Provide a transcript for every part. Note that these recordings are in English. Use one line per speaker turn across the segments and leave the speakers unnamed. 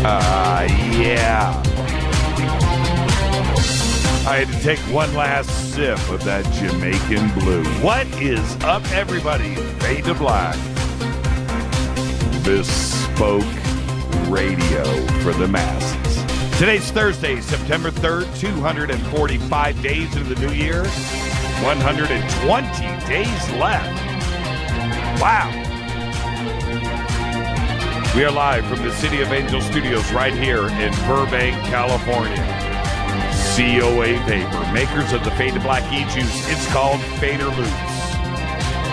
Yeah. I had to take one last sip of that Jamaican Blue. What is up, everybody? Fade to Black. Bespoke radio for the masses. Today's Thursday, September 3rd, 245 days into the new year. 120 days left. Wow. We are live from the City of Angel Studios right here in Burbank, California. COA Vapor, makers of the Fade to Black e-juice. It's called Fade or Loose.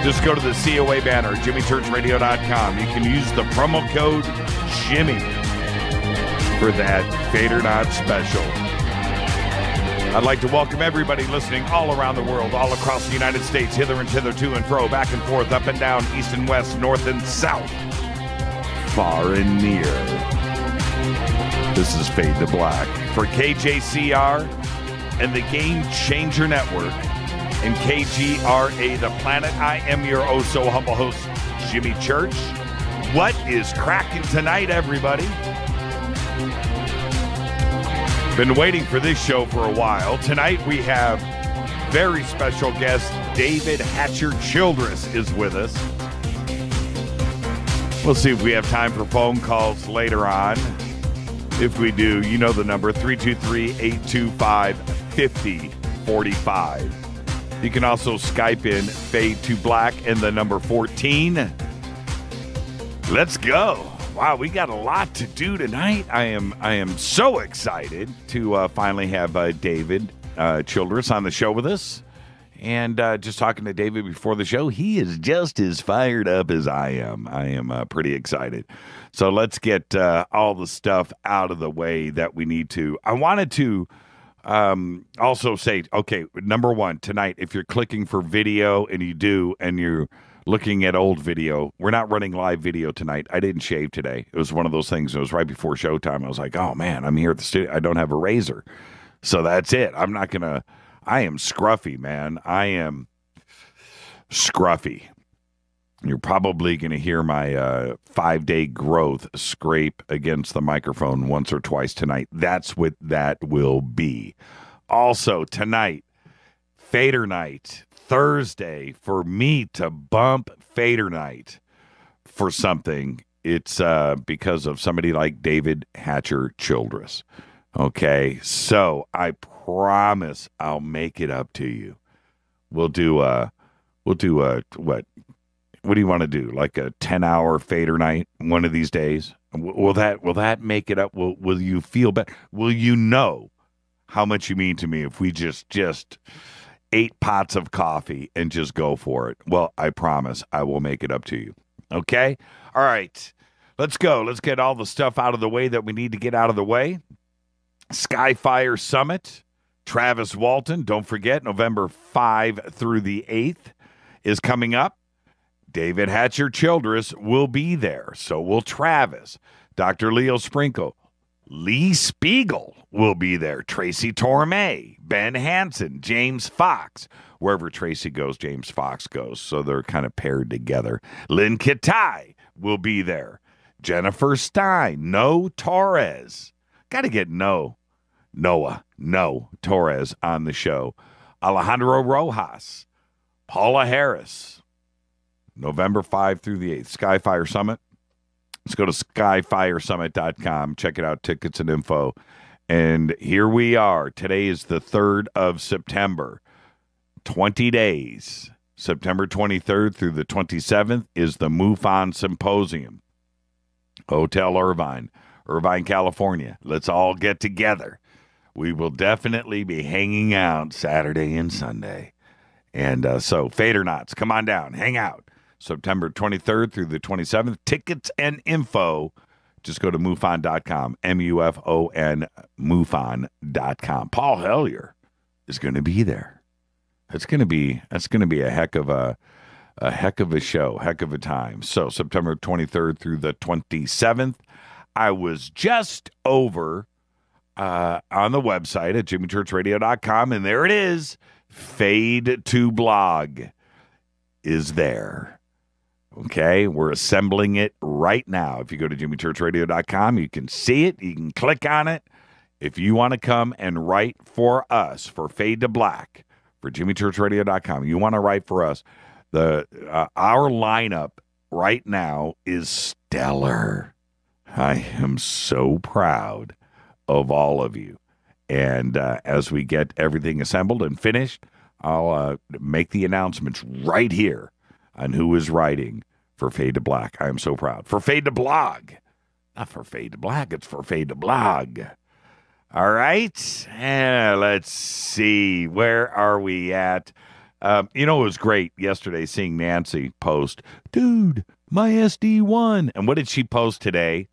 Just go to the COA banner, jimmychurchradio.com. You can use the promo code Jimmy for that Fade or Not special. I'd like to welcome everybody listening all around the world, all across the United States, hither and thither, to and fro, back and forth, up and down, east and west, north and south, far and near. This is Fade to Black for KJCR and the Game Changer Network and KGRA The Planet. I am your oh so humble host, Jimmy Church. What is cracking tonight, everybody? Been waiting for this show for a while. Tonight we have very special guest David Hatcher Childress is with us. We'll see if we have time for phone calls later on. If we do, you know the number, 323-825-5045. You can also Skype in Fade to Black and the number 14. Let's go. Wow, we got a lot to do tonight. I am so excited to finally have David Childress on the show with us. And just talking to David before the show, he is just as fired up as I am. I am pretty excited. So let's get all the stuff out of the way that we need to. I wanted to also say, okay, number one, tonight, if you're clicking for video and you do, and you're looking at old video, we're not running live video tonight. I didn't shave today. It was one of those things. It was right before showtime. I was like, oh, man, I'm here at the studio. I don't have a razor. So that's it. I'm not going to. I am scruffy, man. I am scruffy. You're probably going to hear my 5-day growth scrape against the microphone once or twice tonight. That's what that will be. Also, tonight, Fader Night, Thursday, for me to bump Fader Night for something, it's because of somebody like David Hatcher Childress. Okay, so I promise I'll make it up to you. We'll do what? What do you want to do? Like a 10-hour Fader Night one of these days? Will that make it up? Will you feel better? Will you know how much you mean to me if we just 8 pots of coffee and just go for it? Well, I promise I will make it up to you. Okay? All right. Let's go. Let's get all the stuff out of the way that we need to get out of the way. Skyfire Summit, Travis Walton, don't forget, November 5 through the 8th is coming up. David Hatcher Childress will be there. So will Travis. Dr. Leo Sprinkle. Lee Spiegel will be there. Tracy Torme, Ben Hansen, James Fox. Wherever Tracy goes, James Fox goes. So they're kind of paired together. Lynn Kitai will be there. Jennifer Stein. No Torres. Got to get Noah Torres on the show. Alejandro Rojas. Paula Harris. November 5 through the 8th. Skyfire Summit. Let's go to skyfiresummit.com. Check it out, tickets and info. And here we are. Today is the 3rd of September. 20 days. September 23rd through the 27th is the MUFON Symposium. Hotel Irvine, California. Let's all get together. We will definitely be hanging out Saturday and Sunday. And so, Fader Knots, come on down. Hang out. September 23rd through the 27th. Tickets and info, just go to MUFON.com, MUFON, MUFON.com. Paul Hellyer is going to be there. That's going to be a heck of a show, heck of a time. So September 23rd through the 27th. I was just over on the website at jimmychurchradio.com, and there it is. Fade to Blog is there. Okay, we're assembling it right now. If you go to jimmychurchradio.com, you can see it. You can click on it. If you want to come and write for us for Fade to Black for jimmychurchradio.com, you want to write for us. Our lineup right now is stellar. I am so proud of all of you. And as we get everything assembled and finished, I'll make the announcements right here on who is writing for Fade to Black. I am so proud. For Fade to Blog. Not for Fade to Black, it's for Fade to Blog. All right. And let's see. Where are we at? It was great yesterday seeing Nancy post, dude, my SD1. And what did she post today?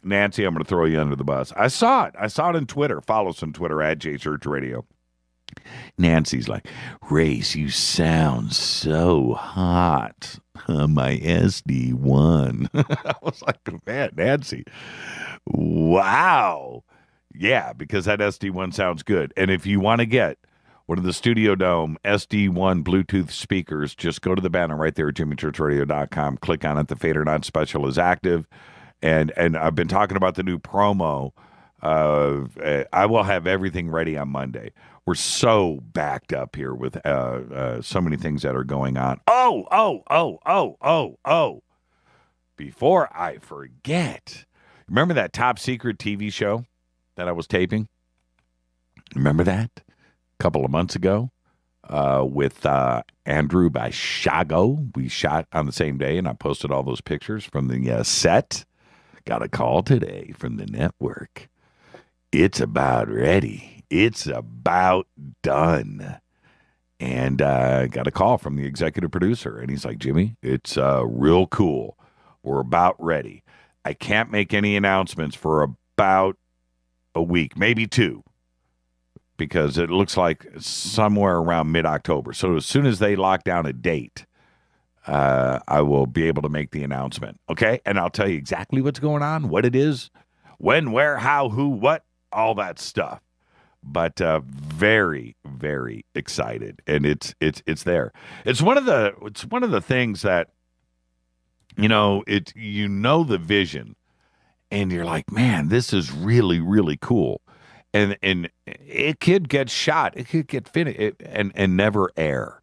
Nancy, I'm going to throw you under the bus. I saw it. I saw it on Twitter. Follow us on Twitter at JChurchRadio. Nancy's like, Race, you sound so hot on my SD1. I was like, man, Nancy, wow. Yeah, because that SD1 sounds good. And if you want to get one of the Studio Dome SD1 Bluetooth speakers, just go to the banner right there at jimmychurchradio.com. Click on it. The Fade or Not special is active. And I've been talking about the new promo. I will have everything ready on Monday. We're so backed up here with so many things that are going on. Oh. Before I forget, remember that Top Secret TV show that I was taping? Remember that? A couple of months ago with Andrew by Shago. We shot on the same day, and I posted all those pictures from the set. Got a call today from the network. It's about ready. It's about done. And got a call from the executive producer, and he's like, Jimmy, it's real cool. We're about ready. I can't make any announcements for about a week, maybe 2, because it looks like somewhere around mid-October. So as soon as they lock down a date, I will be able to make the announcement, okay? And I'll tell you exactly what's going on, what it is, when, where, how, who, what, all that stuff. But very, very excited, and it's there. It's one of the things that the vision, and you're like, man, this is really, really cool, and it could get shot, it could get finished, and never air.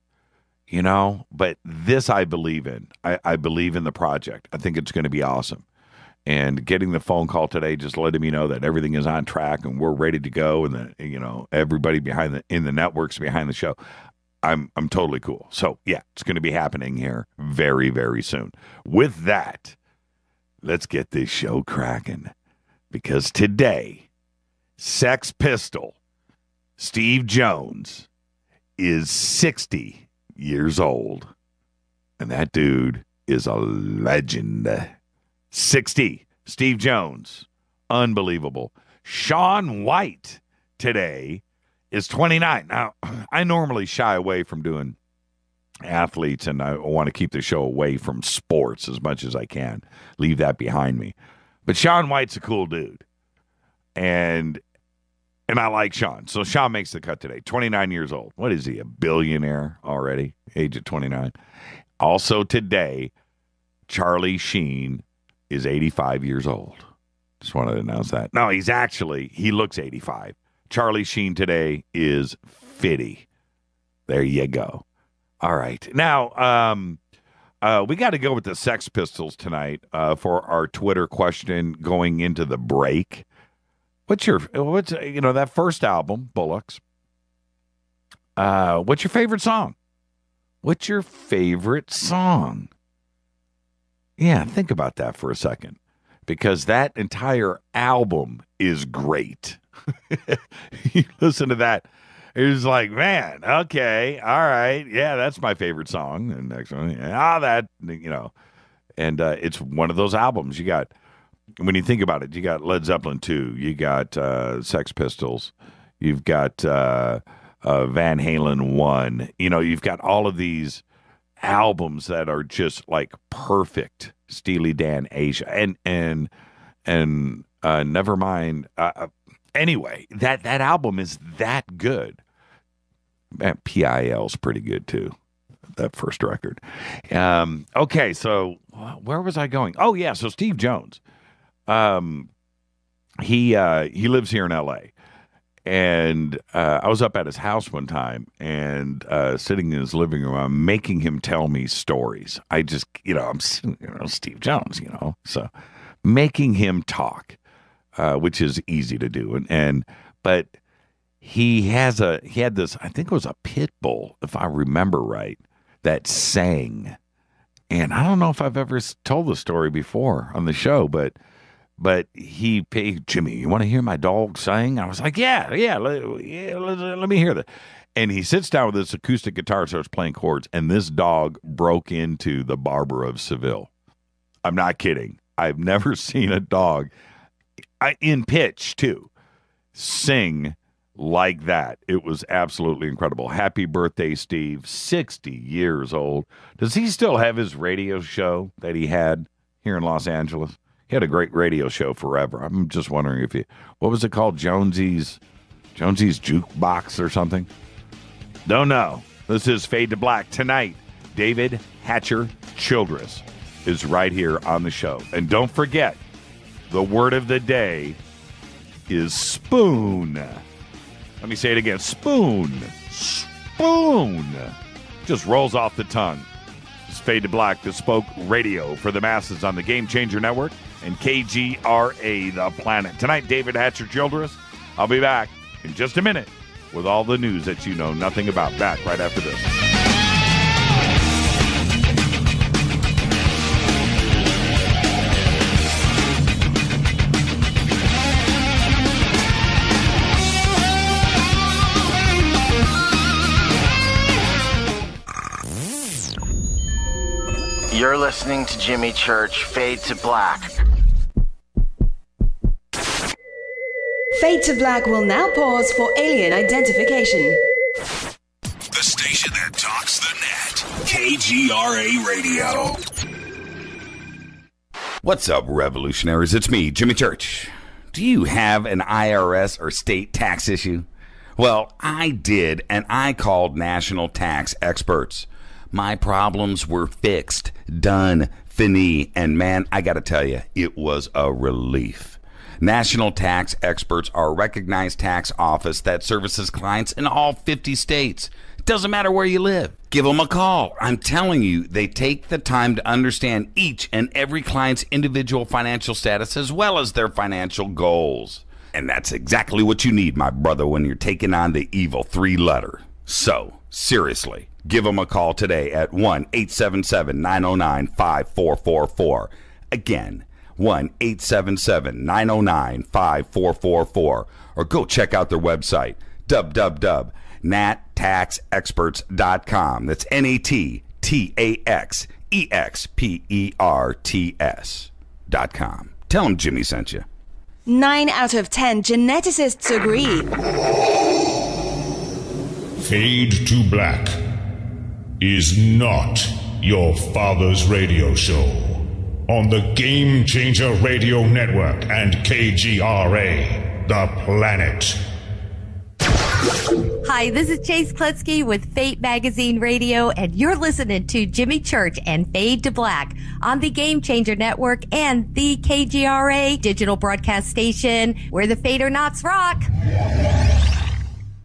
But this I believe in. I believe in the project. I think it's going to be awesome. And getting the phone call today just letting me know that everything is on track and we're ready to go, and that everybody in the networks behind the show. I'm totally cool. So yeah, it's going to be happening here very, very soon. With that, let's get this show cracking, because today, Sex Pistol Steve Jones is 60 years old. And that dude is a legend. 60. Steve Jones. Unbelievable. Shaun White today is 29. Now, I normally shy away from doing athletes, and I want to keep the show away from sports as much as I can. Leave that behind me. But Shaun White's a cool dude. And I like Shaun. So Shaun makes the cut today. 29 years old. What is he, a billionaire already? Age of 29. Also today, Charlie Sheen is 85 years old. Just wanted to announce that. No, he looks 85. Charlie Sheen today is 50. There you go. All right. Now, we got to go with the Sex Pistols tonight for our Twitter question going into the break. What's that first album, Bullocks? What's your favorite song? What's your favorite song? Yeah, think about that for a second, because that entire album is great. You listen to that, it's like, man, okay, all right, yeah, that's my favorite song. And next one, and it's one of those albums. You got, when you think about it, you got Led Zeppelin 2, you got Sex Pistols, you've got Van Halen 1. You've got all of these albums that are just like perfect. Steely Dan, Asia, and never mind. Anyway, that album is that good. Man, PIL's pretty good too. that first record. Okay, so where was I going? Oh yeah, so Steve Jones. He lives here in L.A. And I was up at his house one time and sitting in his living room, I'm making him tell me stories. I just, I'm Steve Jones, so making him talk, which is easy to do. But he had this, I think it was a pit bull, if I remember right, that sang. And I don't know if I've ever told the story before on the show, but he paid Jimmy, you want to hear my dog sing? I was like, yeah, let me hear that. And he sits down with this acoustic guitar, starts playing chords, and this dog broke into the Barber of Seville. I'm not kidding. I've never seen a dog, in pitch too, sing like that. It was absolutely incredible. Happy birthday, Steve. 60 years old. Does he still have his radio show that he had here in Los Angeles? He had a great radio show forever. I'm just wondering what was it called? Jonesy's Jukebox or something? Don't know. This is Fade to Black. Tonight, David Hatcher Childress is right here on the show. And don't forget, the word of the day is spoon. Let me say it again. Spoon. Spoon. Just rolls off the tongue. It's Fade to Black, bespoke radio for the masses on the Game Changer Network and KGRA, The Planet. Tonight, David Hatcher Childress. I'll be back in just a minute with all the news that you know nothing about. Back right after this.
You're listening to Jimmy Church, Fade to Black.
Fade to Black will now pause for alien identification.
The station that talks the net. KGRA Radio.
What's up, revolutionaries? It's me, Jimmy Church. Do you have an IRS or state tax issue? Well, I did, and I called national tax experts. My problems were fixed, done, fini, and man, I gotta tell you, it was a relief. National Tax Experts are a recognized tax office that services clients in all 50 states. It doesn't matter where you live. Give them a call. I'm telling you, they take the time to understand each and every client's individual financial status as well as their financial goals. And that's exactly what you need, my brother, when you're taking on the evil 3-letter. So, seriously, give them a call today at 1-877-909-5444. Again, 1-877-909-5444. Or go check out their website, www.nattaxexperts.com. That's NATTAXEXPERTS.com. Tell them Jimmy sent you.
9 out of 10 geneticists agree.
Fade to Black is not your father's radio show on the Game Changer Radio Network and KGRA, The Planet.
Hi, this is Chase Klutsky with Fate Magazine Radio, and you're listening to Jimmy Church and Fade to Black on the Game Changer Network and the KGRA digital broadcast station, where the Fade or Nots rock.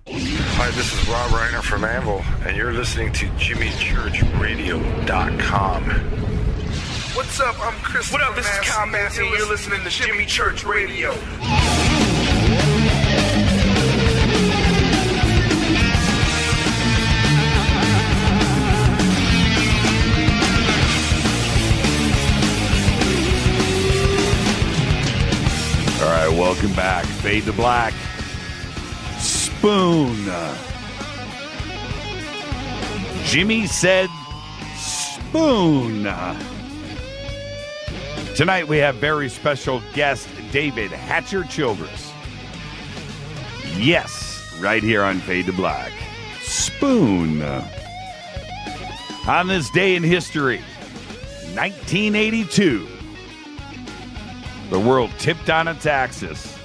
Hi, this is Rob Reiner from Anvil, and you're listening to JimmyChurchRadio.com.
What's up? I'm Chris. What up? This is Kyle Massey, and you're listening to Jimmy Church Radio.
All right, welcome back. Fade to Black. Spoon. Jimmy said spoon. Tonight we have very special guest David Hatcher Childress. Yes, right here on Fade to Black. Spoon. On this day in history, 1982, the world tipped on its axis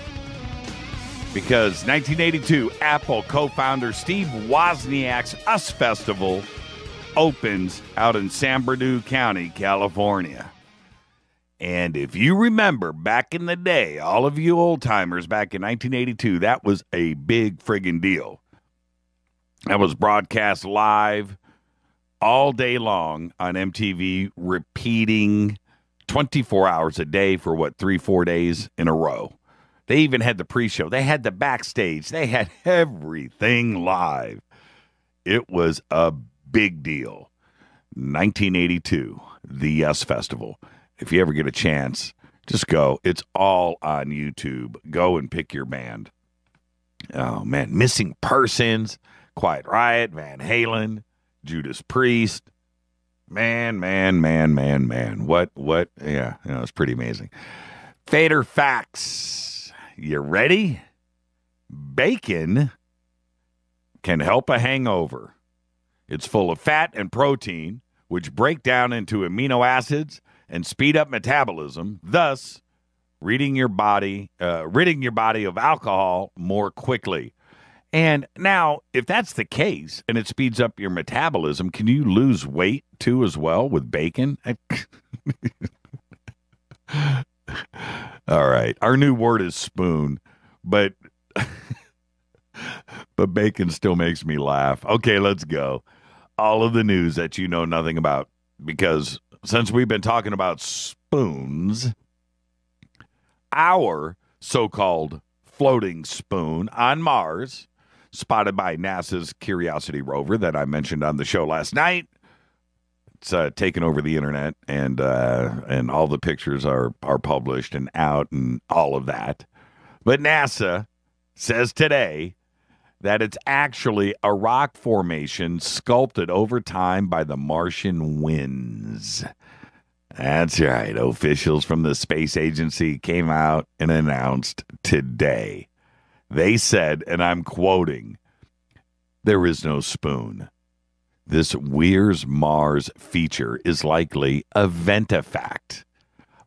because 1982, Apple co-founder Steve Wozniak's US Festival opens out in San Bernardino County, California. And if you remember back in the day, all of you old timers back in 1982, that was a big friggin' deal. That was broadcast live all day long on MTV, repeating 24 hours a day for 3-4 days in a row. They even had the pre-show. They had the backstage. They had everything live. It was a big deal. 1982, the Yes Festival. If you ever get a chance, just go. It's all on YouTube. Go and pick your band. Oh, man. Missing Persons, Quiet Riot, Van Halen, Judas Priest. Man. What? Yeah, it's pretty amazing. Fader Facts. You ready? Bacon can help a hangover. It's full of fat and protein, which break down into amino acids and speed up metabolism, thus ridding your body of alcohol more quickly. And now, if that's the case and it speeds up your metabolism, can you lose weight too as well with bacon? All right. Our new word is spoon, but bacon still makes me laugh. Okay, let's go. All of the news that you know nothing about, because since we've been talking about spoons, our so-called floating spoon on Mars, spotted by NASA's Curiosity rover that I mentioned on the show last night, it's taken over the internet, and all the pictures are published and out and all of that. But NASA says today that it's actually a rock formation sculpted over time by the Martian winds. That's right. Officials from the space agency came out and announced today. They said, and I'm quoting, "There is no spoon. This Weir's Mars feature is likely a ventifact,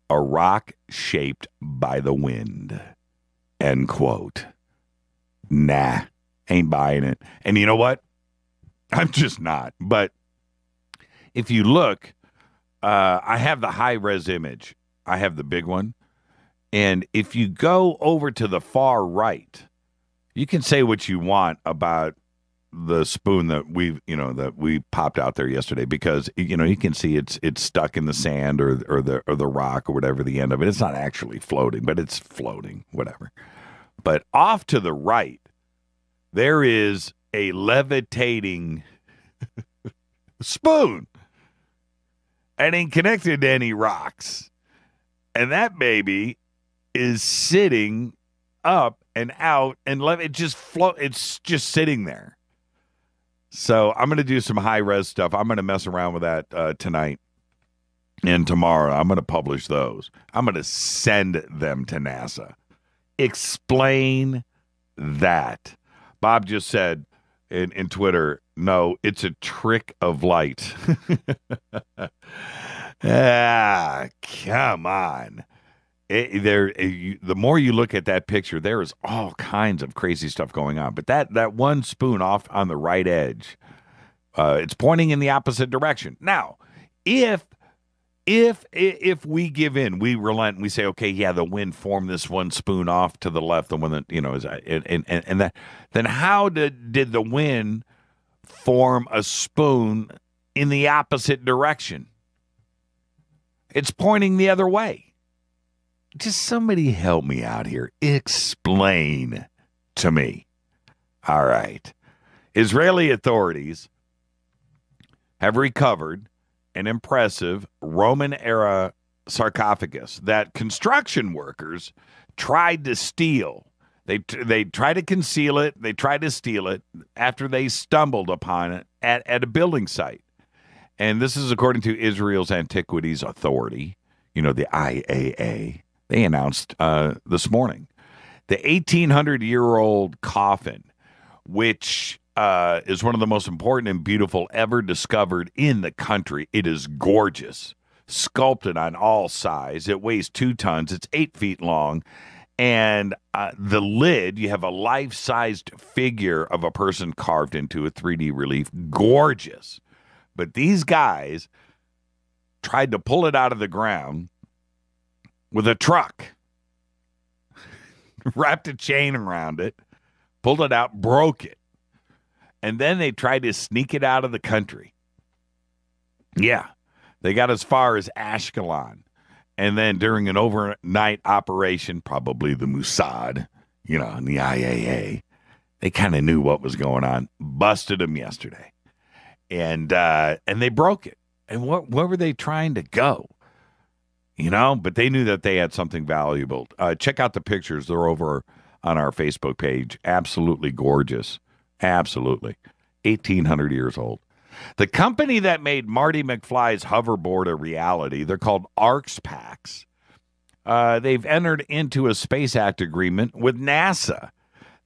a rock shaped by the wind." End quote. Nah. Ain't buying it. And you know what? I'm just not. But if you look, I have the high-res image. I have the big one. And if you go over to the far right, you can say what you want about the spoon that we popped out there yesterday, because you can see it's stuck in the sand or the rock or whatever the end of it. It's not actually floating, but it's floating, whatever. But off to the right, there is a levitating spoon. It ain't connected to any rocks. And that baby is sitting up and out and it's just sitting there. So I'm going to do some high-res stuff. I'm going to mess around with that tonight and tomorrow. I'm going to publish those. I'm going to send them to NASA. Explain that. Bob just said in Twitter, no, it's a trick of light. Come on. The more you look at that picture, there is all kinds of crazy stuff going on. But that one spoon off on the right edge, it's pointing in the opposite direction. Now, if we give in, we relent, and we say, okay, yeah, the wind formed this one spoon off to the left, the one that is, and that, then how did the wind form a spoon in the opposite direction? It's pointing the other way. Just somebody help me out here. Explain to me. All right. Israeli authorities have recovered an impressive Roman-era sarcophagus that construction workers tried to steal. They tried to conceal it. They tried to steal it after they stumbled upon it at a building site. And this is according to Israel's Antiquities Authority, the IAA. They announced this morning. The 1,800-year-old coffin, which is one of the most important and beautiful ever discovered in the country. It is gorgeous, sculpted on all sides. It weighs 2 tons. It's 8 feet long. And the lid, you have a life-sized figure of a person carved into a 3D relief. Gorgeous. But these guys tried to pull it out of the ground with a truck, wrapped a chain around it, pulled it out, broke it. And then they tried to sneak it out of the country. Yeah, they got as far as Ashkelon. And then during an overnight operation, probably the Mossad, and the IAA, they kind of knew what was going on, busted them yesterday. And they broke it. And where were they trying to go? But they knew that they had something valuable. Check out the pictures. They're over on our Facebook page. Absolutely gorgeous. Absolutely. 1,800 years old. The company that made Marty McFly's hoverboard a reality, they're called ArxPax. They've entered into a Space Act agreement with NASA.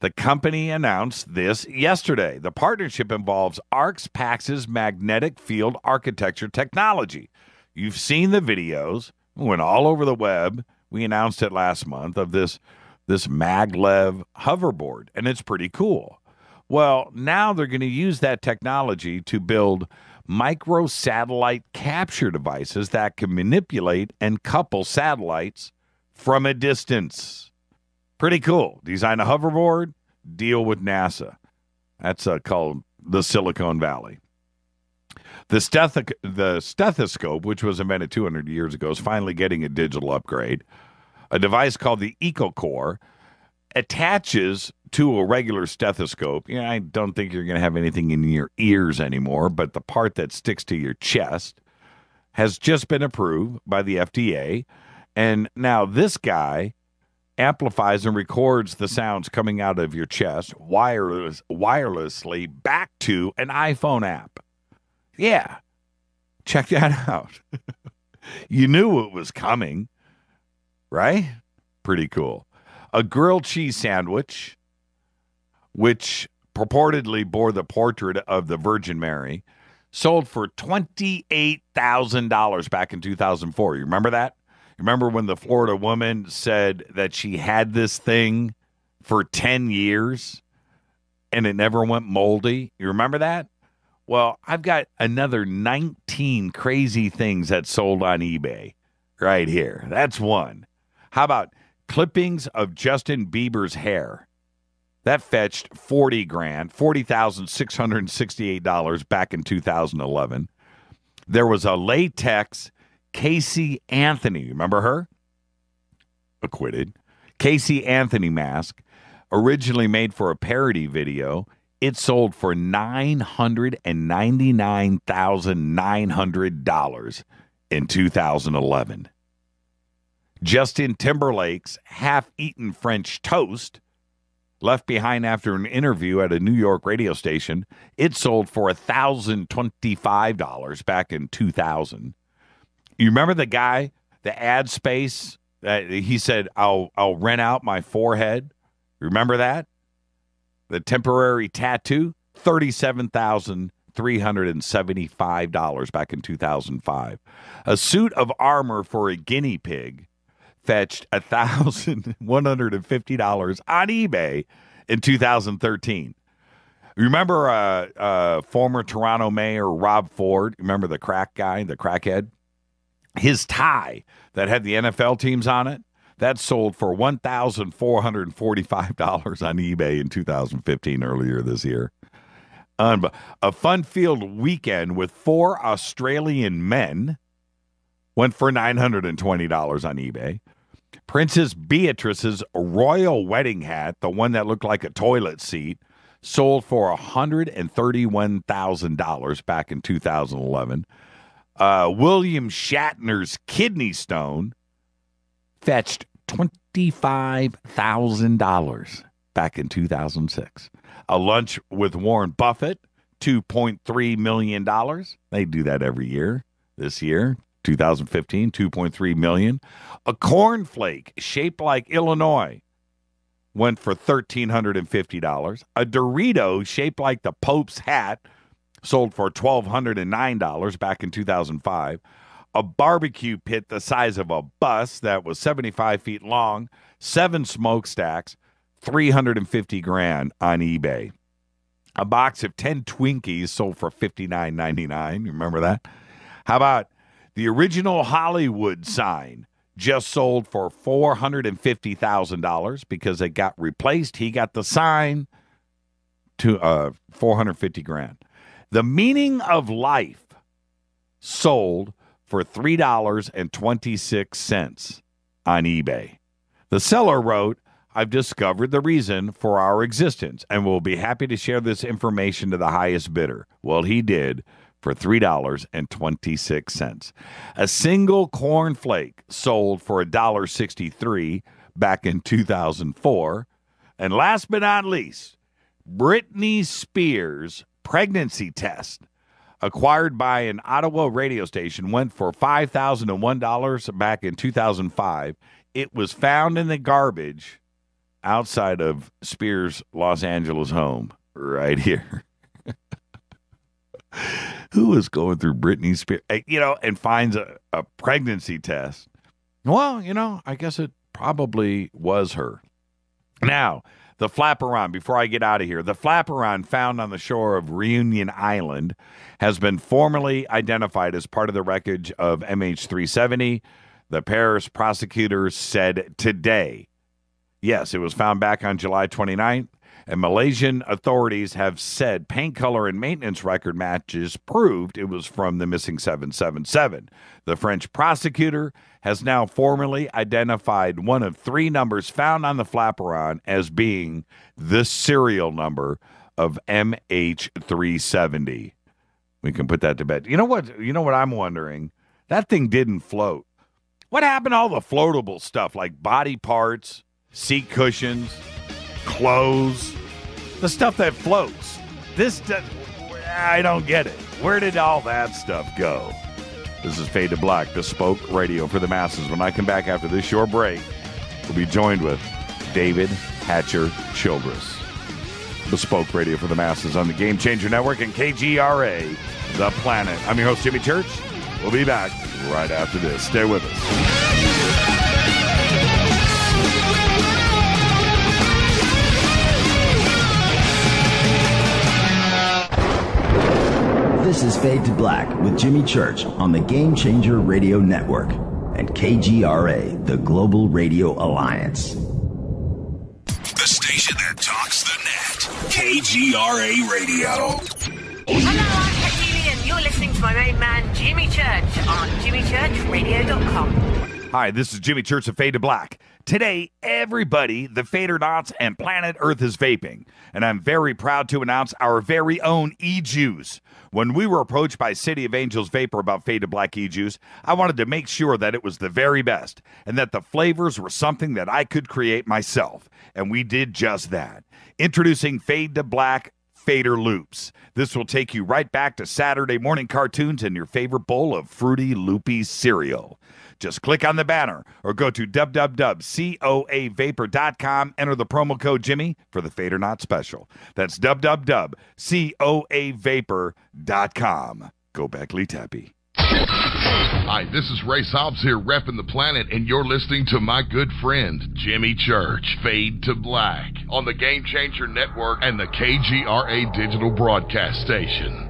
The company announced this yesterday. The partnership involves ArxPax's magnetic field architecture technology. You've seen the videos. Went all over the web. We announced it last month of this maglev hoverboard, and it's pretty cool. Well, now they're going to use that technology to build microsatellite capture devices that can manipulate and couple satellites from a distance. Pretty cool. Design a hoverboard, deal with NASA. That's called the Silicon Valley. The stethoscope, which was invented 200 years ago, is finally getting a digital upgrade. A device called the EcoCore attaches to a regular stethoscope. I don't think you're going to have anything in your ears anymore, but the part that sticks to your chest has just been approved by the FDA. And now this guy amplifies and records the sounds coming out of your chest wirelessly back to an iPhone app. Yeah, check that out. You knew it was coming, right? Pretty cool. A grilled cheese sandwich, which purportedly bore the portrait of the Virgin Mary, sold for $28,000 back in 2004. You remember that? Remember when the Florida woman said that she had this thing for 10 years and it never went moldy? You remember that? Well, I've got another 19 crazy things that sold on eBay right here. That's one. How about clippings of Justin Bieber's hair? That fetched $40,668 back in 2011. There was a latex Casey Anthony, remember her? Acquitted. Casey Anthony mask, originally made for a parody video. It sold for $999,900 in 2011. Justin Timberlake's half-eaten French toast, left behind after an interview at a New York radio station, it sold for $1,025 back in 2000. You remember the guy, the ad space, he said, I'll rent out my forehead? Remember that? The temporary tattoo, $37,375 back in 2005. A suit of armor for a guinea pig fetched $1,150 on eBay in 2013. Remember former Toronto Mayor Rob Ford? Remember the crack guy, the crackhead? His tie that had the NFL teams on it, that sold for $1,445 on eBay in 2015, earlier this year. A fun-filled weekend with 4 Australian men went for $920 on eBay. Princess Beatrice's royal wedding hat, the one that looked like a toilet seat, sold for $131,000 back in 2011. William Shatner's kidney stone fetched $25,000 back in 2006. A lunch with Warren Buffett, $2.3 million. They do that every year. This year, 2015, $2.3 million. A cornflake shaped like Illinois went for $1,350. A Dorito shaped like the Pope's hat sold for $1,209 back in 2005. A barbecue pit the size of a bus that was 75 feet long, 7 smokestacks, $350,000 on eBay. A box of 10 Twinkies sold for $59.99. You remember that? How about the original Hollywood sign just sold for $450,000 because it got replaced. He got the sign to $450,000. The Meaning of Life sold for $3.26 on eBay. The seller wrote, "I've discovered the reason for our existence and will be happy to share this information to the highest bidder." Well, he did for $3.26. A single cornflake sold for $1.63 back in 2004. And last but not least, Britney Spears' pregnancy test acquired by an Ottawa radio station went for $5,001 back in 2005. It was found in the garbage outside of Spears' Los Angeles home right here. Who is going through Britney Spears, and finds a pregnancy test? Well, I guess it probably was her. Now, the flaperon, before I get out of here, the flaperon found on the shore of Reunion Island has been formally identified as part of the wreckage of MH370. The Paris prosecutors said today. Yes, it was found back on July 29th, and Malaysian authorities have said paint color and maintenance record matches proved it was from the missing 777. The French prosecutor has now formally identified one of 3 numbers found on the flaperon as being the serial number of MH370. We can put that to bed. You know what I'm wondering? That thing didn't float. What happened to all the floatable stuff like body parts, seat cushions, clothes, the stuff that floats? I don't get it. Where did all that stuff go? This is Fade to Black, bespoke radio for the masses. When I come back after this short break, we'll be joined with David Hatcher Childress. Bespoke radio for the masses on the Game Changer Network and KGRA, The Planet. I'm your host, Jimmy Church. We'll be back right after this. Stay with us.
This is Fade to Black with Jimmy Church on the Game Changer Radio Network and KGRA, the Global Radio Alliance.
The station that talks the net. KGRA Radio.
Hello, I'm Katie, and you're listening to my main man, Jimmy Church, on JimmyChurchRadio.com.
Hi, this is Jimmy Church of Fade to Black. Today, everybody, the Fadernauts and planet Earth is vaping, and I'm very proud to announce our very own e-juice. When we were approached by City of Angels Vapor about Fade to Black e-juice, I wanted to make sure that it was the very best and that the flavors were something that I could create myself, and we did just that. Introducing Fade to Black Fader Loops. This will take you right back to Saturday morning cartoons and your favorite bowl of Fruity Loopy cereal. Just click on the banner or go to www.coavapor.com. Enter the promo code Jimmy for the Fader Not special. That's www.coavapor.com. Go back, Lee Tappy.
Hi, this is Ray Hobbs here, repping the planet, and you're listening to my good friend, Jimmy Church, Fade to Black, on the Game Changer Network and the KGRA digital broadcast station.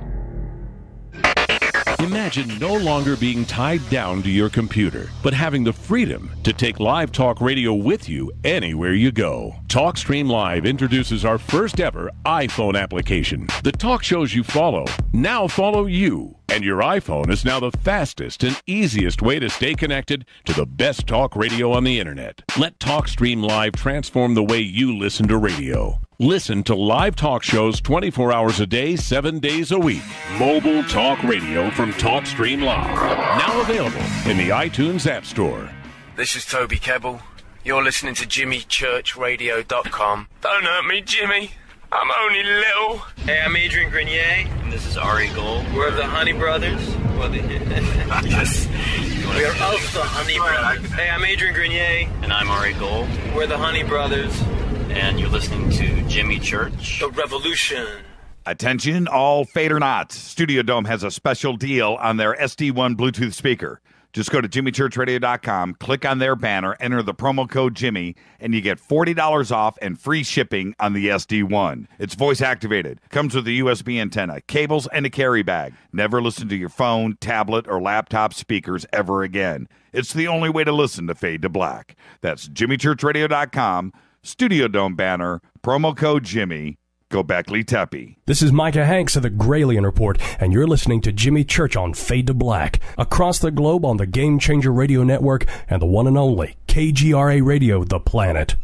Imagine no longer being tied down to your computer, but having the freedom to take live talk radio with you anywhere you go. TalkStream Live introduces our first ever iPhone application. The talk shows you follow now follow you. And your iPhone is now the fastest and easiest way to stay connected to the best talk radio on the internet. Let TalkStream Live transform the way you listen to radio. Listen to live talk shows 24 hours a day, 7 days a week. Mobile talk radio from TalkStream Live. Now available in the iTunes App Store.
This is Toby Kebbell. You're listening to JimmyChurchRadio.com. Don't hurt me, Jimmy. I'm only little.
Hey, I'm Adrian Grenier. And this is Ari Gold. We're the Honey Brothers. We are of the Honey Brothers. Hey, I'm Adrian Grenier.
And I'm Ari Gold.
We're the Honey Brothers.
And you're listening to Jimmy Church.
The Revolution.
Attention, all Fadernauts. Studio Dome has a special deal on their SD1 Bluetooth speaker. Just go to jimmychurchradio.com, click on their banner, enter the promo code Jimmy, and you get $40 off and free shipping on the SD1. It's voice activated, comes with a USB antenna, cables, and a carry bag. Never listen to your phone, tablet, or laptop speakers ever again. It's the only way to listen to Fade to Black. That's jimmychurchradio.com, Studio Dome banner, promo code Jimmy. Go Beckley Teppy.
This is Micah Hanks of the Gralien Report, and you're listening to Jimmy Church on Fade to Black. Across the globe on the Game Changer Radio Network and the one and only KGRA Radio, The Planet.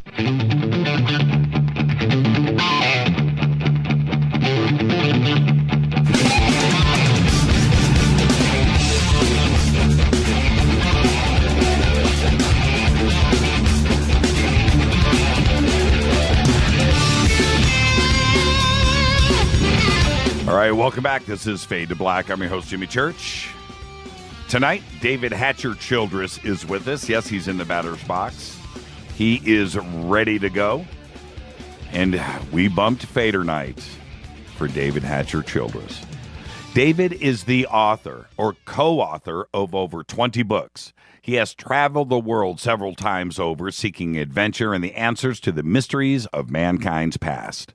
All right, welcome back. This is Fade to Black. I'm your host, Jimmy Church. Tonight, David Hatcher Childress is with us. Yes, he's in the batter's box. He is ready to go. And we bumped Fader Night for David Hatcher Childress. David is the author or co-author of over 20 books. He has traveled the world several times over, seeking adventure and the answers to the mysteries of mankind's past.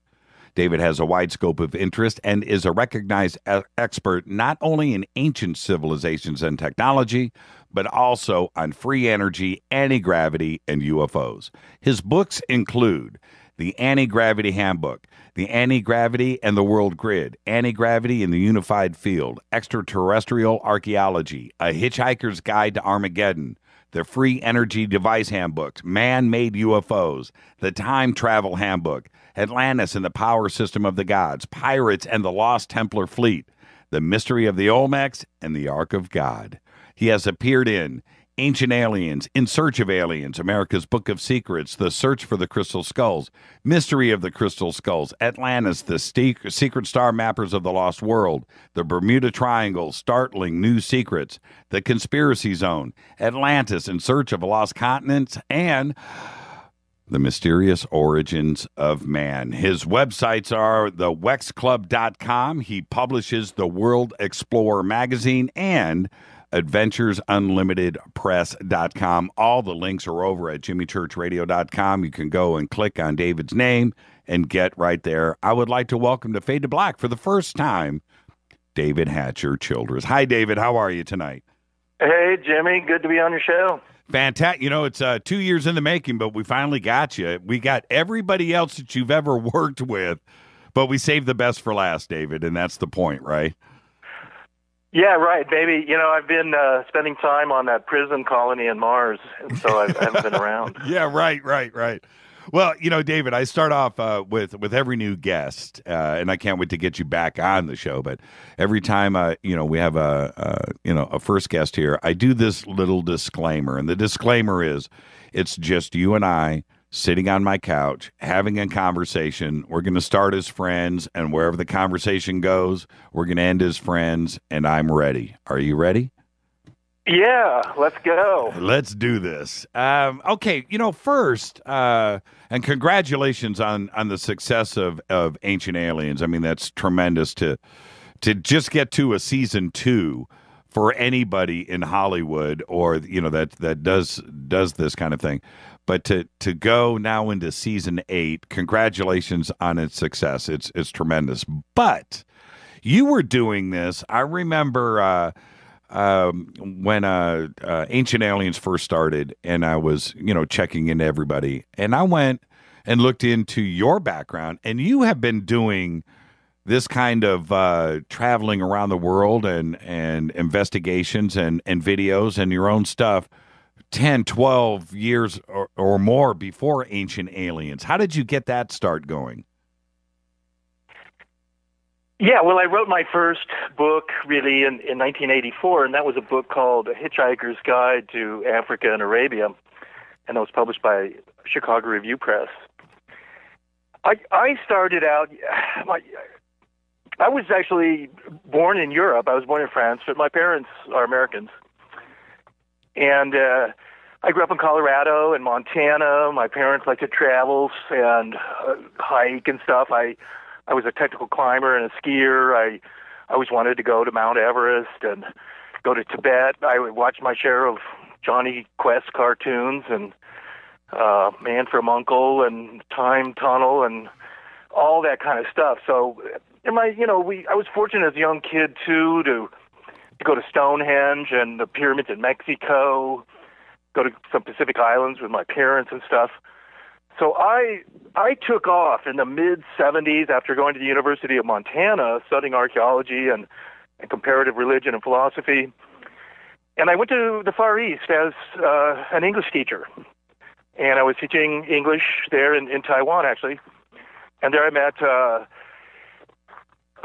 David has a wide scope of interest and is a recognized expert not only in ancient civilizations and technology, but also on free energy, anti-gravity, and UFOs. His books include The Anti-Gravity Handbook, The Anti-Gravity and the World Grid, Anti-Gravity in the Unified Field, Extraterrestrial Archaeology, A Hitchhiker's Guide to Armageddon, The Free Energy Device Handbook, Man-Made UFOs, The Time Travel Handbook, Atlantis and the Power System of the Gods, Pirates and the Lost Templar Fleet, The Mystery of the Olmecs, and the Ark of God. He has appeared in Ancient Aliens, In Search of Aliens, America's Book of Secrets, The Search for the Crystal Skulls, Mystery of the Crystal Skulls, Atlantis, The Secret Star Mappers of the Lost World, The Bermuda Triangle, Startling New Secrets, The Conspiracy Zone, Atlantis, In Search of a Lost Continent, and The Mysterious Origins of Man. His websites are thewexclub.com. He publishes the World Explorer magazine and adventuresunlimitedpress.com. All the links are over at jimmychurchradio.com. You can go and click on David's name and get right there. I would like to welcome to Fade to Black for the first time, David Hatcher Childress. Hi, David. How are you tonight?
Hey, Jimmy. Good to be on your show.
Fantastic. You know, it's 2 years in the making, but we finally got you. We got everybody else that you've ever worked with, but we saved the best for last, David, and that's the point, right?
Yeah, right, baby. You know, I've been spending time on that prison colony in Mars, and so I haven't been around.
Yeah, right. Well, you know, David, I start off with every new guest, and I can't wait to get you back on the show. But every time, we have a first guest here, I do this little disclaimer, and the disclaimer is, it's just you and I sitting on my couch having a conversation. We're going to start as friends, and wherever the conversation goes, we're going to end as friends. And I'm ready. Are you ready?
Yeah, let's go.
Let's do this. Okay, first, and congratulations on the success of Ancient Aliens. I mean, that's tremendous to just get to a season 2 for anybody in Hollywood or that does this kind of thing. But to go now into season 8, congratulations on its success. It's tremendous. But you were doing this. I remember. When Ancient Aliens first started, and I was, checking into everybody, and I went and looked into your background, and you have been doing this kind of traveling around the world and investigations and videos and your own stuff 10, 12 years or more before Ancient Aliens. How did you get that start going?
Yeah, well, I wrote my first book really in 1984, and that was a book called A Hitchhiker's Guide to Africa and Arabia, and that was published by Chicago Review Press. I started out, I was actually born in Europe. I was born in France, but my parents are Americans. And I grew up in Colorado and Montana. My parents liked to travel and hike and stuff. I was a technical climber and a skier. I always wanted to go to Mount Everest, and go to Tibet. I would watch my share of Johnny Quest cartoons and Man from U.N.C.L.E. and Time Tunnel and all that kind of stuff. So, I was fortunate as a young kid too to go to Stonehenge and the pyramids in Mexico, go to some Pacific Islands with my parents and stuff. So I took off in the mid-'70s after going to the University of Montana, studying archaeology and comparative religion and philosophy. And I went to the Far East as an English teacher. And I was teaching English there in Taiwan, actually. And there I met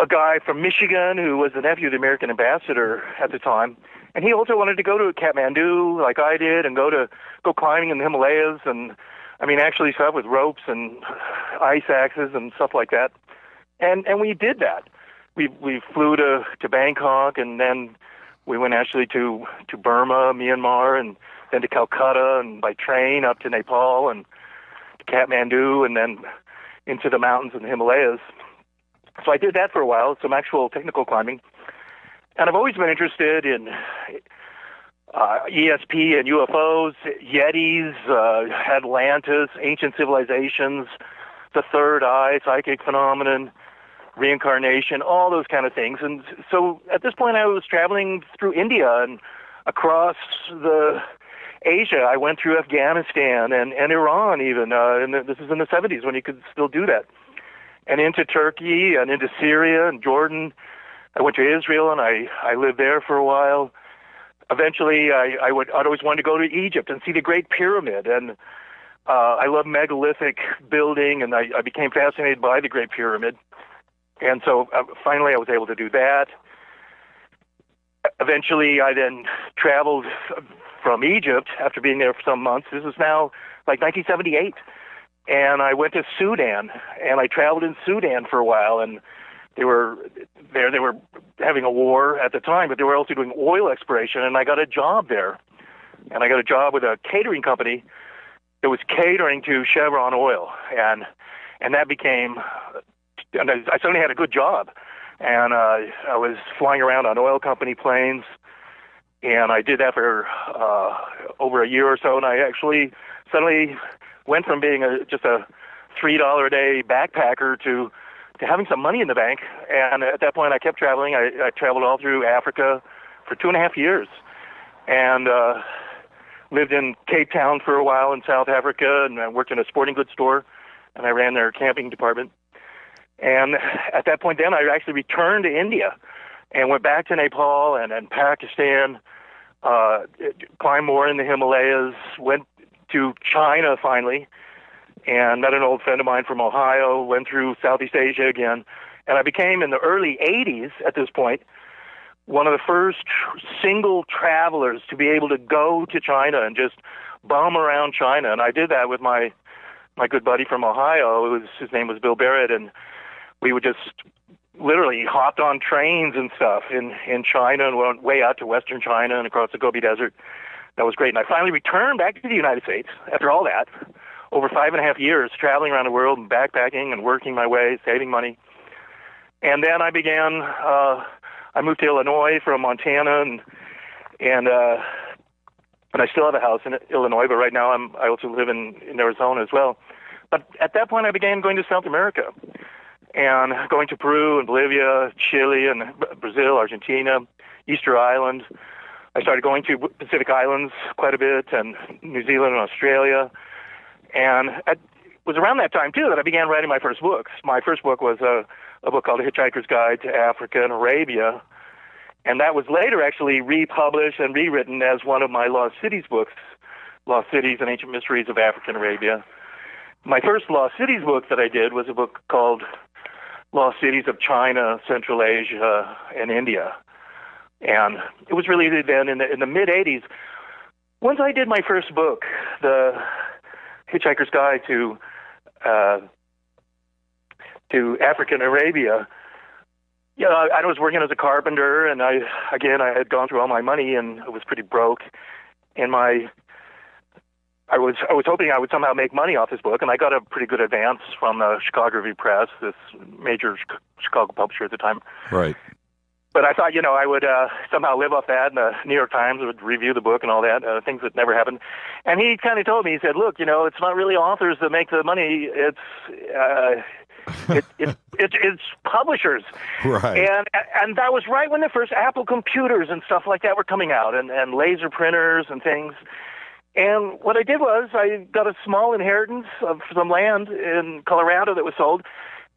a guy from Michigan who was the nephew of the American ambassador at the time. And he also wanted to go to Kathmandu like I did and go climbing in the Himalayas and, actually stuff with ropes and ice axes and stuff like that. And we did that. We flew to Bangkok, and then we went actually to Burma, Myanmar, and then to Calcutta, and by train up to Nepal and to Kathmandu, and then into the mountains in the Himalayas. So I did that for a while, some actual technical climbing. And I've always been interested in ESP and UFOs, Yetis, Atlantis, ancient civilizations, the third eye, psychic phenomenon, reincarnation, all those kind of things. And so at this point I was traveling through India and across Asia. I went through Afghanistan and Iran even, and this is in the 70s when you could still do that. And into Turkey and into Syria and Jordan. I went to Israel and I lived there for a while. Eventually, I'd always wanted to go to Egypt and see the Great Pyramid. And I love megalithic building, and I became fascinated by the Great Pyramid. And so finally I was able to do that. Eventually, I then traveled from Egypt after being there for some months. This is now like 1978. And I went to Sudan, and I traveled in Sudan for a while, and they were having a war at the time, but they were also doing oil exploration, and I got a job there. And I got a job with a catering company that was catering to Chevron Oil, and that became, and I suddenly had a good job. And I was flying around on oil company planes, and I did that for over a year or so, and I actually suddenly went from being just a $3 a day backpacker to having some money in the bank. And at that point I kept traveling. I traveled all through Africa for 2.5 years, and lived in Cape Town for a while in South Africa, and I worked in a sporting goods store, and I ran their camping department. And at that point then I actually returned to India and went back to Nepal and Pakistan, climbed more in the Himalayas, went to China finally, and met an old friend of mine from Ohio, went through Southeast Asia again, and I became, in the early 80s at this point, one of the first single travelers to be able to go to China and just bum around China. And I did that with my good buddy from Ohio. His name was Bill Barrett, and we would just literally hopped on trains and stuff in China and went way out to western China and across the Gobi Desert. That was great. And I finally returned back to the United States after all that, over 5.5 years, traveling around the world and backpacking and working my way, saving money. And then I began, I moved to Illinois from Montana, and I still have a house in Illinois, but right now I also live in Arizona as well. But at that point I began going to South America and going to Peru and Bolivia, Chile and Brazil, Argentina, Easter Island. I started going to Pacific Islands quite a bit, and New Zealand and Australia. And it was around that time, too, that I began writing my first books. My first book was a book called A Hitchhiker's Guide to Africa and Arabia. And that was later actually republished and rewritten as one of my Lost Cities books, Lost Cities and Ancient Mysteries of Africa and Arabia. My first Lost Cities book that I did was a book called Lost Cities of China, Central Asia, and India. And it was really then in the mid-'80s. Once I did my first book, The Hitchhiker's Guide to Africa and Arabia, I was working as a carpenter, and I had gone through all my money, and I was pretty broke. And I was hoping I would somehow make money off this book, and I got a pretty good advance from the Chicago Review Press, this major Chicago publisher at the time.
Right.
But I thought, I would somehow live off that, and the New York Times would review the book and all that, things that never happened. And he kind of told me, he said, look, it's not really authors that make the money, it's publishers.
Right.
And that was right when the first Apple computers and stuff like that were coming out, and laser printers and things. And what I did was I got a small inheritance of some land in Colorado that was sold,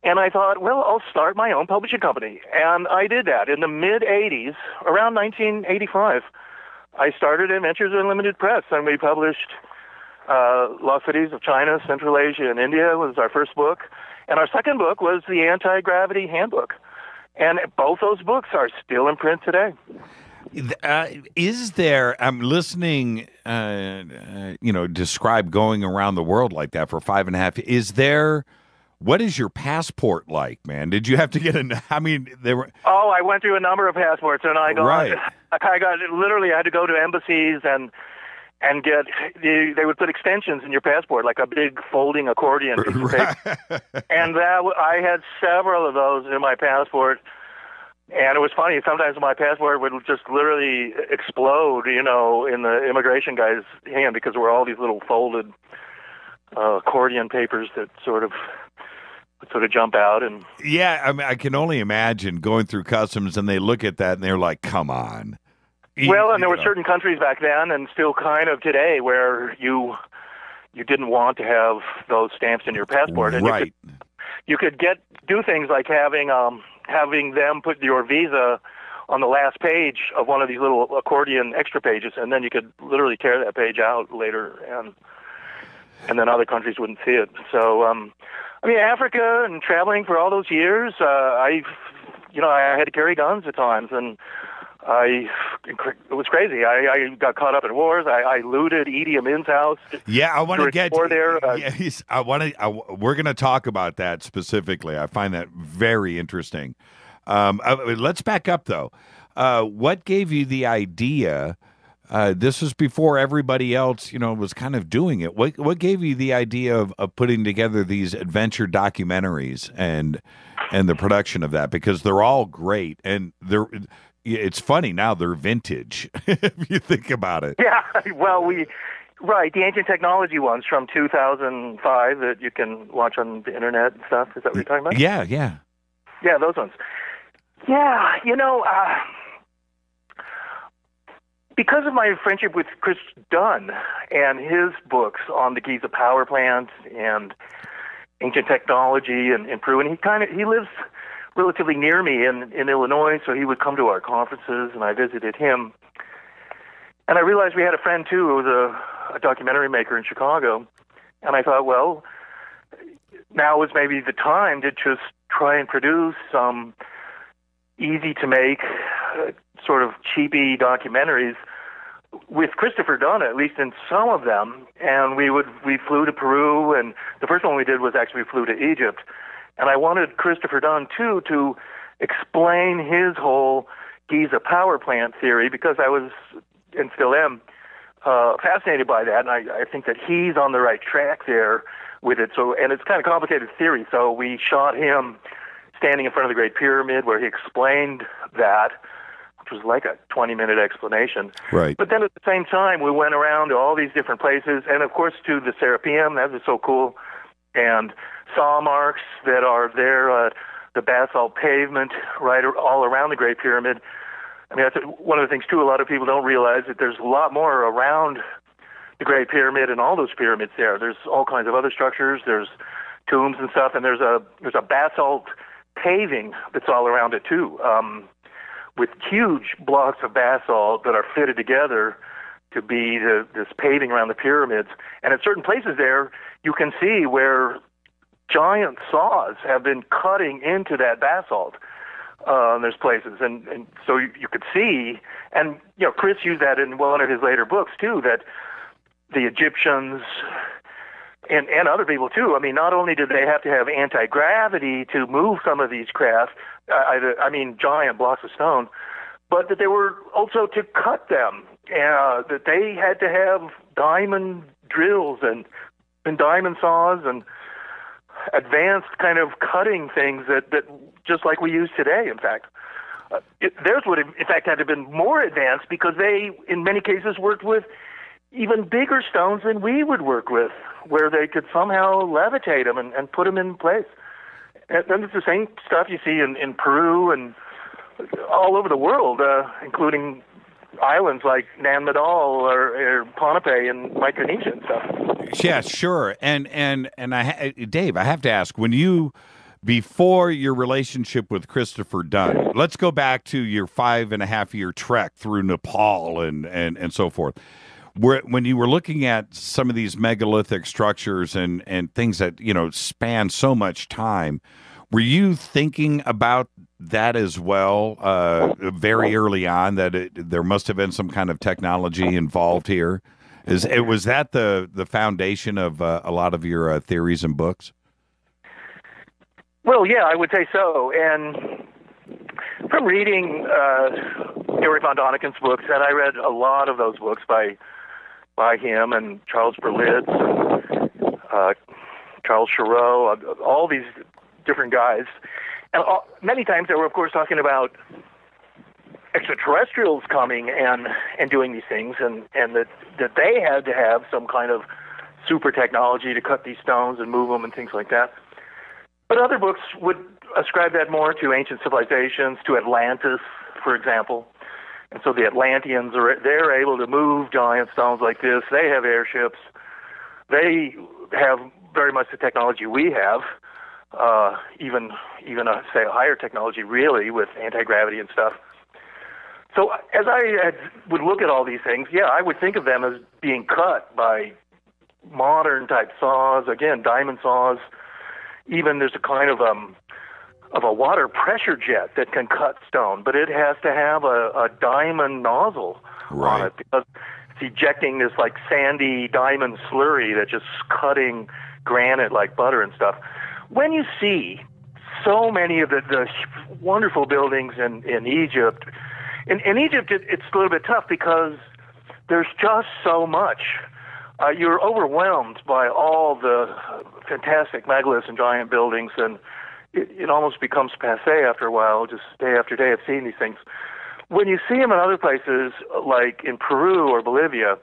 and I thought, well, I'll start my own publishing company. And I did that in the mid-'80s, around 1985. I started Adventures Unlimited Press, and we published Lost Cities of China, Central Asia, and India was our first book. And our second book was the Anti-Gravity Handbook. And both those books are still in print today.
Is there, I'm listening, describe going around the world like that for 5.5. Is there, what is your passport like, man? Did you have to get there were.
Oh, I went through a number of passports, and I got literally, I had to go to embassies and get, they would put extensions in your passport, like a big folding accordion.
Right.
And I had several of those in my passport. And it was funny, sometimes my passport would just literally explode, in the immigration guy's hand, because there were all these little folded accordion papers that sort of jump out. And
yeah, I mean, I can only imagine going through customs, and they look at that and they're like, come on.
Well, and there were certain countries back then, and still kind of today, where you didn't want to have those stamps in your passport. And
right.
You could do things like having them put your visa on the last page of one of these little accordion extra pages, and then you could literally tear that page out later, and then other countries wouldn't see it. So, Africa and traveling for all those years, I had to carry guns at times, and it was crazy. I got caught up in wars. I looted Idi Amin's house.
Yeah, I want to get
there.
Yes, we're going to talk about that specifically. I find that very interesting. Let's back up though. What gave you the idea? This was before everybody else, was kind of doing it. What gave you the idea of putting together these adventure documentaries and the production of that? Because they're all great, and it's funny now they're vintage if you think about it.
Yeah, well, the ancient technology ones from 2005 that you can watch on the internet and stuff. Is that what you're talking about?
Yeah.
Yeah, those ones. Yeah, because of my friendship with Chris Dunn and his books on the Giza power plant and ancient technology in Peru, and he lives relatively near me in Illinois, so he would come to our conferences, and I visited him. And I realized we had a friend, too, who was a documentary maker in Chicago. And I thought, well, now was maybe the time to just try and produce some easy-to-make, sort of cheapy documentaries with Christopher Dunn, at least in some of them. And we flew to Peru, and the first one we did was actually we flew to Egypt. And I wanted Christopher Dunn, too, to explain his whole Giza power plant theory, because I was, and still am, fascinated by that. And I think that he's on the right track there with it. So, and it's kind of complicated theory. So we shot him standing in front of the Great Pyramid, where he explained that, which was like a 20-minute explanation.
Right.
But then at the same time, we went around to all these different places, and of course to the Serapeum. That was so cool. And saw marks that are there, the basalt pavement right all around the Great Pyramid. I mean, that's one of the things, too, a lot of people don't realize, that there's a lot more around the Great Pyramid and all those pyramids there. There's all kinds of other structures. There's tombs and stuff, and there's a basalt paving that's all around it, too, with huge blocks of basalt that are fitted together to be this paving around the pyramids. And at certain places there, you can see where giant saws have been cutting into that basalt. There's places, and so you could see, and Chris used that in one of his later books too, that the Egyptians and other people too. I mean, not only did they have to have anti-gravity to move some of these craft, giant blocks of stone, but that they were also to cut them, that they had to have diamond drills and diamond saws and advanced kind of cutting things that just like we use today, in fact. Theirs would have, in fact, had to have been more advanced because they, in many cases, worked with even bigger stones than we would work with, where they could somehow levitate them and put them in place. And it's the same stuff you see in Peru and all over the world, including islands like Nan Madol or Ponape and Micronesia and stuff.
Yeah, sure. And Dave, I have to ask, before your relationship with Christopher Dunn, let's go back to your 5.5-year trek through Nepal and so forth. When you were looking at some of these megalithic structures and things that, span so much time, were you thinking about that as well very early on, that there must have been some kind of technology involved here? Was that the foundation of a lot of your theories and books?
Well, yeah, I would say so. And from reading Erich von Däniken's books, and I read a lot of those books by him and Charles Berlitz and Charles Chareau, all these different guys. And many times they were, of course, talking about extraterrestrials coming and doing these things, and that they had to have some kind of super technology to cut these stones and move them and things like that. But other books would ascribe that more to ancient civilizations, to Atlantis, for example. And so the Atlanteans, they're able to move giant stones like this. They have airships. They have very much the technology we have, even say a higher technology really with anti-gravity and stuff. So as I would look at all these things, yeah, I would think of them as being cut by modern type saws, again, diamond saws. Even there's a kind of a water pressure jet that can cut stone, but it has to have a diamond nozzle on it because it's ejecting this like sandy diamond slurry that's just cutting granite like butter and stuff. When you see so many of the wonderful buildings in Egypt, in Egypt it's a little bit tough because there's just so much. You're overwhelmed by all the fantastic megaliths and giant buildings, and it almost becomes passé after a while, just day after day of seeing these things. When you see them in other places, like in Peru or Bolivia,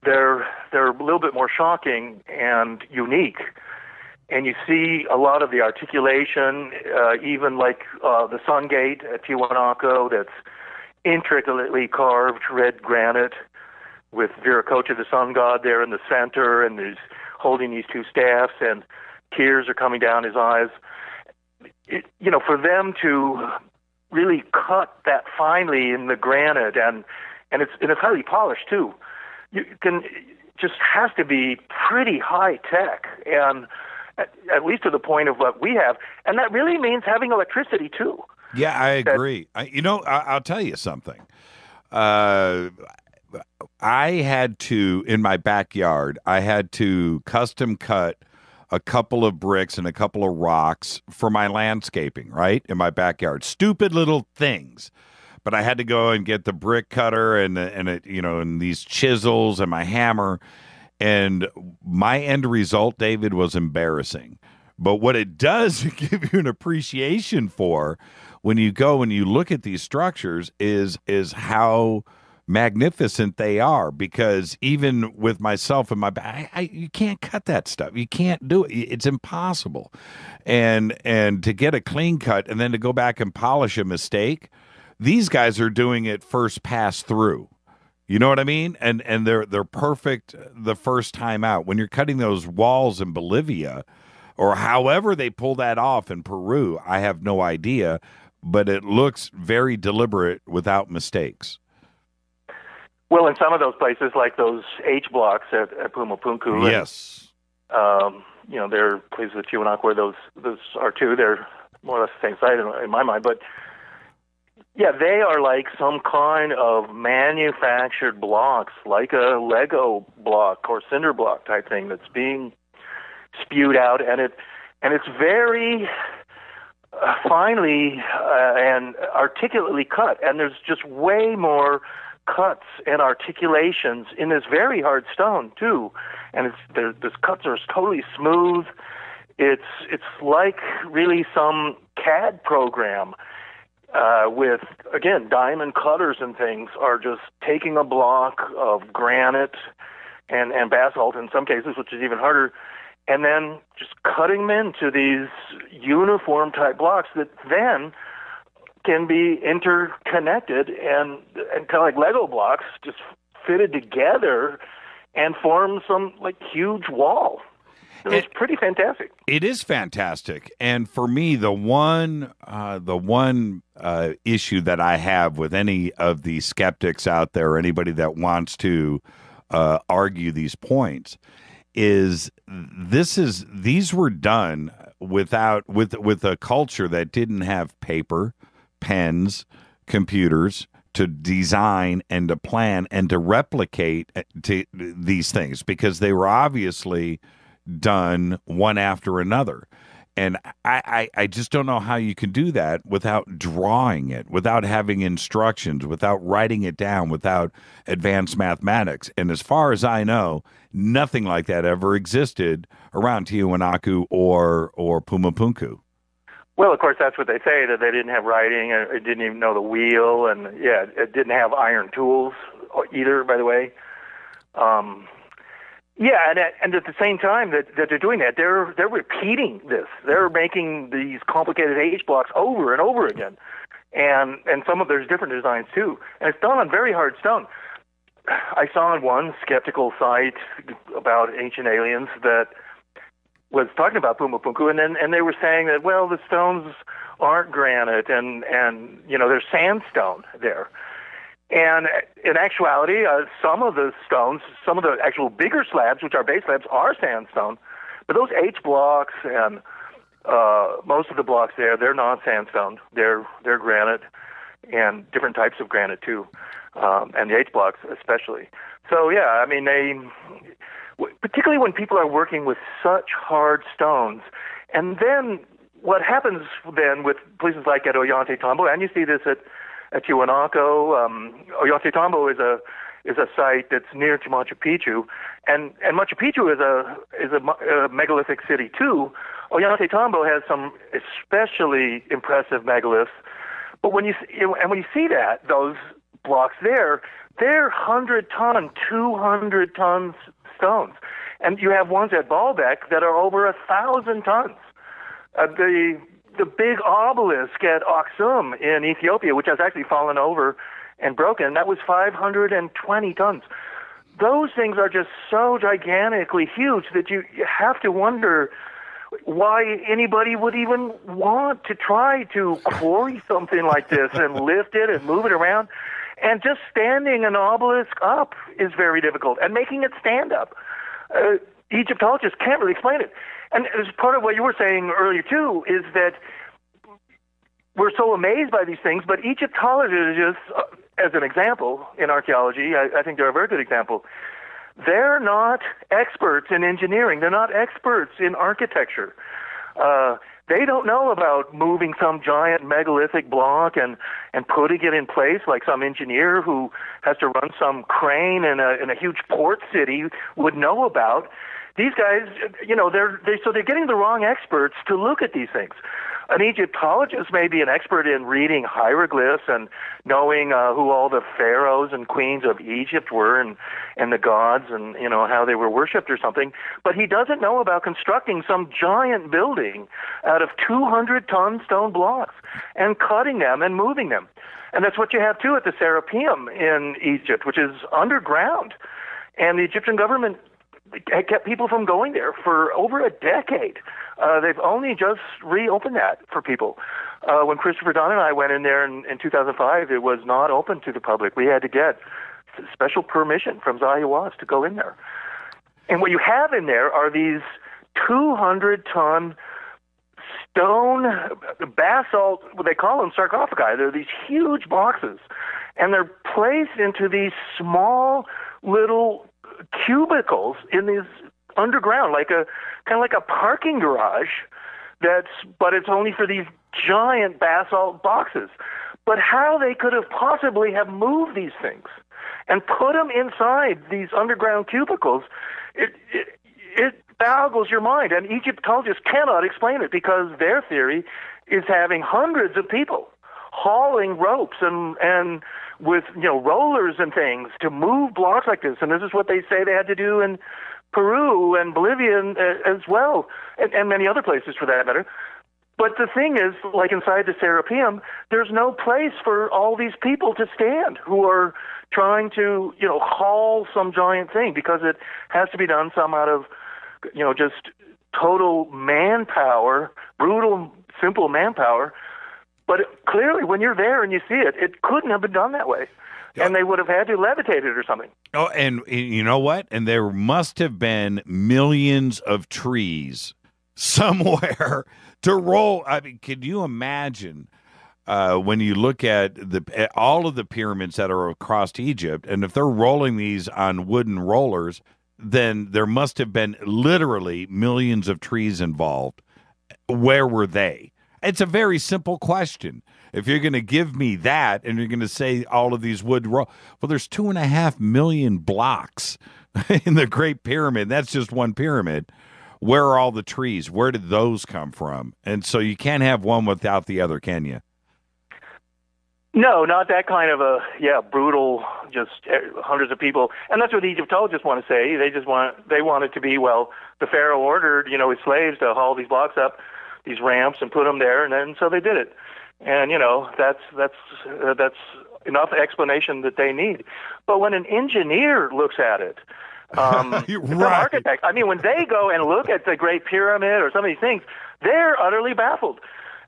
they're a little bit more shocking and unique. And you see a lot of the articulation, even like the Sun Gate at Tiwanaku, that's intricately carved red granite, with Viracocha, the sun god, there in the center, and he's holding these two staffs, and tears are coming down his eyes. For them to really cut that finely in the granite, and it's highly polished too. Just has to be pretty high tech, and at least to the point of what we have, and that really means having electricity too.
Yeah, I agree. I'll tell you something. I had to, in my backyard, custom cut a couple of bricks and a couple of rocks for my landscaping, right, in my backyard. Stupid little things. But I had to go and get the brick cutter and these chisels and my hammer. And my end result, David, was embarrassing. But what it does give you an appreciation for when you go and you look at these structures is how magnificent they are, because even with myself and my back, you can't cut that stuff. You can't do it. It's impossible. And to get a clean cut and then to go back and polish a mistake, these guys are doing it first pass through. You know what I mean? And they're perfect the first time out. When you're cutting those walls in Bolivia, or however they pull that off in Peru, I have no idea, but it looks very deliberate without mistakes.
Well, in some of those places, like those H blocks at Pumapunku,
yes,
there are places at Tiwanaku where those are too. They're more or less the same size in my mind, but yeah, they are like some kind of manufactured blocks, like a Lego block or cinder block type thing that's being spewed out, and it's very finely and articulately cut, and there's just way more cuts and articulations in this very hard stone too, and these cuts are totally smooth. It's like really some CAD program. with, again, diamond cutters and things, are just taking a block of granite and basalt in some cases, which is even harder, and then just cutting them into these uniform type blocks that then can be interconnected and kind of like Lego blocks, just fitted together and form some like huge wall. It's pretty fantastic.
It is fantastic, and for me, the one issue that I have with any of the skeptics out there, or anybody that wants to argue these points, is these were done with a culture that didn't have paper, pens, computers to design and to plan and to replicate these things, because they were obviously done one after another. And I just don't know how you can do that without drawing it, without having instructions, without writing it down, without advanced mathematics. And as far as I know, nothing like that ever existed around Tiwanaku or Pumapunku.
Well, of course, that's what they say, that they didn't have writing, and it didn't even know the wheel, and it didn't have iron tools either, by the way. Yeah, and at the same time that they're doing that, they're repeating this. They're making these complicated H blocks over and over again, and there's different designs too, and it's done on very hard stone. I saw on one skeptical site about ancient aliens that was talking about Pumapunku, and they were saying that, well, the stones aren't granite, and there's sandstone there. And in actuality, some of the stones, some of the actual bigger slabs, which are base slabs, are sandstone. But those H blocks and most of the blocks there, they're not sandstone. They're granite, and different types of granite too, and the H blocks especially. So yeah, I mean, particularly when people are working with such hard stones, and then what happens then with places like at Ollantaytambo, and you see this at Tiwanaku. Ollantaytambo is a site that's near to Machu Picchu, and Machu Picchu is a megalithic city too. Ollantaytambo has some especially impressive megaliths, but when you see that those blocks there, they're 100-ton, 200-ton stones, and you have ones at Baalbek that are over 1,000 tons. The big obelisk at Aksum in Ethiopia, which has actually fallen over and broken, that was 520 tons. Those things are just so gigantically huge that you have to wonder why anybody would even want to try to quarry something like this and lift it and move it around. And just standing an obelisk up is very difficult, and making it stand up. Egyptologists can't really explain it. And as part of what you were saying earlier, too, is that we're so amazed by these things, but Egyptologists, as an example in archaeology, I think they're a very good example, they're not experts in engineering. They're not experts in architecture. They don't know about moving some giant megalithic block and putting it in place like some engineer who has to run some crane in a huge port city would know about. These guys, they're getting the wrong experts to look at these things. An Egyptologist may be an expert in reading hieroglyphs and knowing who all the pharaohs and queens of Egypt were and the gods and, how they were worshipped or something, but he doesn't know about constructing some giant building out of 200-ton stone blocks and cutting them and moving them. And that's what you have, too, at the Serapeum in Egypt, which is underground. And the Egyptian government kept people from going there for over a decade. They've only just reopened that for people. When Christopher Dunn and I went in there in 2005, it was not open to the public. We had to get special permission from Zahi Hawass to go in there. And what you have in there are these 200-ton stone basalt, what they call them sarcophagi. They're these huge boxes, and they're placed into these small little cubicles in these underground, kind of like a parking garage. But it's only for these giant basalt boxes. But how they could have possibly have moved these things and put them inside these underground cubicles, it boggles your mind. And Egyptologists cannot explain it, because their theory is having hundreds of people hauling ropes and with, rollers and things to move blocks like this. And this is what they say they had to do in Peru and Bolivia as well, and many other places for that matter. But the thing is, like inside the Serapeum, there's no place for all these people to stand who are trying to, haul some giant thing, because it has to be done some out of, just total manpower, brutal, simple manpower. But clearly, when you're there and you see it, it couldn't have been done that way. And they would have had to levitate it or something.
Oh, and you know what? And there must have been millions of trees somewhere to roll. I mean, can you imagine when you look at all of the pyramids that are across Egypt, and if they're rolling these on wooden rollers, then there must have been literally millions of trees involved. Where were they? It's a very simple question. If you're going to give me that and you're going to say all of these well, there's 2.5 million blocks in the Great Pyramid. That's just one pyramid. Where are all the trees? Where did those come from? And so you can't have one without the other, can you?
No, not that kind of brutal, just hundreds of people. And that's what the Egyptologists want to say. They want it to be, the Pharaoh ordered, his slaves to haul these blocks up, these ramps, and put them there, and then so they did it. And that's enough explanation that they need. But when an engineer looks at it, an architect, I mean, when they go and look at the Great Pyramid or some of these things, they're utterly baffled.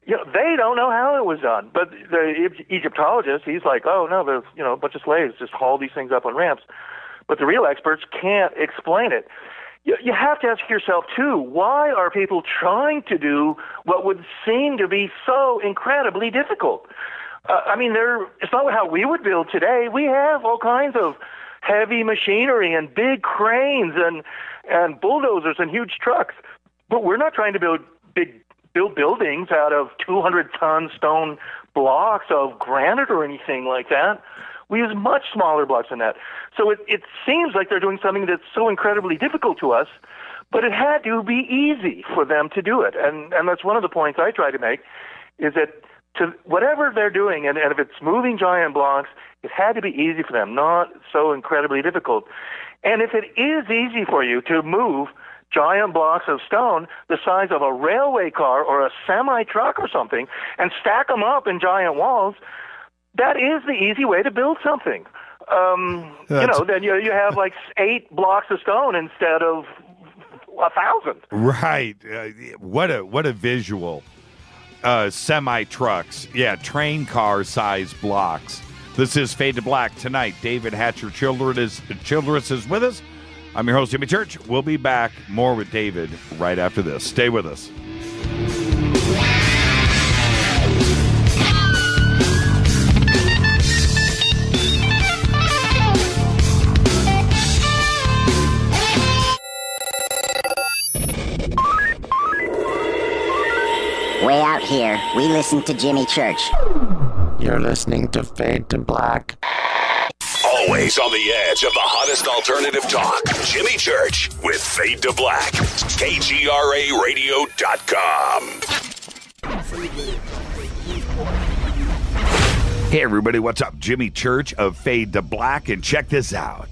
They don't know how it was done. But the Egyptologist, he's like, oh no, there's a bunch of slaves just haul these things up on ramps. But the real experts can't explain it. You have to ask yourself, too, why are people trying to do what would seem to be so incredibly difficult? It's not how we would build today. We have all kinds of heavy machinery and big cranes and bulldozers and huge trucks. But we're not trying to build buildings out of 200-ton stone blocks of granite or anything like that. We use much smaller blocks than that. So it seems like they're doing something that's so incredibly difficult to us, but it had to be easy for them to do it. And that's one of the points I try to make, is that to whatever they're doing, and if it's moving giant blocks, it had to be easy for them, not so incredibly difficult. And if it is easy for you to move giant blocks of stone the size of a railway car or a semi-truck or something and stack them up in giant walls, that is the easy way to build something. Then you have like 8 blocks of stone instead of 1,000.
Right. What a visual. Semi-trucks. Yeah, train car size blocks. This is Fade to Black tonight. David Hatcher Childress is with us. I'm your host, Jimmy Church. We'll be back more with David right after this. Stay with us.
Way out here, we listen to Jimmy Church.
You're listening to Fade to Black.
Always on the edge of the hottest alternative talk. Jimmy Church with Fade to Black. KGRARadio.com.
Hey everybody, what's up? Jimmy Church of Fade to Black, and check this out.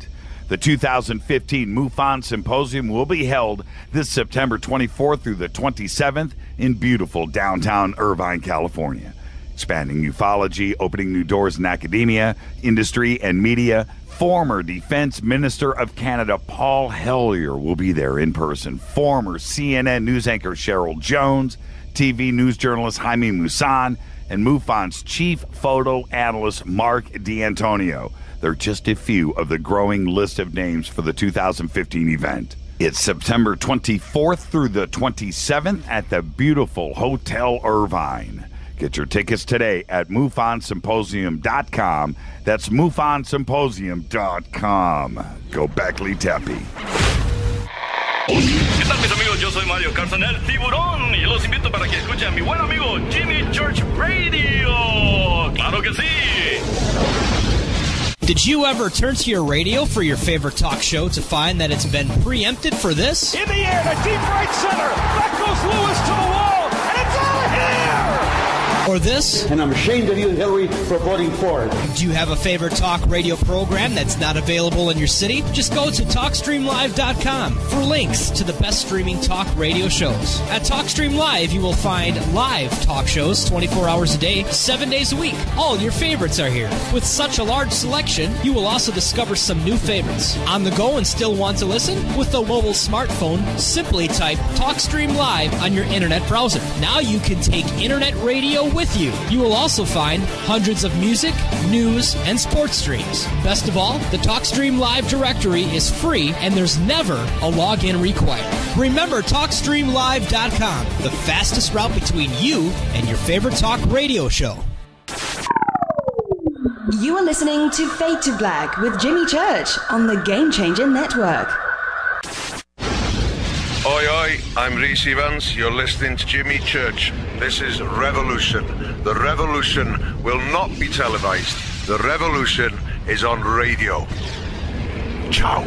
The 2015 MUFON Symposium will be held this September 24th through the 27th in beautiful downtown Irvine, California. Expanding ufology, opening new doors in academia, industry, and media. Former Defense Minister of Canada Paul Hellyer will be there in person. Former CNN news anchor Cheryl Jones, TV news journalist Jaime Maussan, and MUFON's chief photo analyst Mark D'Antonio. They're just a few of the growing list of names for the 2015 event. It's September 24th through the 27th at the beautiful Hotel Irvine. Get your tickets today at MUFONSymposium.com. That's MUFONSymposium.com. Go Beckley Tepe.
¿Qué tal, mis amigos? Yo soy Mario Carson, el tiburón, y los invito para que escuchen a mi buen amigo Jimmy Church Radio. ¡Claro que sí!
Did you ever turn to your radio for your favorite talk show to find that it's been preempted for this?
In the air, to deep right center. Back goes Lewis to the wall, and it's out of here!
Or this?
And I'm ashamed of you, Hillary, for voting for it.
Do you have a favorite talk radio program that's not available in your city? Just go to TalkStreamLive.com for links to the best streaming talk radio shows. At TalkStream Live, you will find live talk shows 24 hours a day, 7 days a week. All your favorites are here. With such a large selection, you will also discover some new favorites. On the go and still want to listen? With the mobile smartphone, simply type TalkStream Live on your internet browser. Now you can take internet radio with you. You will also find hundreds of music, news, and sports streams. Best of all, the TalkStream Live directory is free and there's never a login required. Remember TalkStreamLive.com, the fastest route between you and your favorite talk radio show.
You are listening to Fade to Black with Jimmy Church on the Game Changer Network.
Oi, oi, I'm Reese Evans. You're listening to Jimmy Church. This is Revolution. The revolution will not be televised. The revolution is on radio. Ciao.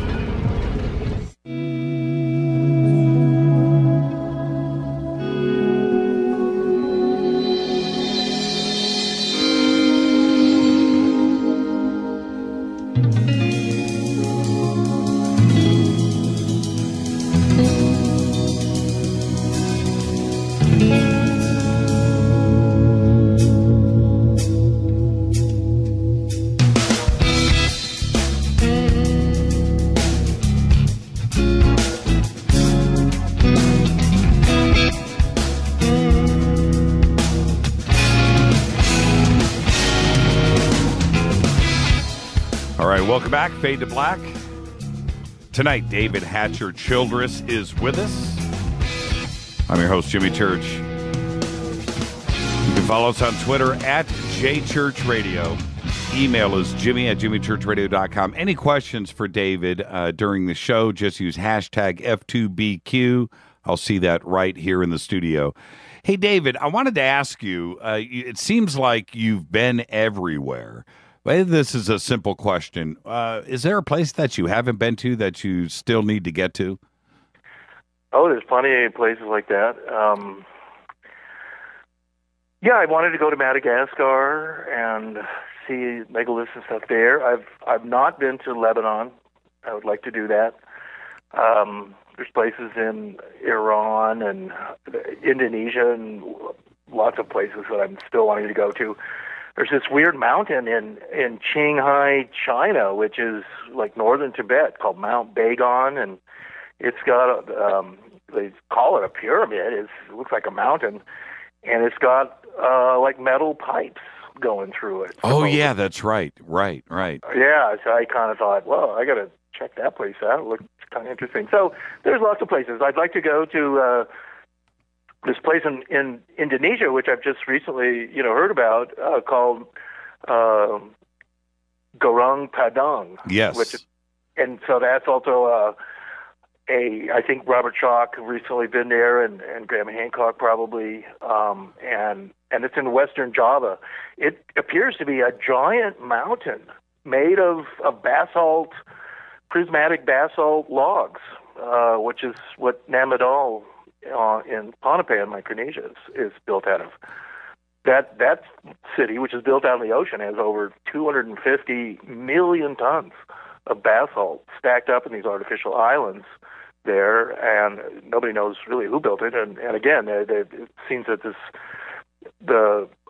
Welcome back, Fade to Black. Tonight, David Hatcher Childress is with us. I'm your host, Jimmy Church. You can follow us on Twitter at JChurchRadio. Email is jimmy@jimmychurchradio.com. Any questions for David during the show, just use hashtag F2BQ. I'll see that right here in the studio. Hey, David, I wanted to ask you, it seems like you've been everywhere. Well, this is a simple question. Is there a place that you haven't been to that you still need to get to?
Oh, there's plenty of places like that. Yeah, I wanted to go to Madagascar and see megaliths and stuff there. I've not been to Lebanon. I would like to do that. There's places in Iran and Indonesia and lots of places that I'm still wanting to go to. There's this weird mountain in Qinghai, China, which is like northern Tibet, called Mount Bagan, and it's got they call it a pyramid. It looks like a mountain, and it's got like metal pipes going through it.
Oh, yeah, that's right. Right.
Yeah, so I kind of thought, well, I got to check that place out. It looks kind of interesting. So there's lots of places. I'd like to go to this place in Indonesia, which I've just recently, heard about, called Gorong Padang.
Yes.
And so that's also I think Robert Schock recently been there, and Graham Hancock probably, and it's in western Java. It appears to be a giant mountain made of basalt, prismatic basalt logs, which is what Namadol in Pohnpei in Micronesia is built out of. That city, which is built out in the ocean, has over 250 million tons of basalt stacked up in these artificial islands there, and nobody knows really who built it. And again, it seems that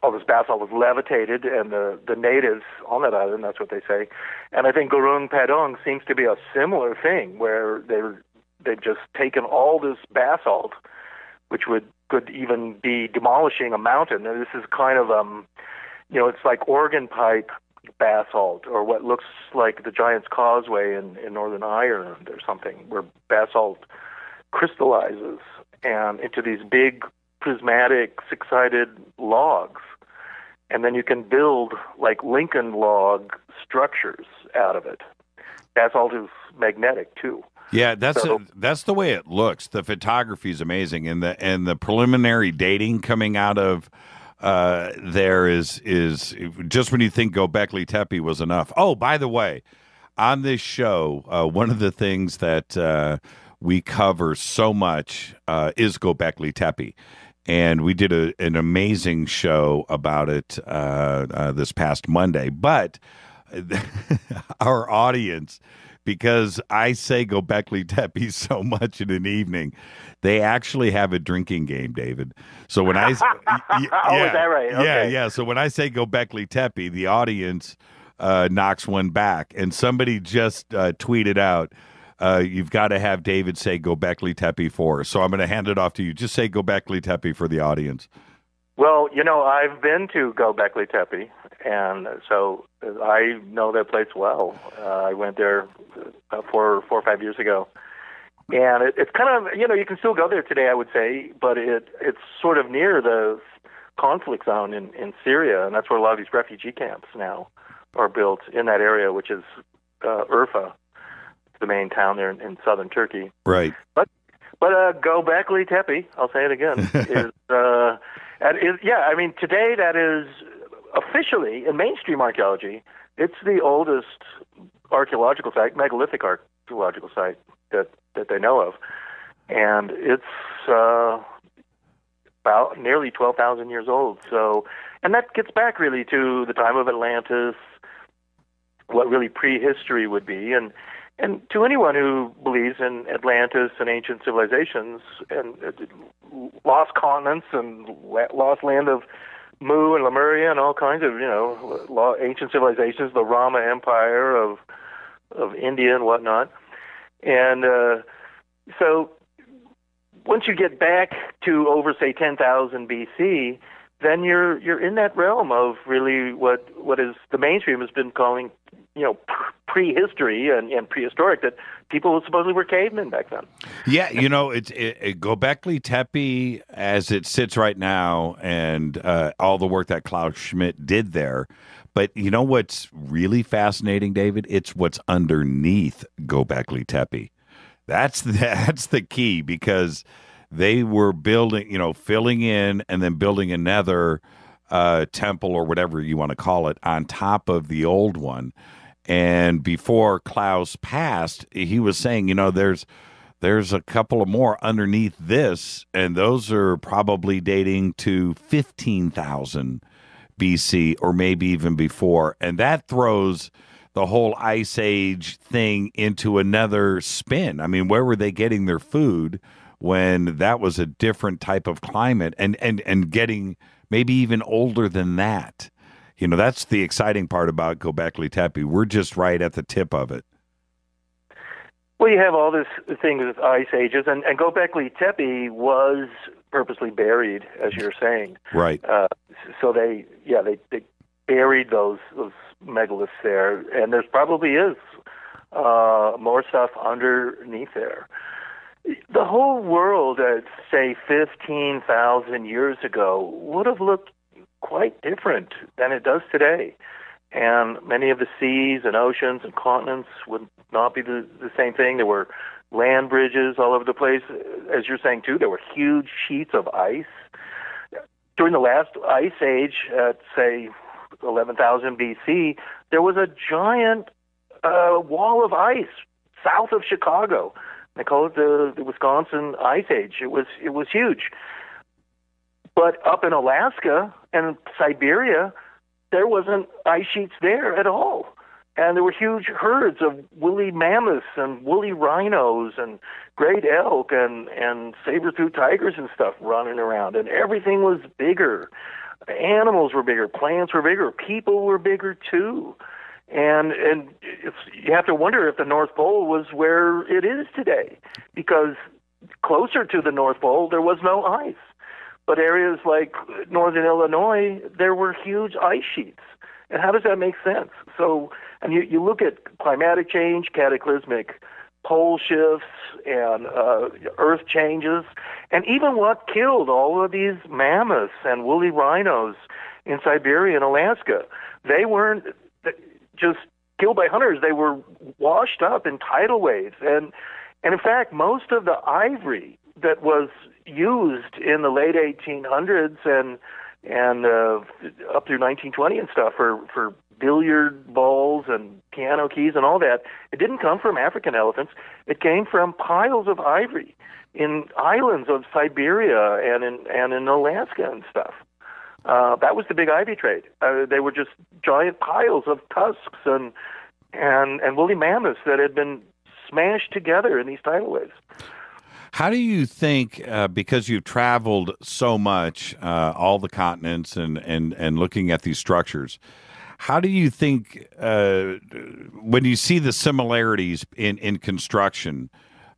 all this basalt was levitated, and the natives on that island, that's what they say. And I think Gorong Padang seems to be a similar thing, where they've just taken all this basalt, which could even be demolishing a mountain. And this is kind of, it's like organ pipe basalt, or what looks like the Giant's Causeway in Northern Ireland or something, where basalt crystallizes and into these big prismatic six-sided logs. And then you can build like Lincoln log structures out of it. Basalt is magnetic too.
Yeah, that's the way it looks. The photography is amazing, and the preliminary dating coming out of there is just when you think Göbekli Tepe was enough. Oh, by the way, on this show, one of the things that we cover so much is Göbekli Tepe. and we did an amazing show about it this past Monday. But our audience, because I say Göbekli Tepe so much in an evening, they actually have a drinking game, David. So when I
is that right? Okay.
yeah. So when I say Göbekli Tepe, the audience knocks one back, and somebody just tweeted out, you've got to have David say Göbekli Tepe for us. So I'm going to hand it off to you. Just say Göbekli Tepe for the audience.
Well, I've been to Göbekli Tepe, and so I know that place well. I went there 4 or 5 years ago. And it's kind of, you can still go there today, I would say, but it's sort of near the conflict zone in Syria, and that's where a lot of these refugee camps now are built in that area, which is Urfa, the main town there in southern Turkey.
Right.
But Göbekli Tepe, I'll say it again, today that is officially, in mainstream archaeology, it's the oldest archaeological site, megalithic archaeological site that they know of. And it's about nearly 12,000 years old. So, and that gets back really to the time of Atlantis, what really prehistory would be. And to anyone who believes in Atlantis and ancient civilizations and lost continents and lost land of Mu and Lemuria and all kinds of, ancient civilizations, the Rama Empire of India and whatnot. And so once you get back to over, say, 10,000 BC, then you're in that realm of really what is the mainstream has been calling, prehistory and prehistoric, that people supposedly were cavemen back then.
Yeah, it's Göbekli Tepe as it sits right now, and all the work that Klaus Schmidt did there. But you know what's really fascinating, David? It's what's underneath Göbekli Tepe. That's the key, because they were building, filling in and then building another temple or whatever you want to call it on top of the old one. And before Klaus passed, he was saying, there's a couple of more underneath this, and those are probably dating to 15,000 BC or maybe even before. And that throws the whole Ice Age thing into another spin. I mean, where were they getting their food when that was a different type of climate and getting maybe even older than that? That's the exciting part about Göbekli Tepe. We're just right at the tip of it.
Well, you have all this thing with ice ages, and Göbekli Tepe was purposely buried, as you're saying.
Right.
So they buried those megaliths there, and there probably is more stuff underneath there. The whole world at, say, 15,000 years ago would have looked quite different than it does today. And many of the seas and oceans and continents would not be the same thing. There were land bridges all over the place. As you're saying, too, there were huge sheets of ice. During the last ice age, at, say, 11,000 BC, there was a giant wall of ice south of Chicago. They call it the Wisconsin Ice Age. It was huge. But up in Alaska and Siberia, there wasn't ice sheets there at all. And there were huge herds of woolly mammoths and woolly rhinos and great elk and saber-tooth tigers and stuff running around. And everything was bigger. Animals were bigger. Plants were bigger. People were bigger, too. And you have to wonder if the North Pole was where it is today, because closer to the North Pole, there was no ice. But areas like northern Illinois, there were huge ice sheets. And how does that make sense? So, and you look at climatic change, cataclysmic pole shifts, and earth changes, and even what killed all of these mammoths and woolly rhinos in Siberia and Alaska. They weren't just killed by hunters. They were washed up in tidal waves. And in fact, most of the ivory that was used in the late 1800s and up through 1920 and stuff for billiard balls and piano keys and all that, it didn't come from African elephants. It came from piles of ivory in islands of Siberia and in Alaska and stuff. That was the big ivy trade. They were just giant piles of tusks and woolly mammoths that had been smashed together in these tidal waves.
How do you think, because you've traveled so much, all the continents and looking at these structures, how do you think when you see the similarities in construction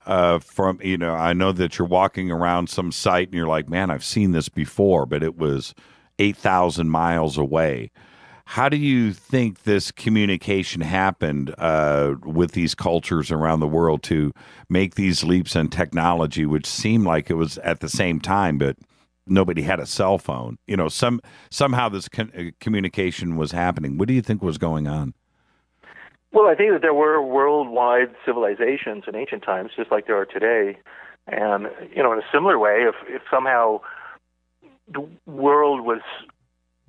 from, I know that you're walking around some site and you're like, man, I've seen this before, but it was 8,000 miles away. How do you think this communication happened with these cultures around the world to make these leaps in technology, which seemed like it was at the same time, but nobody had a cell phone? Somehow this communication was happening. What do you think was going on?
Well, I think that there were worldwide civilizations in ancient times, just like there are today. And, in a similar way, if somehow the world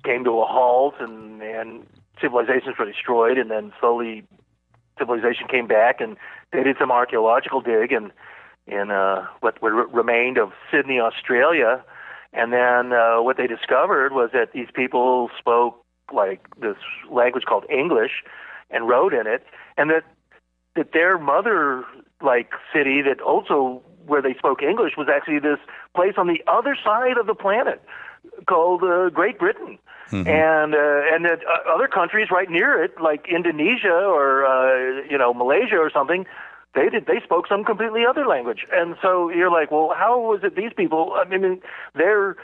came to a halt and civilizations were destroyed, and then slowly civilization came back and they did some archaeological dig in what remained of Sydney, Australia, and then what they discovered was that these people spoke like this language called English and wrote in it, and that their mother city that also where they spoke English was actually this place on the other side of the planet called Great Britain. Mm-hmm. And that other countries right near it, like Indonesia or Malaysia or something, they spoke some completely other language. And so you're like, well, how was it these people? I mean, they're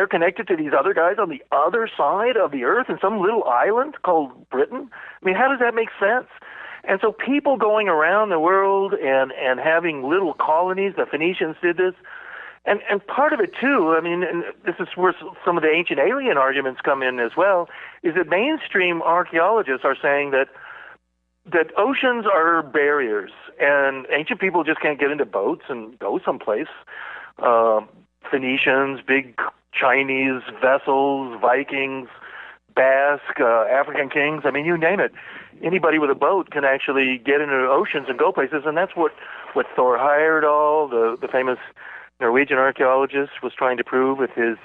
connected to these other guys on the other side of the earth in some little island called Britain. I mean, how does that make sense? And so people going around the world and having little colonies, the Phoenicians did this. And part of it, too, I mean, and this is where some of the ancient alien arguments come in as well, is that mainstream archaeologists are saying that oceans are barriers, and ancient people just can't get into boats and go someplace. Phoenicians, big Chinese vessels, Vikings, Basque, African kings, I mean, you name it. Anybody with a boat can actually get into oceans and go places, and that's what Thor Heyerdahl, the famous Norwegian archaeologist, was trying to prove with his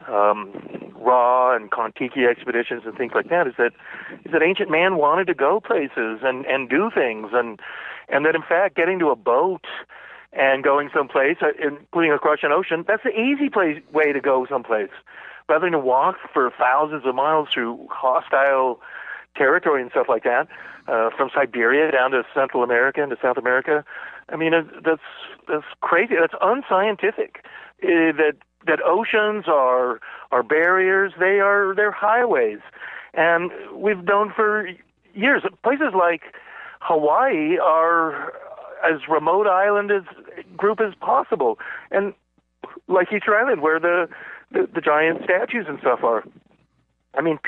Ra and Kon-Tiki expeditions and things like that, is that ancient man wanted to go places and do things, and that in fact getting to a boat and going someplace, including across an ocean, that's the easy way to go someplace, rather than to walk for thousands of miles through hostile territory and stuff like that, from Siberia down to Central America and to South America. I mean, that's crazy. That's unscientific. That oceans are barriers. They're highways, and we've known for years. Places like Hawaii are as remote island group as possible, and like Easter Island, where the giant statues and stuff are. I mean,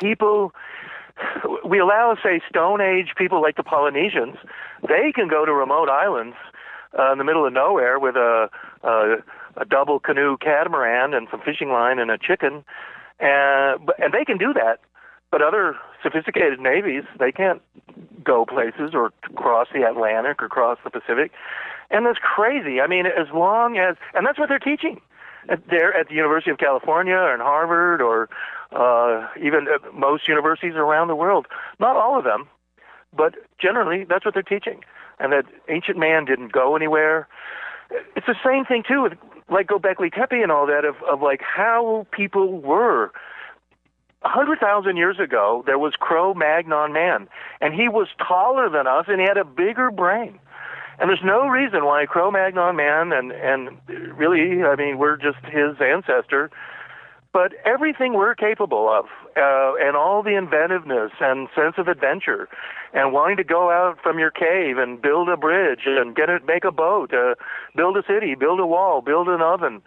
we allow, say, Stone Age people like the Polynesians. They can go to remote islands in the middle of nowhere with a double canoe catamaran and some fishing line and a chicken, and they can do that. But other sophisticated navies, they can't go places or cross the Atlantic or cross the Pacific. And that's crazy. I mean, as long as, and that's what they're teaching there at the University of California or in Harvard or even at most universities around the world. Not all of them, but generally that's what they're teaching. And that ancient man didn't go anywhere. It's the same thing, too, with like Göbekli Tepe and all that, of like how people were. 100,000 years ago, there was Cro-Magnon man, and he was taller than us, and he had a bigger brain. And there's no reason why Cro-Magnon man, and really, I mean, we're just his ancestor, but everything we're capable of, and all the inventiveness and sense of adventure, and wanting to go out from your cave and build a bridge and make a boat, build a city, build a wall, build an oven.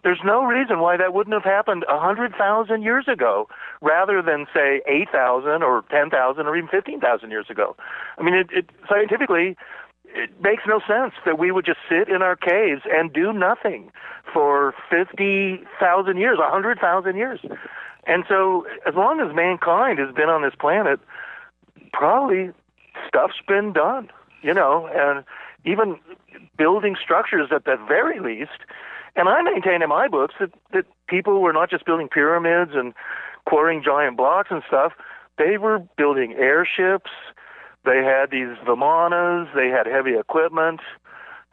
There's no reason why that wouldn't have happened 100,000 years ago, rather than, say, 8,000 or 10,000 or even 15,000 years ago. I mean, it scientifically, it makes no sense that we would just sit in our caves and do nothing for 50,000 years, 100,000 years. And so as long as mankind has been on this planet, probably stuff's been done, you know, even building structures at the very least. And I maintain in my books that people were not just building pyramids and quarrying giant blocks and stuff. They were building airships. They had these vimanas. They had heavy equipment.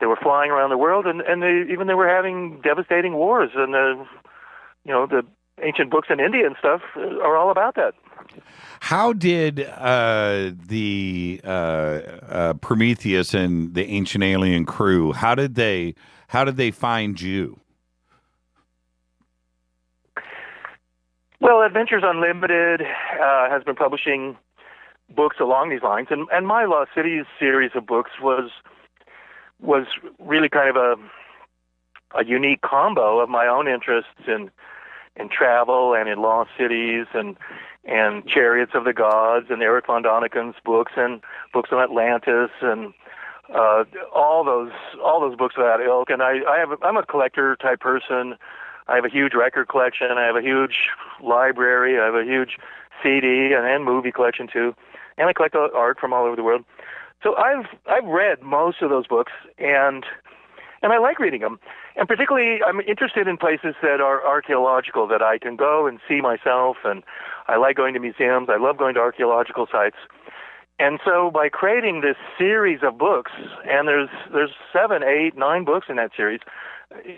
They were flying around the world, and they were having devastating wars. And the ancient books in India and stuff are all about that.
How did the Prometheus and the Ancient Alien crew? How did they find you?
Well, Adventures Unlimited has been publishing books along these lines, and my Lost Cities series of books was really kind of a unique combo of my own interests in travel and in lost cities and Chariots of the Gods and Eric von Daniken's books and books on Atlantis and all those books of that ilk. And I'm a collector type person. I have a huge record collection. I have a huge library. I have a huge CD and movie collection too. And I collect art from all over the world. So I've read most of those books, and I like reading them. And particularly, I'm interested in places that are archaeological, that I can go and see myself. And I like going to museums. I love going to archaeological sites. And so by creating this series of books, and there's 7, 8, 9 books in that series,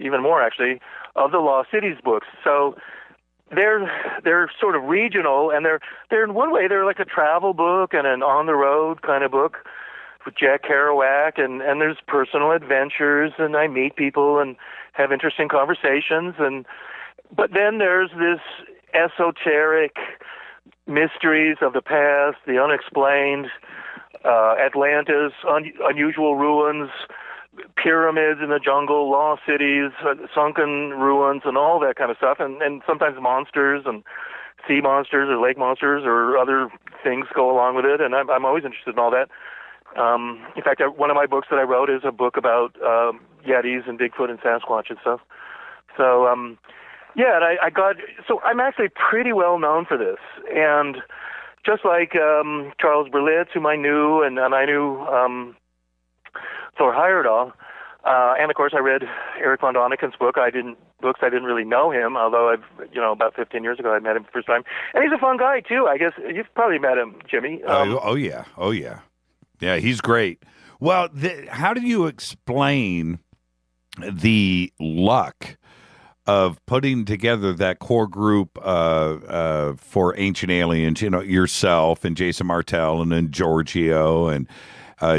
even more actually, of the Lost Cities books. So they're sort of regional, and they're in one way they're like a travel book and an on the road kind of book with Jack Kerouac, and there's personal adventures, and I meet people and have interesting conversations, but then there's this esoteric mysteries of the past, the unexplained, Atlantis, unusual ruins, pyramids in the jungle, lost cities, sunken ruins, and all that kind of stuff, and sometimes monsters and sea monsters or lake monsters or other things go along with it, and I'm always interested in all that. In fact, one of my books that I wrote is a book about Yetis and Bigfoot and Sasquatch and stuff. So, and so I'm actually pretty well known for this. And just like Charles Berlitz, whom I knew, and I knew Thor Heyerdahl, and of course I read Eric von Daniken's book. I didn't really know him, although about 15 years ago I met him the first time. And he's a fun guy too. I guess you've probably met him, Jimmy.
Oh yeah. Yeah, he's great. Well, how do you explain the luck of putting together that core group for Ancient Aliens? Yourself and Jason Martell and then Giorgio and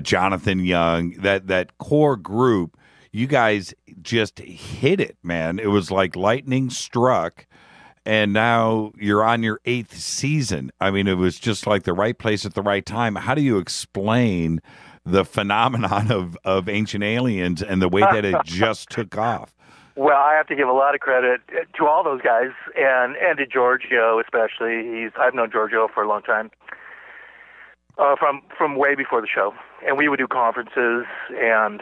Jonathan Young. That core group, you guys just hit it, man. It was like lightning struck. And now you're on your 8th season. I mean, it was just like the right place at the right time. How do you explain the phenomenon of Ancient Aliens and the way that it just took off?
Well, I have to give a lot of credit to all those guys, and to Giorgio especially. I've known Giorgio for a long time, from way before the show. And we would do conferences and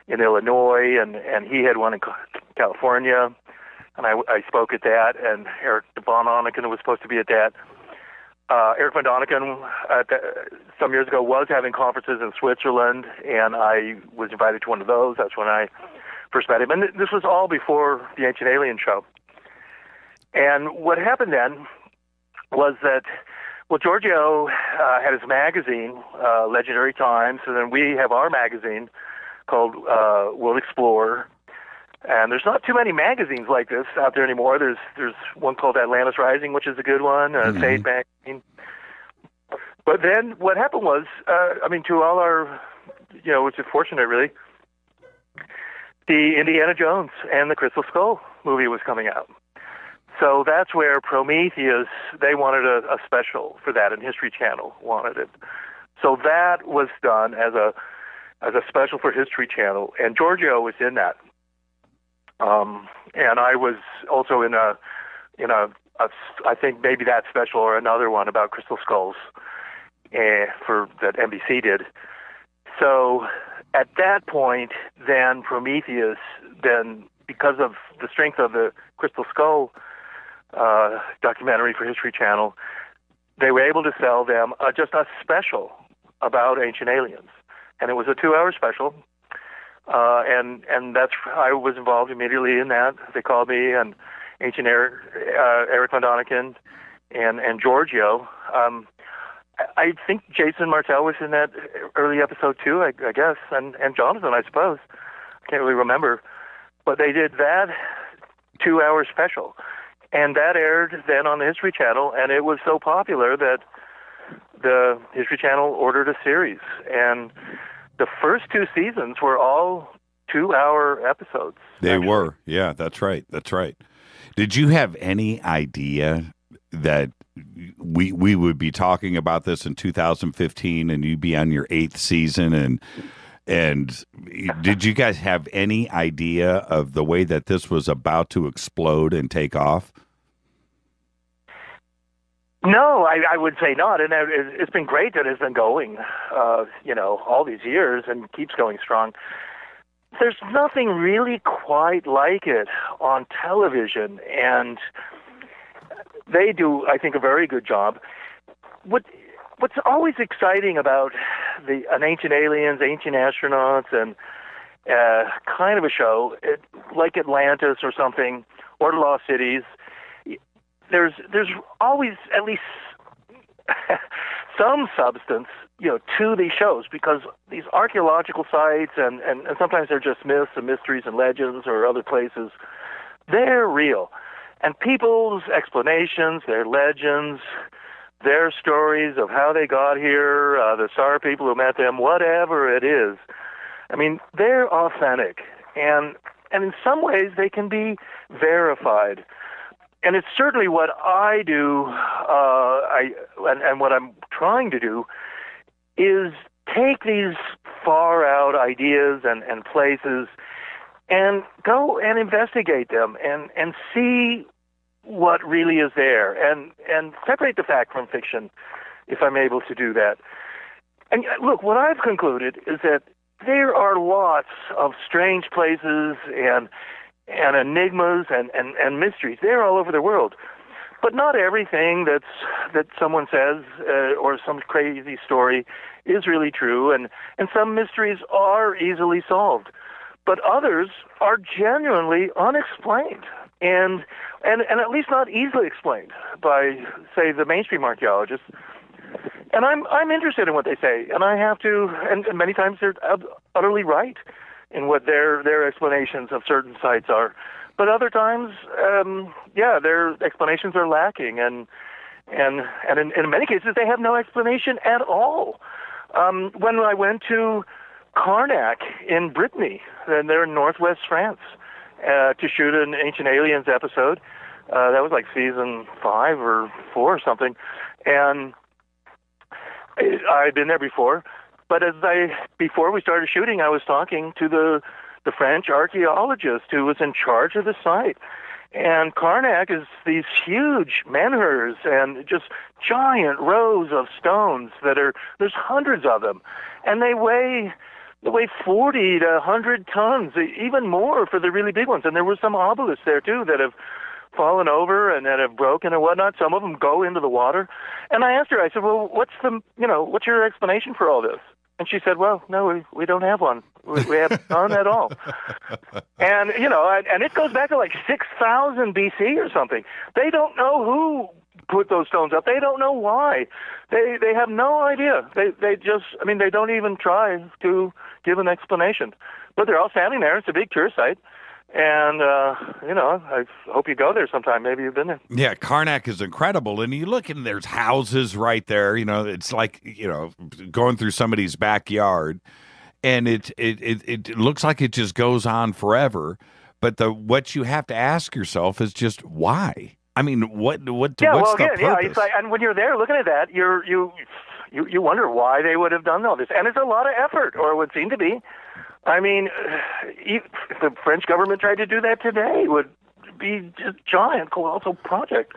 in Illinois, and he had one in California. And I spoke at that, and Eric von Daniken was supposed to be at that. Eric von Daniken, some years ago, was having conferences in Switzerland, and I was invited to one of those. That's when I first met him. And this was all before the Ancient Alien show. And what happened then was that, Giorgio had his magazine, Legendary Times, and then we have our magazine called World Explorer. And there's not too many magazines like this out there anymore. There's one called Atlantis Rising, which is a good one, Fate magazine. But then what happened was, to all our, which is fortunate really, the Indiana Jones and the Crystal Skull movie was coming out. So that's where Prometheus, they wanted a special for that, and History Channel wanted it. So that was done as a special for History Channel, and Giorgio was in that. And I was also in a I think maybe that special or another one about crystal skulls for that NBC did. So at that point, then Prometheus, because of the strength of the Crystal Skull documentary for History Channel, they were able to sell them just a special about Ancient Aliens. And it was a 2-hour special. and that's I was involved immediately in that. They called me, and Ancient Eric Von Däniken and Giorgio. I think Jason Martell was in that early episode too, I guess, and Jonathan, I suppose. I can't really remember. But they did that 2-hour special, and that aired then on the History Channel, and it was so popular that the History Channel ordered a series, and the first 2 seasons were all 2-hour episodes.
They were. Yeah, that's right. That's right. Did you have any idea that we would be talking about this in 2015 and you'd be on your 8th season? And did you guys have any idea of the way that this was about to explode and take off?
No, I would say not. And it's been great that it's been going, all these years and keeps going strong. There's nothing really quite like it on television, and they do, I think, a very good job. What's always exciting about an Ancient Aliens, Ancient Astronauts, and kind of a show like Atlantis or something, or the Lost Cities, there's always at least some substance, to these shows, because these archaeological sites and sometimes they're just myths and mysteries and legends or other places, they're real. And people's explanations, their legends, their stories of how they got here, the Star people who met them, whatever it is, I mean, they're authentic. And in some ways they can be verified. And it's certainly what I do, and what I'm trying to do, is take these far-out ideas and places and go and investigate them and see what really is there and separate the fact from fiction, if I'm able to do that. And look, what I've concluded is that there are lots of strange places and enigmas and mysteries. They're all over the world. But not everything that someone says or some crazy story is really true, and some mysteries are easily solved. But others are genuinely unexplained and at least not easily explained by, say, the mainstream archaeologists. And I'm interested in what they say, and I have to, and many times they're utterly right in what their explanations of certain sites are. But other times, their explanations are lacking, and in many cases they have no explanation at all. When I went to Karnak in Brittany, and they're in northwest France, to shoot an Ancient Aliens episode, that was like season 5 or 4 or something, and I'd been there before. But before we started shooting, I was talking to the French archaeologist who was in charge of the site. And Karnak is these huge menhirs and just giant rows of stones there's hundreds of them. And they weigh 40 to 100 tons, even more for the really big ones. And there were some obelisks there too that have fallen over and that have broken and whatnot. Some of them go into the water. And I asked her, I said, well, what's your explanation for all this? And she said, well, no, we don't have one. We have none at all. And, and it goes back to like 6,000 BC or something. They don't know who put those stones up. They don't know why. They have no idea. They don't even try to give an explanation. But they're all standing there. It's a big tourist site. And, I hope you go there sometime. Maybe you've been there.
Yeah, Karnak is incredible. And you look and there's houses right there. It's like, going through somebody's backyard. And it looks like it just goes on forever. But what you have to ask yourself is just why? I mean, what's the purpose?
Yeah, it's like, and when you're there looking at that, you wonder why they would have done all this. And it's a lot of effort, or it would seem to be. I mean, if the French government tried to do that today, it would be just giant, colossal project.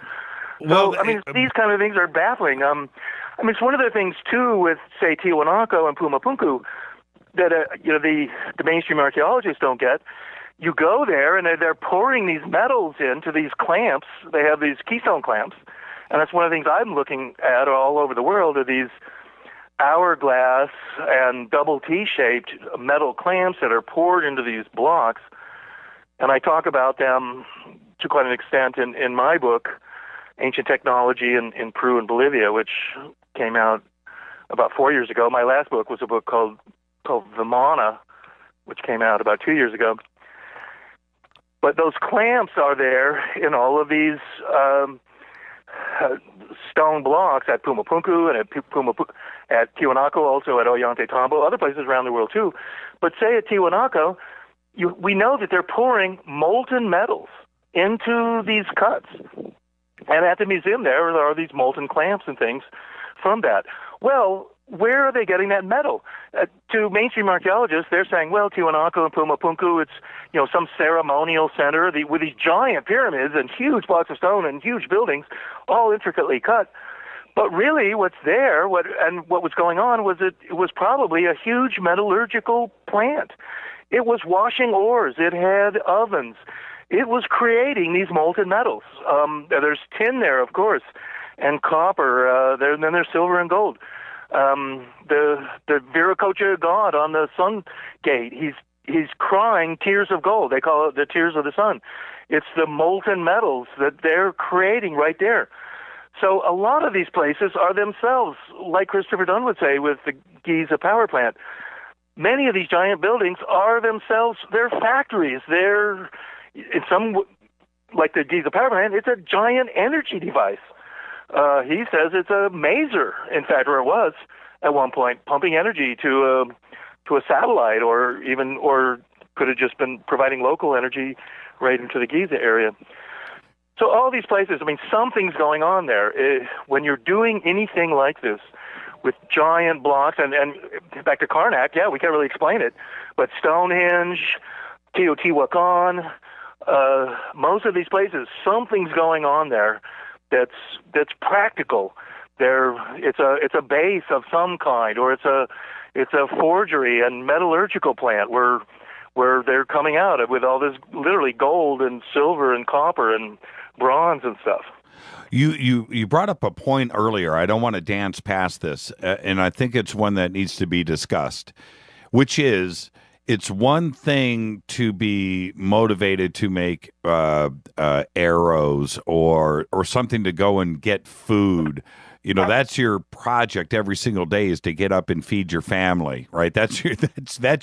So, these kind of things are baffling. It's one of the things, too, with, say, Tiwanaku and Pumapunku that, the mainstream archaeologists don't get. You go there, and they're pouring these metals into these clamps. They have these keystone clamps. And that's one of the things I'm looking at all over the world are these, hourglass and double T-shaped metal clamps that are poured into these blocks. And I talk about them to quite an extent in my book, Ancient Technology in Peru and Bolivia, which came out about 4 years ago. My last book was a book called Vimana, which came out about 2 years ago. But those clamps are there in all of these stone blocks at Pumapunku and at Tiwanaku, also at Ollantaytambo, other places around the world too. But say at Tiwanaku, we know that they're pouring molten metals into these cuts. And at the museum there are these molten clamps and things from that. Well, where are they getting that metal? To mainstream archaeologists, they're saying, well, Tiwanaku and Pumapunku, it's some ceremonial center with these giant pyramids and huge blocks of stone and huge buildings, all intricately cut. But really, what's there, what was going on was it was probably a huge metallurgical plant. It was washing ores. It had ovens. It was creating these molten metals. There's tin there, of course, and copper. Then there's silver and gold. The Viracocha god on the sun gate, he's crying tears of gold. They call it the tears of the sun. It's the molten metals that they're creating right there. So a lot of these places are themselves, like Christopher Dunn would say with the Giza power plant, many of these giant buildings are themselves, they're factories. They're, in some, like the Giza power plant, it's a giant energy device. He says it's a maser, in fact, or it was at one point, pumping energy to a satellite, or could have just been providing local energy right into the Giza area. So all these places, I mean, something's going on there. When you're doing anything like this with giant blocks, and back to Karnak, yeah, we can't really explain it, but Stonehenge, Teotihuacan, most of these places, something's going on there that's practical. It's a base of some kind, or it's a forgery and metallurgical plant where they're coming out with all this literally gold and silver and copper and bronze and stuff.
You brought up a point earlier. I don't want to dance past this, and I think it's one that needs to be discussed, which is it's one thing to be motivated to make arrows or something to go and get food. That's your project every single day, is to get up and feed your family, right? That's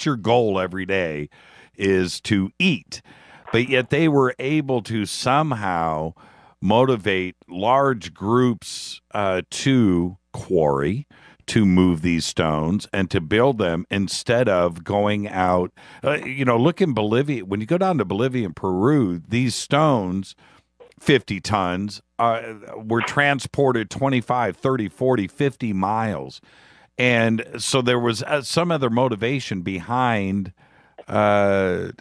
your goal every day, is to eat. But yet they were able to somehow motivate large groups to quarry, to move these stones and to build them, instead of going out. Look in Bolivia. When you go down to Bolivia and Peru, these stones, 50 tons, were transported 25, 30, 40, 50 miles. And so there was some other motivation behind the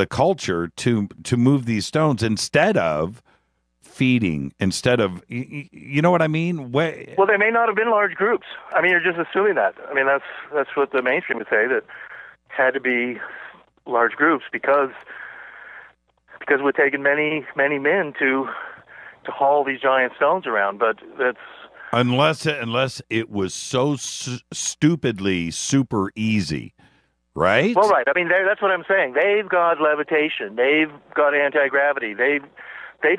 culture to move these stones, instead of feeding, instead of, you know what I mean?
Well, they may not have been large groups. I mean, you're just assuming that. I mean, that's what the mainstream would say, that had to be large groups because it would take many men to haul these giant stones around. But that's
unless it was so stupidly super easy. Right?
Well, right. I mean, that's what I'm saying. They've got levitation. They've got anti-gravity. They've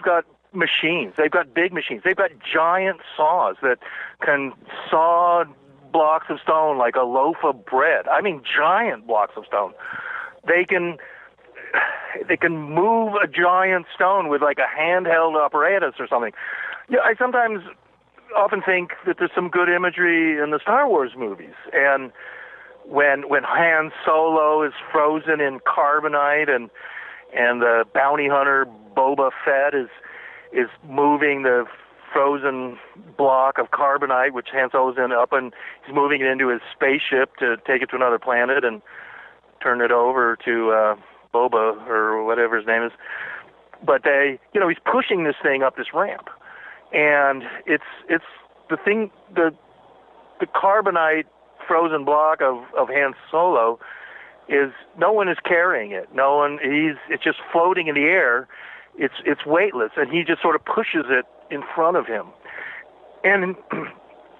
got machines. They've got big machines. They've got giant saws that can saw blocks of stone like a loaf of bread. I mean, giant blocks of stone. They can move a giant stone with like a handheld apparatus or something. Yeah, I sometimes often think that there's some good imagery in the Star Wars movies, and when Han Solo is frozen in carbonite and the bounty hunter Boba Fett is moving the frozen block of carbonite, which Han Solo's in, up, and he's moving it into his spaceship to take it to another planet and turn it over to Boba or whatever his name is. But he's pushing this thing up this ramp, and it's the thing, the carbonite frozen block of Han Solo is, no one is carrying it. It's just floating in the air. It's weightless, and he just sort of pushes it in front of him. And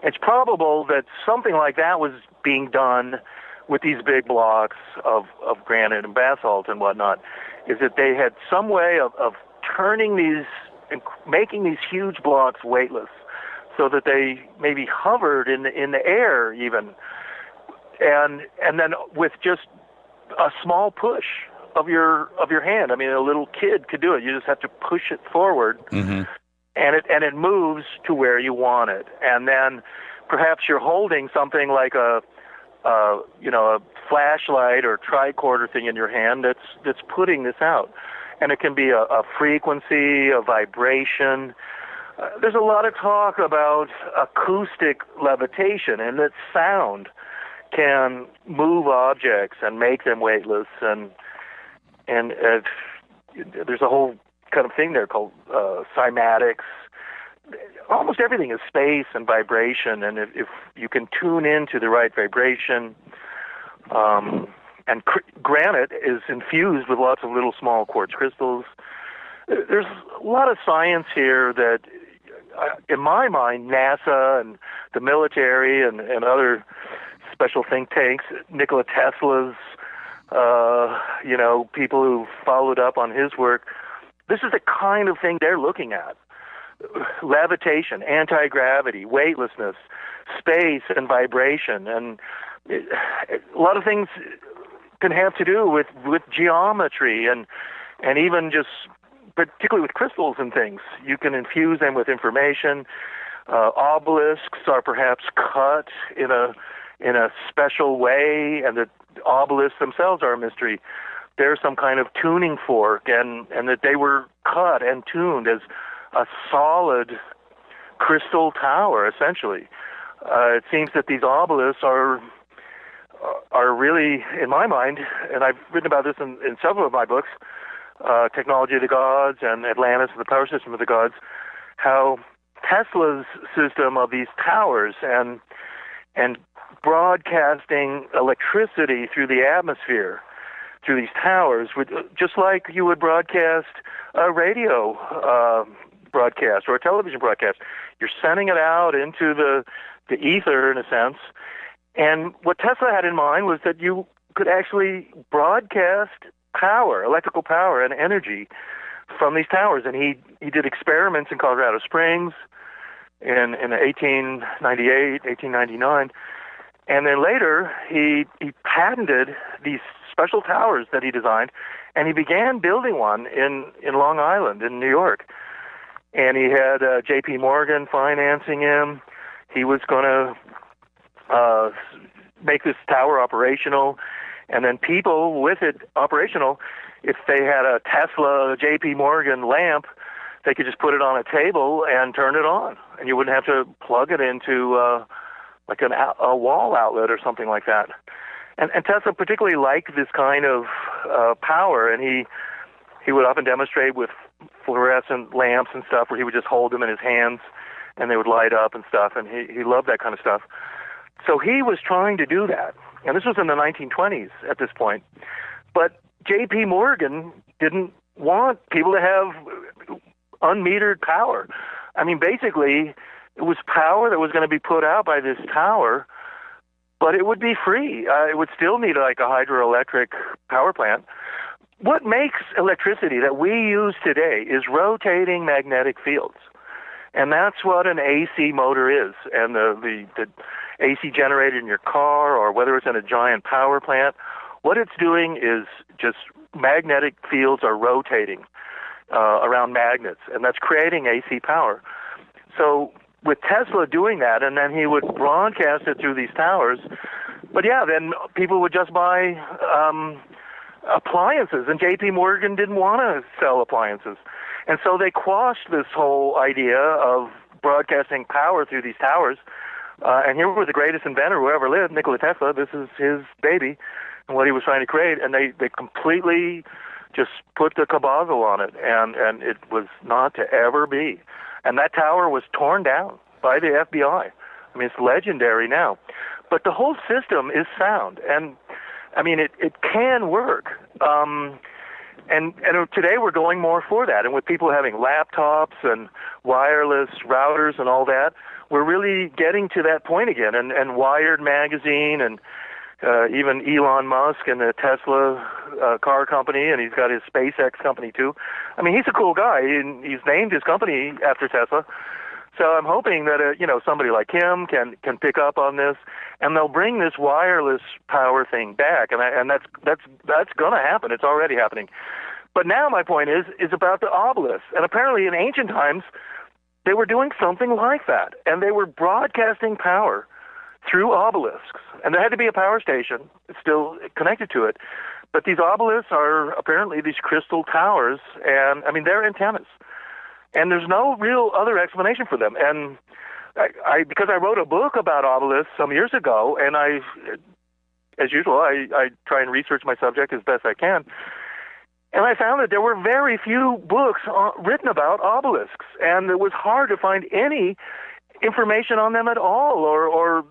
It's probable that something like that was being done with these big blocks of granite and basalt and whatnot, is that they had some way of turning these and making these huge blocks weightless so that they maybe hovered in the air even. And then with just a small push of your hand. I mean, a little kid could do it. You just have to push it forward.
Mm-hmm.
And it moves to where you want it. And then perhaps you're holding something like a flashlight or tricorder thing in your hand that's putting this out. And it can be a frequency, a vibration. There's a lot of talk about acoustic levitation, and that sound can move objects and make them weightless. And there's a whole kind of thing there called cymatics. Almost everything is space and vibration, and if you can tune into the right vibration, and granite is infused with lots of little small quartz crystals. There's a lot of science here that, in my mind, NASA and the military and other special think tanks, Nikola Tesla's, people who followed up on his work, this is the kind of thing they're looking at. Levitation, anti-gravity, weightlessness, space and vibration, and a lot of things can have to do with geometry and even just particularly with crystals and things. You can infuse them with information. Obelisks are perhaps cut in a special way, and the obelisks themselves are a mystery. There's some kind of tuning fork, and that they were cut and tuned as a solid crystal tower, essentially. It seems that these obelisks are really, in my mind, and I've written about this in several of my books, Technology of the Gods and Atlantis and the Power System of the Gods, how Tesla's system of these towers and broadcasting electricity through the atmosphere through these towers, just like you would broadcast a radio broadcast or a television broadcast. You're sending it out into the ether, in a sense. And what Tesla had in mind was that you could actually broadcast power, electrical power and energy from these towers. And he did experiments in Colorado Springs in 1898, 1899. And then later, he patented these special towers that he designed, and he began building one in Long Island in New York. And he had J.P. Morgan financing him. He was going to make this tower operational, and then people with it operational, if they had a Tesla J.P. Morgan lamp, they could just put it on a table and turn it on, and you wouldn't have to plug it into like a wall outlet or something like that. And Tesla particularly liked this kind of power, and he would often demonstrate with fluorescent lamps and stuff where he would just hold them in his hands and they would light up and stuff, and he loved that kind of stuff. So he was trying to do that, and this was in the 1920s at this point. But J.P. Morgan didn't want people to have unmetered power. I mean, basically, it was power that was going to be put out by this tower, but it would be free. It would still need like a hydroelectric power plant. What makes electricity that we use today is rotating magnetic fields. And that's what an AC motor is. And the AC generator in your car, or whether it's in a giant power plant, what it's doing is just magnetic fields are rotating around magnets, and that's creating AC power. So with Tesla doing that, and then he would broadcast it through these towers, but yeah, then people would just buy appliances, and J.P. Morgan didn't want to sell appliances. And so they quashed this whole idea of broadcasting power through these towers. And here was the greatest inventor who ever lived, Nikola Tesla. This is his baby and what he was trying to create. And they completely just put the cabazzo on it, and it was not to ever be. And that tower was torn down by the FBI. I mean, it's legendary now. But the whole system is sound. And, I mean, it can work. And today we're going more for that. And with people having laptops and wireless routers and all that, we're really getting to that point again. And Wired magazine and even Elon Musk and the Tesla car company, and he's got his SpaceX company too. I mean, he's a cool guy. He's named his company after Tesla. So I'm hoping that somebody like him can pick up on this, and they'll bring this wireless power thing back. And that's going to happen. It's already happening. But now my point is about the obelisks. And apparently in ancient times, they were doing something like that, and they were broadcasting power through obelisks. And there had to be a power station still connected to it. But these obelisks are apparently these crystal towers, and, I mean, they're antennas. And there's no real other explanation for them. And because I wrote a book about obelisks some years ago, and as usual, I try and research my subject as best I can. And I found that there were very few books written about obelisks, and it was hard to find any information on them at all, or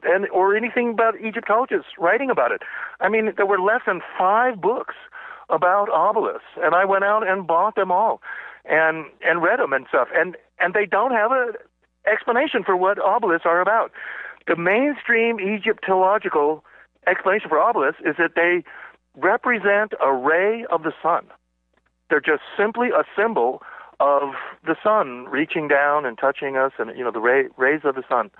anything about Egyptologists writing about it. I mean, there were less than 5 books about obelisks, and I went out and bought them all and read them and stuff, and they don't have an explanation for what obelisks are about. The mainstream Egyptological explanation for obelisks is that they represent a ray of the sun. They're just simply a symbol of the sun reaching down and touching us, and the rays of the sun,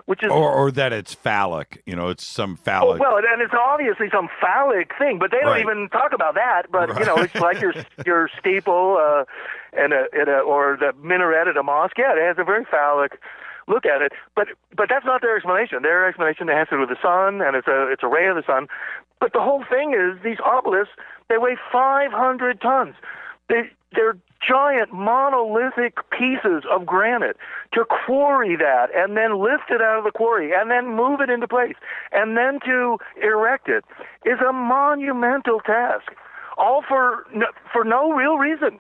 which is
or that it's phallic. It's some phallic.
Well, and it's obviously some phallic thing, but they don't even talk about that. But it's like your steeple or the minaret at a mosque. Yeah, it has a very phallic look at it. But that's not their explanation. Their explanation has to do with the sun, and it's a ray of the sun. But the whole thing is these obelisks. They weigh 500 tons. They're giant monolithic pieces of granite. To quarry that and then lift it out of the quarry and then move it into place and then to erect it is a monumental task, all for no real reason.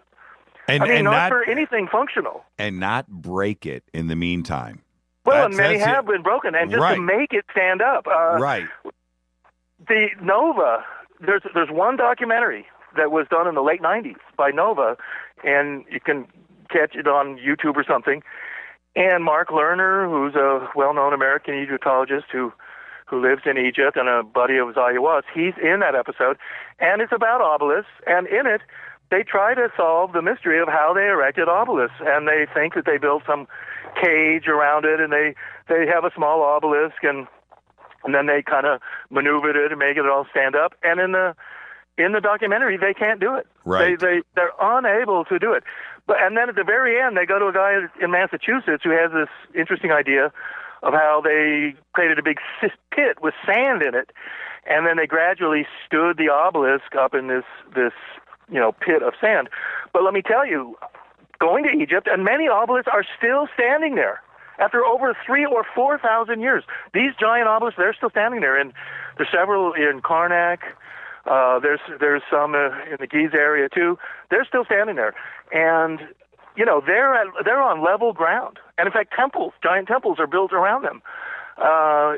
And not for anything functional.
And not break it in the meantime.
Well, and many have been broken, and just to make it stand up.
Right.
The Nova... There's one documentary that was done in the late 90s by Nova, and you can catch it on YouTube or something. And Mark Lerner, who's a well-known American Egyptologist who lives in Egypt and a buddy of Zaya was, he's in that episode. And it's about obelisks, and in it, they try to solve the mystery of how they erected obelisks. And they think that they built some cage around it, and they have a small obelisk, and then they kind of maneuvered it and make it all stand up. And in the documentary, they can't do it.
Right.
They're unable to do it. And then at the very end, they go to a guy in Massachusetts who has this interesting idea of how they created a big pit with sand in it, and then they gradually stood the obelisk up in this pit of sand. But let me tell you, going to Egypt, and many obelisks are still standing there. After over 3,000 or 4,000 years, these giant obelisks, they're still standing there. And there's several in Karnak. There's some in the Giza area too. They're still standing there, and they're on level ground. And in fact, giant temples are built around them.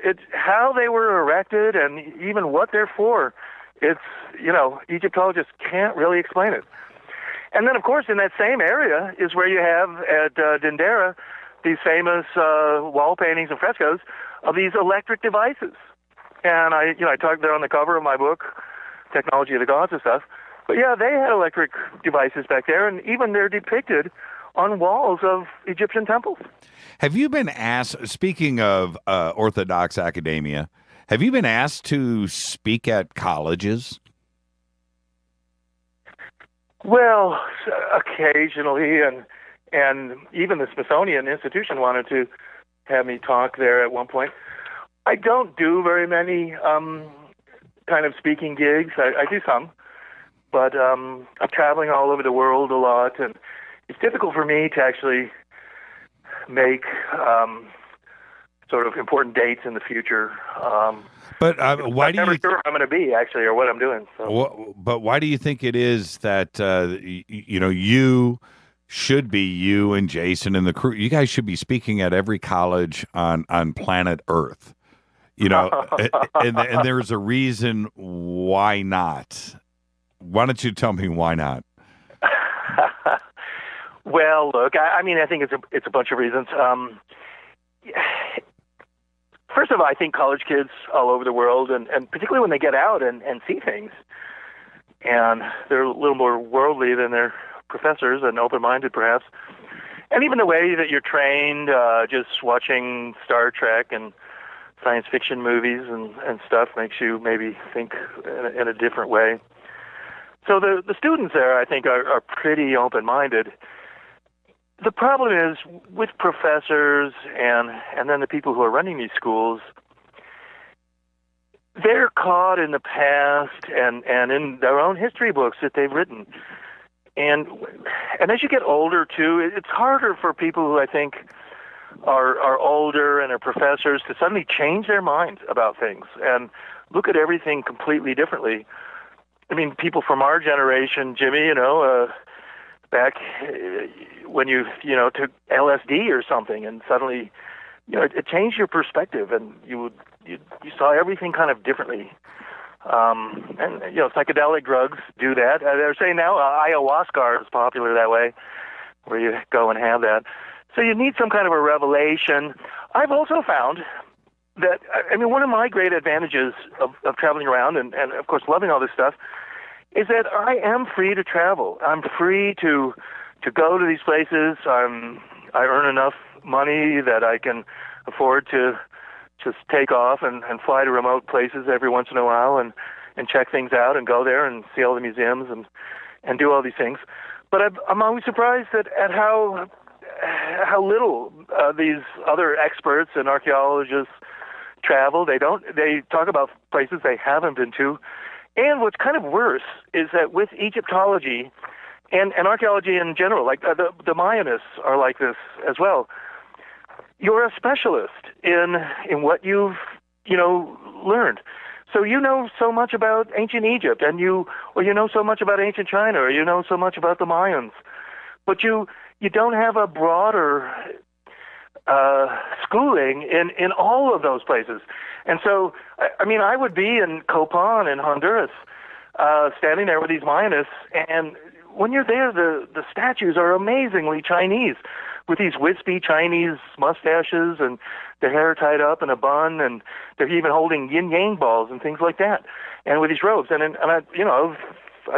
It's how they were erected and even what they're for. It's Egyptologists can't really explain it. And then, of course, in that same area is where you have at Dendera these famous wall paintings and frescoes of these electric devices. And I talked there on the cover of my book, Technology of the Gods and stuff. But yeah, they had electric devices back there, and even they're depicted on walls of Egyptian temples.
Have you been asked, speaking of Orthodox academia, have you been asked to speak at colleges?
Well, occasionally, and even the Smithsonian Institution wanted to have me talk there at one point. I don't do very many kind of speaking gigs. I do some, but I'm traveling all over the world a lot, and it's difficult for me to actually make sort of important dates in the future.
But why do you?
I'm never sure I'm going to be actually, or what I'm doing. So.
But why do you think it is that you should be, you and Jason and the crew? You guys should be speaking at every college on planet Earth. And there's a reason why not. Why don't you tell me why not?
Well, look, I mean, I think it's a bunch of reasons. First of all, I think college kids all over the world, and particularly when they get out and see things, and they're a little more worldly than their professors and open-minded, perhaps. And even the way that you're trained, just watching Star Trek and science fiction movies and stuff makes you maybe think in a different way. So the students there, I think, are pretty open-minded. The problem is with professors and then the people who are running these schools, they're caught in the past and in their own history books that they've written. And as you get older, too, it's harder for people who I think are older and are professors to suddenly change their minds about things and look at everything completely differently. I mean, people from our generation, Jimmy, back when you took LSD or something, and suddenly, it changed your perspective, and you saw everything kind of differently. And psychedelic drugs do that. They're saying now ayahuasca is popular that way, where you go and have that. So you need some kind of a revelation. I've also found that, I mean, one of my great advantages of traveling around and of course loving all this stuff is that I am free to travel. I'm free to go to these places. I earn enough money that I can afford to just take off and fly to remote places every once in a while and check things out and go there and see all the museums and do all these things. But I'm always surprised at how little these other experts and archaeologists travel. They talk about places they haven't been to. And what's kind of worse is that with Egyptology and archaeology in general, like the Mayanists are like this as well, you're a specialist in what you've learned. So you know so much about ancient Egypt, or you know so much about ancient China, or you know so much about the Mayans, but you don't have a broader schooling in all of those places. And so, I mean, I would be in Copan in Honduras, standing there with these Mayanists, and when you're there, the statues are amazingly Chinese, with these wispy Chinese mustaches and their hair tied up in a bun, and they're even holding yin-yang balls and things like that, and with these robes. And I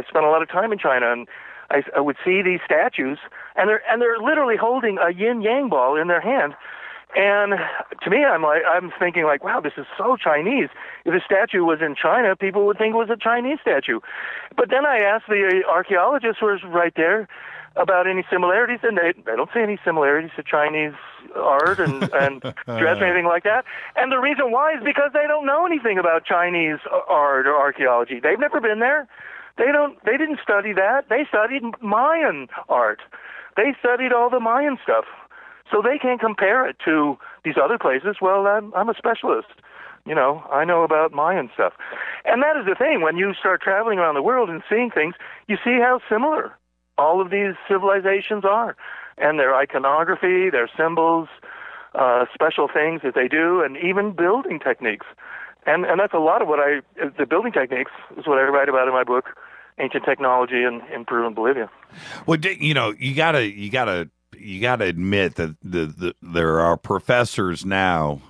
spent a lot of time in China, and I would see these statues, and they're literally holding a yin-yang ball in their hand. And to me, I'm thinking like, wow, this is so Chinese. If the statue was in China, people would think it was a Chinese statue. But then I asked the archaeologists who was right there about any similarities, and they don't see any similarities to Chinese art and dress or anything like that. And the reason why is because they don't know anything about Chinese art or archaeology. They've never been there. They didn't study that. They studied Mayan art. They studied all the Mayan stuff. So they can't compare it to these other places. Well, I'm a specialist. I know about Mayan stuff. And that is the thing. When you start traveling around the world and seeing things, you see how similar all of these civilizations are. And their iconography, their symbols, special things that they do, and even building techniques. And that's a lot of the building techniques is what I write about in my book, Ancient Technology in Peru and Bolivia.
Well, you gotta admit that there are professors now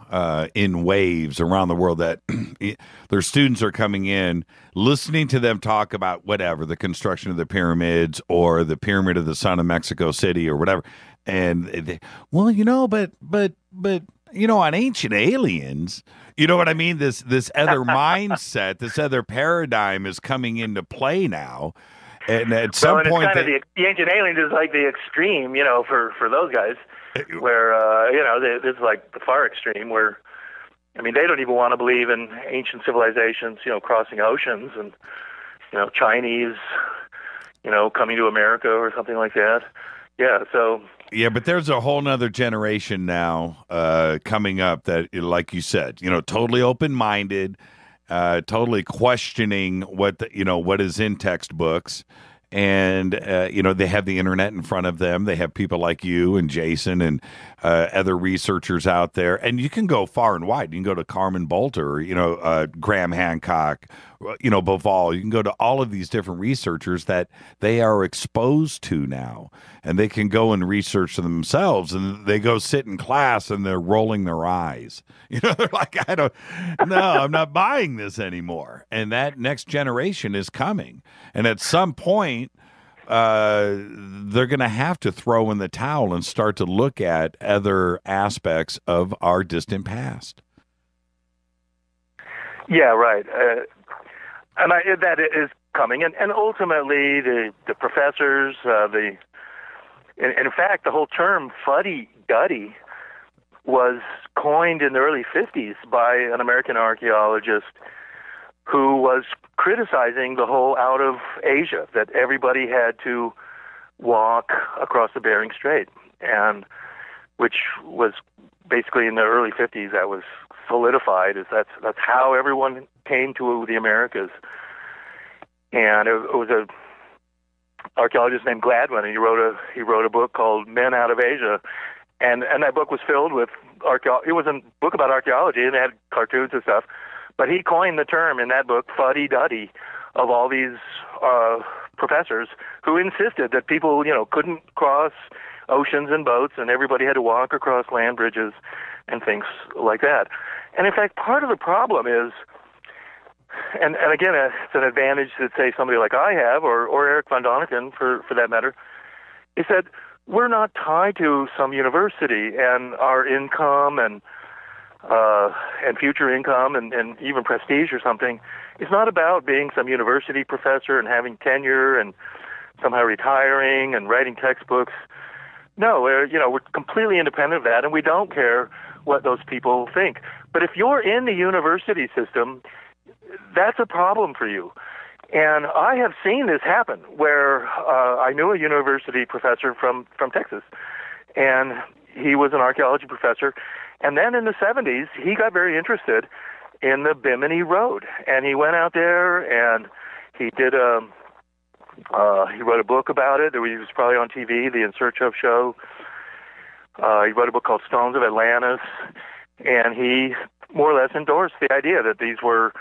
in waves around the world that their students are coming in, listening to them talk about whatever, the construction of the pyramids or the Pyramid of the Sun in Mexico City or whatever. And but on Ancient Aliens, you know what I mean? This other mindset, this other paradigm is coming into play now. And at some point,
the Ancient Aliens is like the extreme, for those guys, where this is like the far extreme, where, I mean, they don't even want to believe in ancient civilizations, crossing oceans and, Chinese, coming to America or something like that. Yeah, so.
Yeah, but there's a whole nother generation now coming up that, like you said, totally open-minded, totally questioning what is in textbooks, and they have the internet in front of them. They have people like you and Jason and other researchers out there. And you can go far and wide. You can go to Carmen Bolter, Graham Hancock, Boval. You can go to all of these different researchers that they are exposed to now. And they can go and research themselves. And they go sit in class and they're rolling their eyes. They're like, I'm not buying this anymore. And that next generation is coming. And at some point, they're going to have to throw in the towel and start to look at other aspects of our distant past.
Yeah, right. And that is coming. And ultimately, the professors, in fact, the whole term fuddy-duddy was coined in the early 50s by an American archaeologist who was criticizing the whole out of Asia, that everybody had to walk across the Bering Strait, and which was basically in the early 50s that was solidified as that's how everyone came to the Americas. And it was a archaeologist named Gladwin, and he wrote a book called Men Out of Asia, and that book was filled with it was a book about archaeology, and it had cartoons and stuff. But he coined the term in that book, fuddy-duddy, of all these professors who insisted that people, couldn't cross oceans in boats, and everybody had to walk across land bridges and things like that. And in fact, part of the problem is, and again, it's an advantage that, say, somebody like I have, or Eric von Däniken, for that matter, is that we're not tied to some university, and our income and future income and even prestige or something. It's not about being some university professor and having tenure and somehow retiring and writing textbooks. No, we're completely independent of that, and we don't care what those people think. But if you're in the university system, that's a problem for you. And I have seen this happen where I knew a university professor from Texas, and he was an archaeology professor. And then in the 70s, he got very interested in the Bimini Road, and he went out there and he did he wrote a book about it. He was probably on TV, the In Search Of show. He wrote a book called Stones of Atlantis, and he more or less endorsed the idea that these were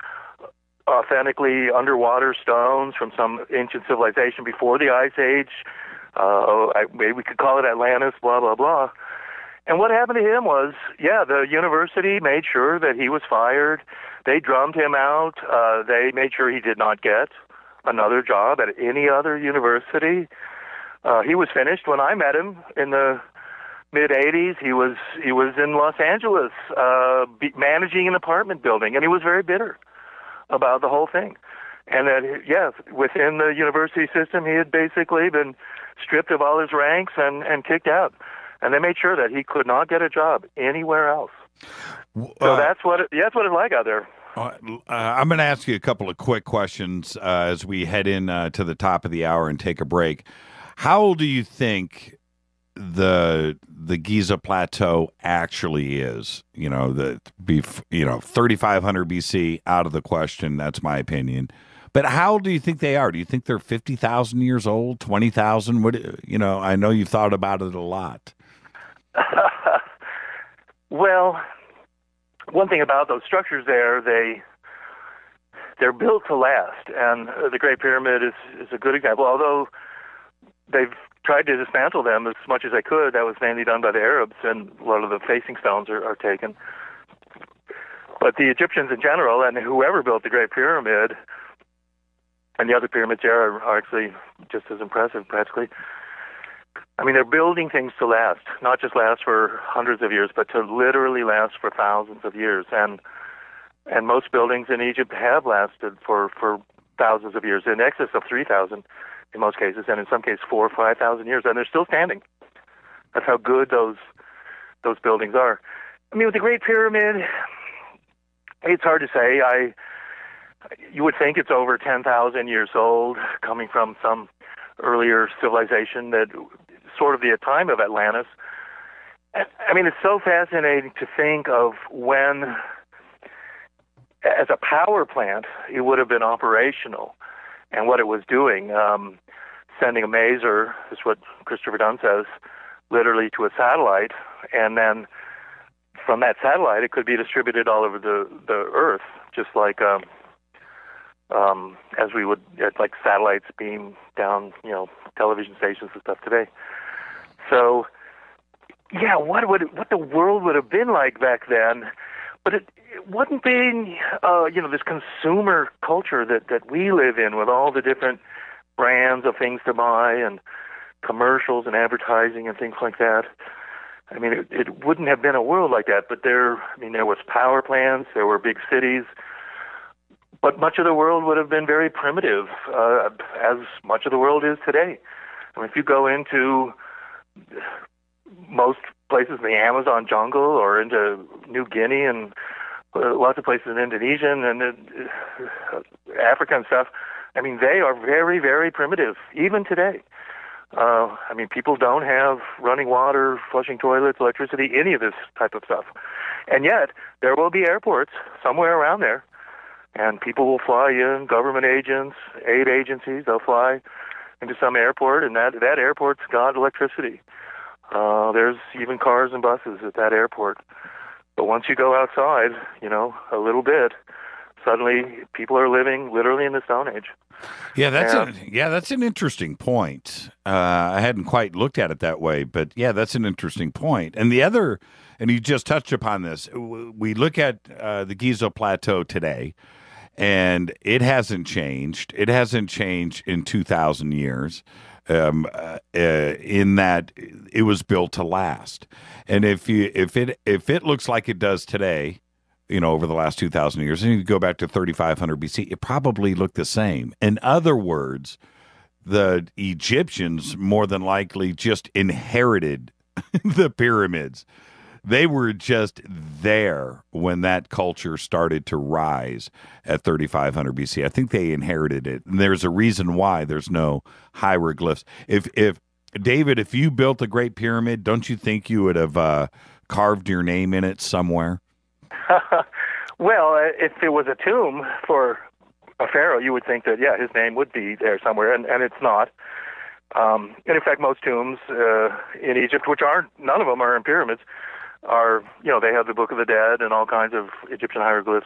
authentically underwater stones from some ancient civilization before the Ice Age. Maybe we could call it Atlantis, blah, blah, blah. And what happened to him was, the university made sure that he was fired. They drummed him out. They made sure he did not get another job at any other university. He was finished when I met him in the mid-'80s. He was in Los Angeles managing an apartment building, and he was very bitter about the whole thing. And that, within the university system, he had basically been stripped of all his ranks and kicked out. And they made sure that he could not get a job anywhere else. So that's what it's like out there.
I'm going to ask you a couple of quick questions as we head in to the top of the hour and take a break. How old do you think the Giza Plateau actually is? 3,500 BC, out of the question. That's my opinion. But how old do you think they are? Do you think they're 50,000 years old, 20,000? I know you've thought about it a lot.
Well, one thing about those structures there, they're built to last, and the Great Pyramid is a good example. Although they've tried to dismantle them as much as they could, that was mainly done by the Arabs, and a lot of the facing stones are taken. But the Egyptians in general, and whoever built the Great Pyramid, and the other pyramids there are actually just as impressive, practically. I mean, they're building things to last, not just last for hundreds of years, but to literally last for thousands of years. And most buildings in Egypt have lasted for thousands of years, in excess of 3,000 in most cases, and in some cases 4,000 or 5,000 years, and they're still standing. That's how good those buildings are. I mean, with the Great Pyramid, it's hard to say. You would think it's over 10,000 years old, coming from some earlier civilization that sort of the time of Atlantis. I mean, it's so fascinating to think of when, as a power plant, it would have been operational and what it was doing. Sending a maser, is what Christopher Dunn says, literally to a satellite, and then from that satellite it could be distributed all over the Earth, just like as we would, like satellites beam down, television stations and stuff today. So, yeah, what the world would have been like back then, but it wouldn't be, this consumer culture that we live in with all the different brands of things to buy and commercials and advertising and things like that. I mean, it wouldn't have been a world like that, but there was power plants, there were big cities, but much of the world would have been very primitive, as much of the world is today. I mean, if you go into most places in the Amazon jungle or into New Guinea and lots of places in Indonesia and Africa and stuff, I mean, they are very, very primitive, even today. People don't have running water, flushing toilets, electricity, any of this type of stuff. And yet, there will be airports somewhere around there, and people will fly in, government agents, aid agencies, they'll fly into some airport, and that airport's got electricity. There's even cars and buses at that airport. But once you go outside, a little bit, suddenly people are living literally in the Stone Age.
Yeah, that's an interesting point. I hadn't quite looked at it that way, but yeah, that's an interesting point. And the other, and you just touched upon this, we look at the Giza Plateau today, and it hasn't changed. It hasn't changed in 2,000 years. In that it was built to last, and if it looks like it does today, over the last 2,000 years, and you go back to 3,500 BC, it probably looked the same. In other words, the Egyptians more than likely just inherited the pyramids. They were just there when that culture started to rise at 3,500 BC. I think they inherited it. And there's a reason why there's no hieroglyphs. If David, if you built a Great Pyramid, don't you think you would have carved your name in it somewhere?
Well, if it was a tomb for a pharaoh, you would think that, yeah, his name would be there somewhere, and it's not. And in fact, most tombs in Egypt, none of them are in pyramids, are, they have the Book of the Dead and all kinds of Egyptian hieroglyphs,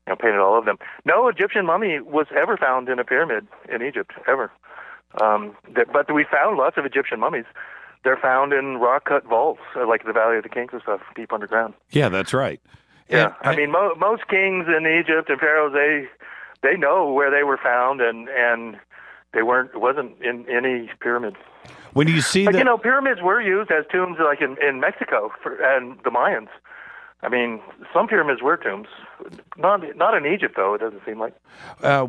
painted all of them. No Egyptian mummy was ever found in a pyramid in Egypt, ever. But we found lots of Egyptian mummies. They're found in rock-cut vaults, like the Valley of the Kings and stuff, deep underground.
Yeah, that's right.
Yeah, most kings in Egypt and pharaohs, they know where they were found, and it wasn't in any pyramid.
When you see
pyramids were used as tombs, like in Mexico and the Mayans. I mean, some pyramids were tombs. Not in Egypt, though, it doesn't seem like.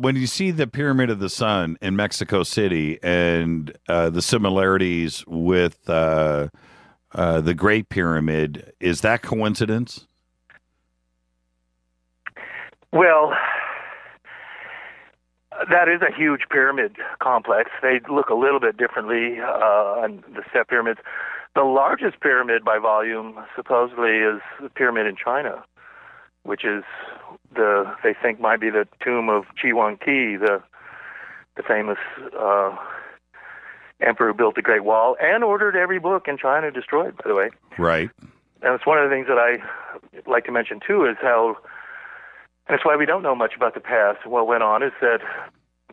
When you see the Pyramid of the Sun in Mexico City and the similarities with the Great Pyramid, is that coincidence?
Well, that is a huge pyramid complex. They look a little bit differently on the step pyramids. The largest pyramid by volume supposedly is the pyramid in China, which is they think might be the tomb of Qi, the famous emperor who built the Great Wall and ordered every book in China destroyed, by the way.
Right.
And it's one of the things that I like to mention, too, is how, and it's why we don't know much about the past and what went on, is that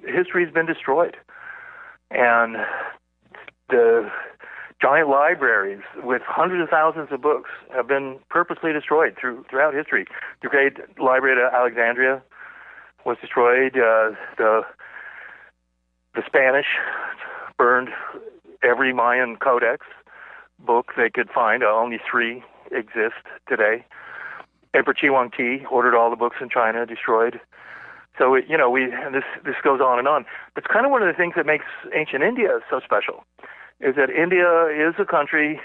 history's been destroyed. And the giant libraries with hundreds of thousands of books have been purposely destroyed throughout history. The great library at Alexandria was destroyed. The Spanish burned every Mayan codex book they could find. Only 3 exist today. Emperor Qi ordered all the books in China destroyed. So this goes on and on. But it's kind of one of the things that makes ancient India so special, is that India is a country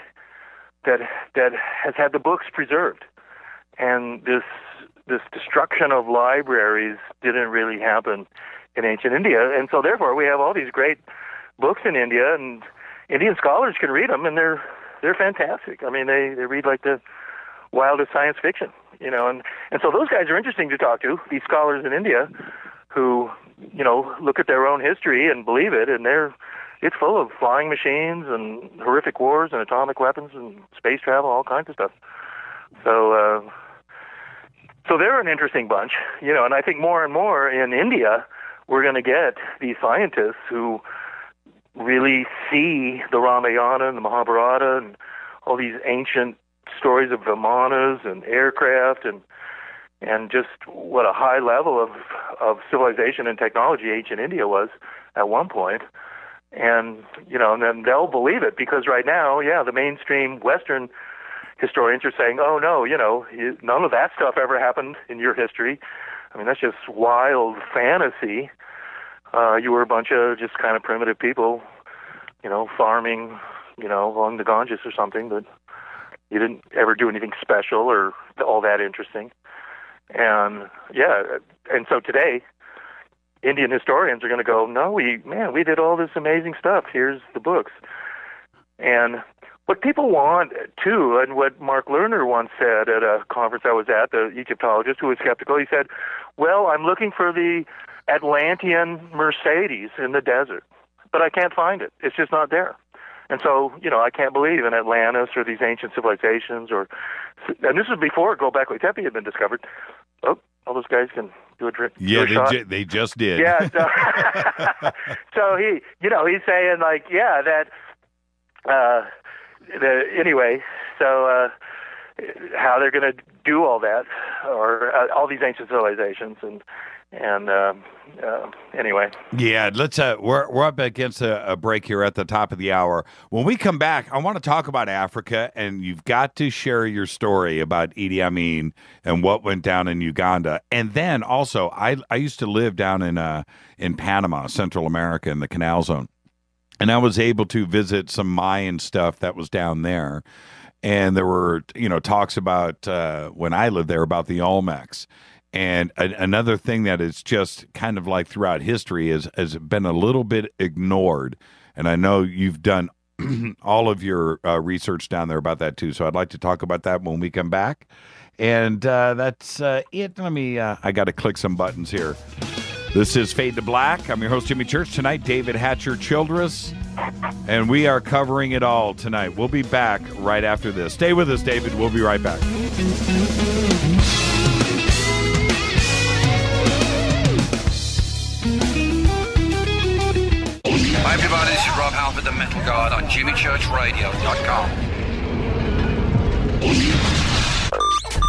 that has had the books preserved, and this destruction of libraries didn't really happen in ancient India, and so therefore we have all these great books in India, and Indian scholars can read them, and they're fantastic. I mean, they read like the wildest science fiction, and so those guys are interesting to talk to, these scholars in India who, look at their own history and believe it, and it's full of flying machines and horrific wars and atomic weapons and space travel, all kinds of stuff. So they're an interesting bunch, and I think more and more in India, we're going to get these scientists who really see the Ramayana and the Mahabharata and all these ancient stories of Vimanas and aircraft and just what a high level of civilization and technology ancient India was at one point. And, and then they'll believe it because right now, the mainstream Western historians are saying, oh, no, none of that stuff ever happened in your history. I mean, that's just wild fantasy. You were a bunch of just kind of primitive people, farming, along the Ganges or something, but you didn't ever do anything special or all that interesting. And, and so today, Indian historians are going to go, no, we did all this amazing stuff. Here's the books. And what people want, too, and what Mark Lerner once said at a conference I was at, the Egyptologist who was skeptical, he said, well, I'm looking for the Atlantean Mercedes in the desert, but I can't find it. It's just not there. And so, I can't believe in Atlantis or these ancient civilizations and this was before Göbekli Tepe had been discovered. Oh, all those guys can do a drink.
Yeah,
shot.
They just did.
Yeah. So he's saying anyway, so how they're going to do all that or all these ancient civilizations and anyway.
Yeah, let's. We're up against a break here at the top of the hour. When we come back, I want to talk about Africa, and you've got to share your story about Idi Amin and what went down in Uganda. And then also, I used to live down in Panama, Central America, in the Canal Zone, and I was able to visit some Mayan stuff that was down there. And there were talks about when I lived there about the Olmecs. And another thing that is just kind of like throughout history has been a little bit ignored. And I know you've done all of your research down there about that too. So I'd like to talk about that when we come back. And that's it. I got to click some buttons here. This is Fade to Black. I'm your host, Jimmy Church. Tonight, David Hatcher Childress. And we are covering it all tonight. We'll be back right after this. Stay with us, David. We'll be right back.
Hi everybody, this is Rob Halford, the Metal Guard on JimmyChurchRadio.com.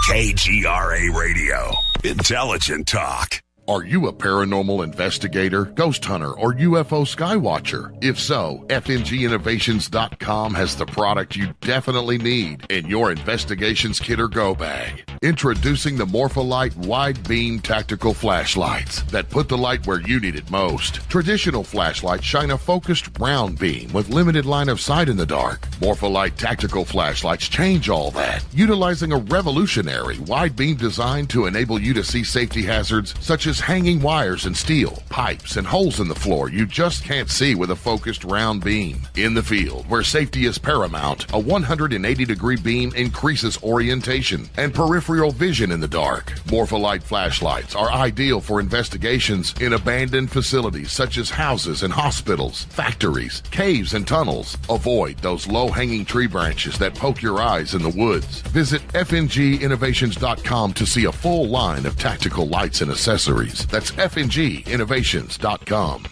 KGRA Radio. Intelligent talk.
Are you a paranormal investigator, ghost hunter, or UFO skywatcher? If so, FNGinnovations.com has the product you definitely need in your investigations kit or go bag. Introducing the Morpholite Wide Beam Tactical Flashlights that put the light where you need it most. Traditional flashlights shine a focused round beam with limited line of sight in the dark. Morpholite Tactical Flashlights change all that, utilizing a revolutionary wide beam design to enable you to see safety hazards such as hanging wires and steel, pipes, and holes in the floor you just can't see with a focused round beam. In the field, where safety is paramount, a 180-degree beam increases orientation and peripheral vision in the dark. Morpholite flashlights are ideal for investigations in abandoned facilities such as houses and hospitals, factories, caves, and tunnels. Avoid those low-hanging tree branches that poke your eyes in the woods. Visit FNGinnovations.com to see a full line of tactical lights and accessories. That's FNGinnovations.com.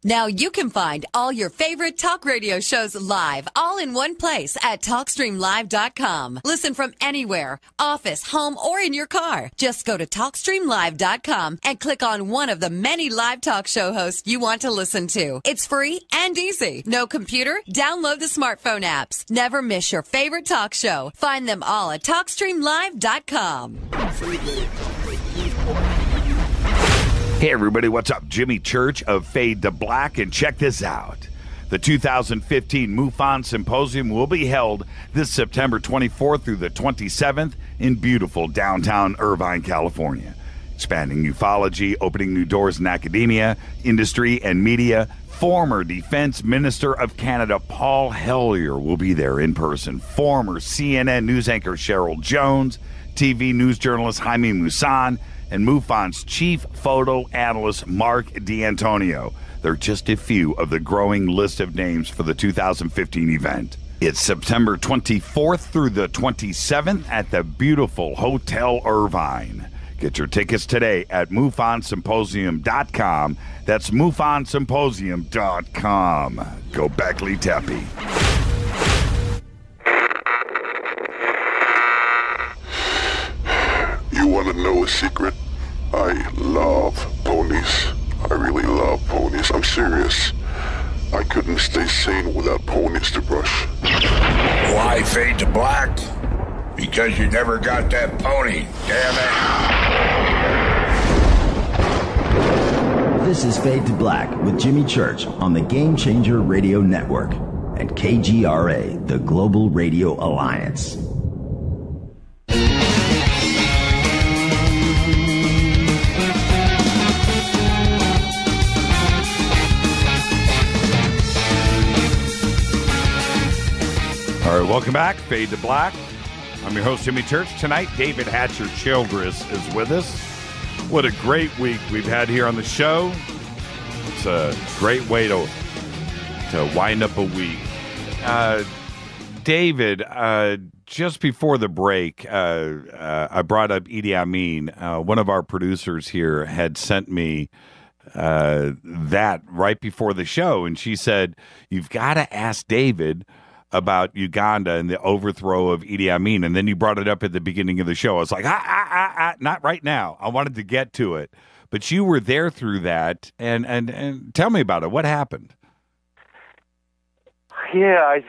Now you can find all your favorite talk radio shows live, all in one place at TalkStreamLive.com. Listen from anywhere, office, home, or in your car. Just go to TalkStreamLive.com and click on one of the many live talk show hosts you want to listen to. It's free and easy. No computer? Download the smartphone apps. Never miss your favorite talk show. Find them all at TalkStreamLive.com.
Hey everybody, what's up? Jimmy Church of Fade to Black, and check this out. The 2015 MUFON Symposium will be held this September 24th through the 27th in beautiful downtown Irvine, California. Expanding ufology, opening new doors in academia, industry, and media. Former Defense Minister of Canada Paul Hellyer will be there in person. Former CNN news anchor Cheryl Jones, TV news journalist Jaime Maussan, and MUFON's chief photo analyst Mark D'Antonio. They're just a few of the growing list of names for the 2015 event. It's September 24th through the 27th at the beautiful Hotel Irvine. Get your tickets today at MUFONSymposium.com. That's MUFONSymposium.com. Go Beckley Teppy.
You want to know a secret? I love ponies. I really love ponies. I'm serious. I couldn't stay sane without ponies to brush.
Why fade to black? Because you never got that pony, damn
it. This is Fade to Black with Jimmy Church on the Game Changer Radio Network and KGRA, the Global Radio Alliance.
All right, welcome back. Fade to Black. I'm your host, Jimmy Church. Tonight, David Hatcher Childress is with us. What a great week we've had here on the show. It's a great way to wind up a week. David, just before the break, I brought up Idi Amin. One of our producers here had sent me that right before the show, and she said, you've got to ask David about Uganda and the overthrow of Idi Amin. And then you brought it up at the beginning of the show. I was like, not right now. I wanted to get to it. But you were there through that. And tell me about it. What happened?
Yeah,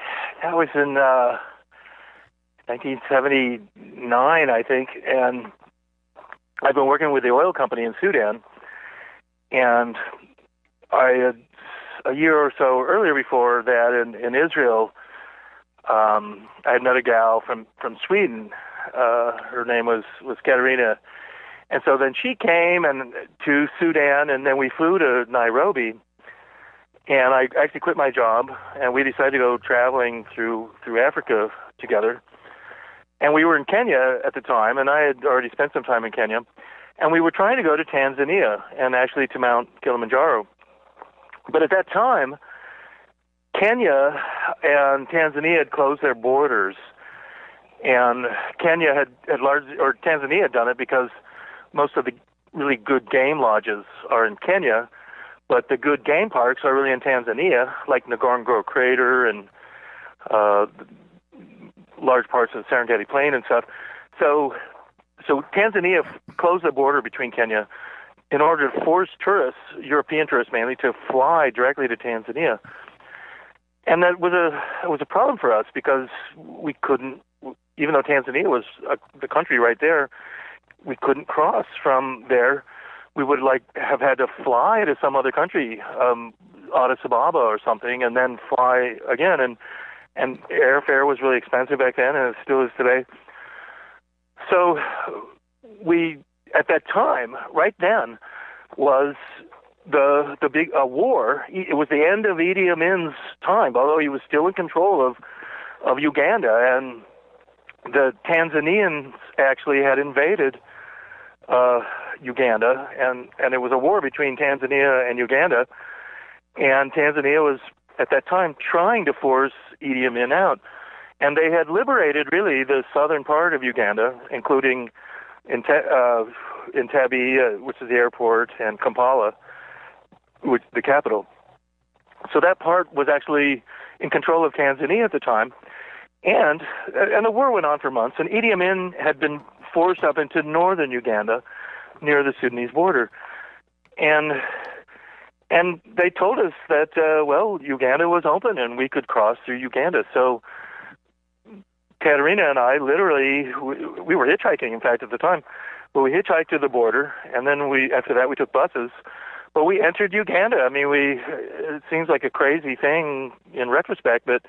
that was in 1979, I think. And I've been working with the oil company in Sudan. And I had, a year or so earlier before that in Israel, I had met a gal from Sweden. Her name was Katarina. And so then she came to Sudan, and then we flew to Nairobi. And I actually quit my job, and we decided to go traveling through Africa together. And we were in Kenya at the time, and I had already spent some time in Kenya. And we were trying to go to Tanzania and actually to Mount Kilimanjaro. But at that time, Kenya and Tanzania had closed their borders, and Kenya had largely, or Tanzania had done it because most of the really good game lodges are in Kenya, but the good game parks are really in Tanzania, like Ngorongoro Crater and large parts of the Serengeti Plain and stuff. So Tanzania closed the border between Kenya in order to force tourists, European tourists mainly, to fly directly to Tanzania. And that was a problem for us because we couldn't, even though Tanzania was the country right there, we couldn't cross from there. We would have had to fly to some other country, Addis Ababa or something, and then fly again. And airfare was really expensive back then, and it still is today. So we, at that time, right then, was the big war. It was the end of Idi Amin's time, although he was still in control of Uganda, and the Tanzanians actually had invaded Uganda, and it was a war between Tanzania and Uganda, and Tanzania was at that time trying to force Idi Amin out, and they had liberated really the southern part of Uganda, including Entebbe, which is the airport, and Kampala, which the capital. So that part was actually in control of Tanzania at the time, and the war went on for months. And Idi Amin had been forced up into northern Uganda, near the Sudanese border, and they told us that Uganda was open and we could cross through Uganda. So Katarina and I literally we were hitchhiking, in fact, at the time, but we hitchhiked to the border, and then after that we took buses. But we entered Uganda. I mean, it seems like a crazy thing in retrospect, but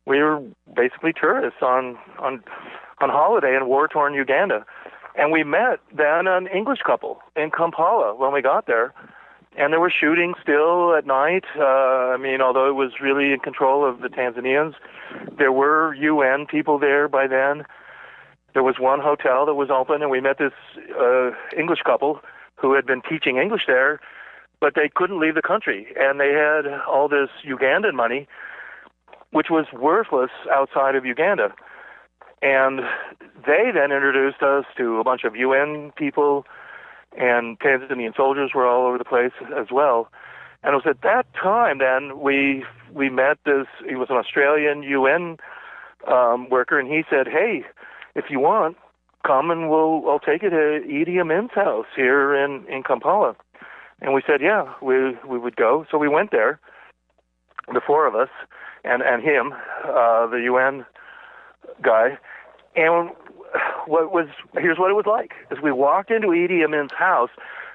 we were basically tourists on holiday in war-torn Uganda. And we met then an English couple in Kampala when we got there. And there was shooting still at night. Although it was really in control of the Tanzanians, there were UN people there by then. There was one hotel that was open, and we met this English couple who had been teaching English there but they couldn't leave the country, and they had all this Ugandan money, which was worthless outside of Uganda. And they then introduced us to a bunch of UN people, and Tanzanian soldiers were all over the place as well. And it was at that time then we met this, he was an Australian UN worker, and he said, hey, if you want, come and I'll take you to Idi Amin's house here in Kampala. And we said, yeah, we would go. So we went there, the four of us, and him, the UN guy. And here's what it was like. As we walked into Idi Amin's house,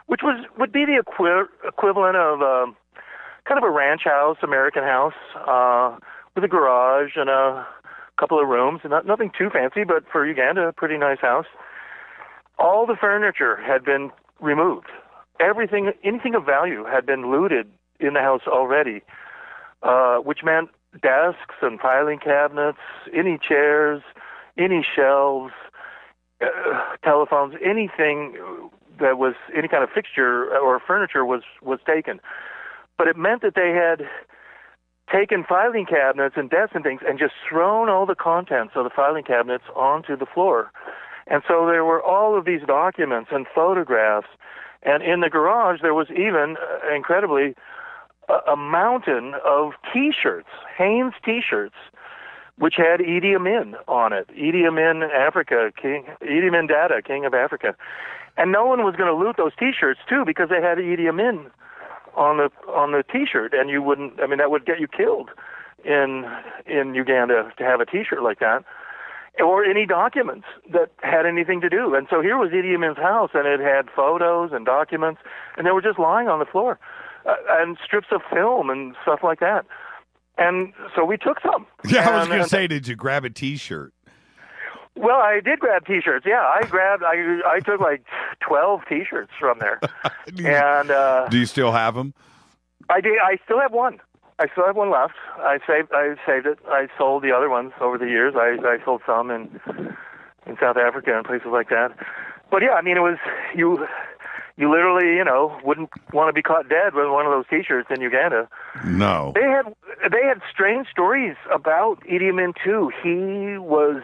which would be the equivalent of kind of a ranch house, American house, with a garage and a couple of rooms, and nothing too fancy, but for Uganda, a pretty nice house. All the furniture had been removed. Anything of value had been looted in the house already, which meant desks and filing cabinets, any chairs, any shelves, telephones, anything that was any kind of fixture or furniture was taken. But it meant that they had taken filing cabinets and desks and things and just thrown all the contents of the filing cabinets onto the floor. And so there were all of these documents and photographs. And in the garage, there was even, incredibly, a mountain of T-shirts, Hanes T-shirts, which had Idi Amin on it. Idi Amin Africa, Idi Amin Dada, King of Africa. And no one was going to loot those T-shirts, too, because they had Idi Amin on the T-shirt, and that would get you killed in Uganda to have a T-shirt like that, or any documents that had anything to do. And so here was Idi Amin's house, and it had photos and documents, and they were just lying on the floor, and strips of film and stuff like that. And so we took some.
Yeah, I was going to say, did you grab a T-shirt?
Well, I did grab T-shirts. Yeah, I took like 12 T-shirts from there.
Do you still have them?
I did. I still have one. I still have one left. I saved it. I sold the other ones over the years. I sold some in South Africa and places like that. But yeah, I mean, it was you literally, wouldn't want to be caught dead with one of those T-shirts in Uganda.
No.
They had strange stories about Idi Amin too. He was.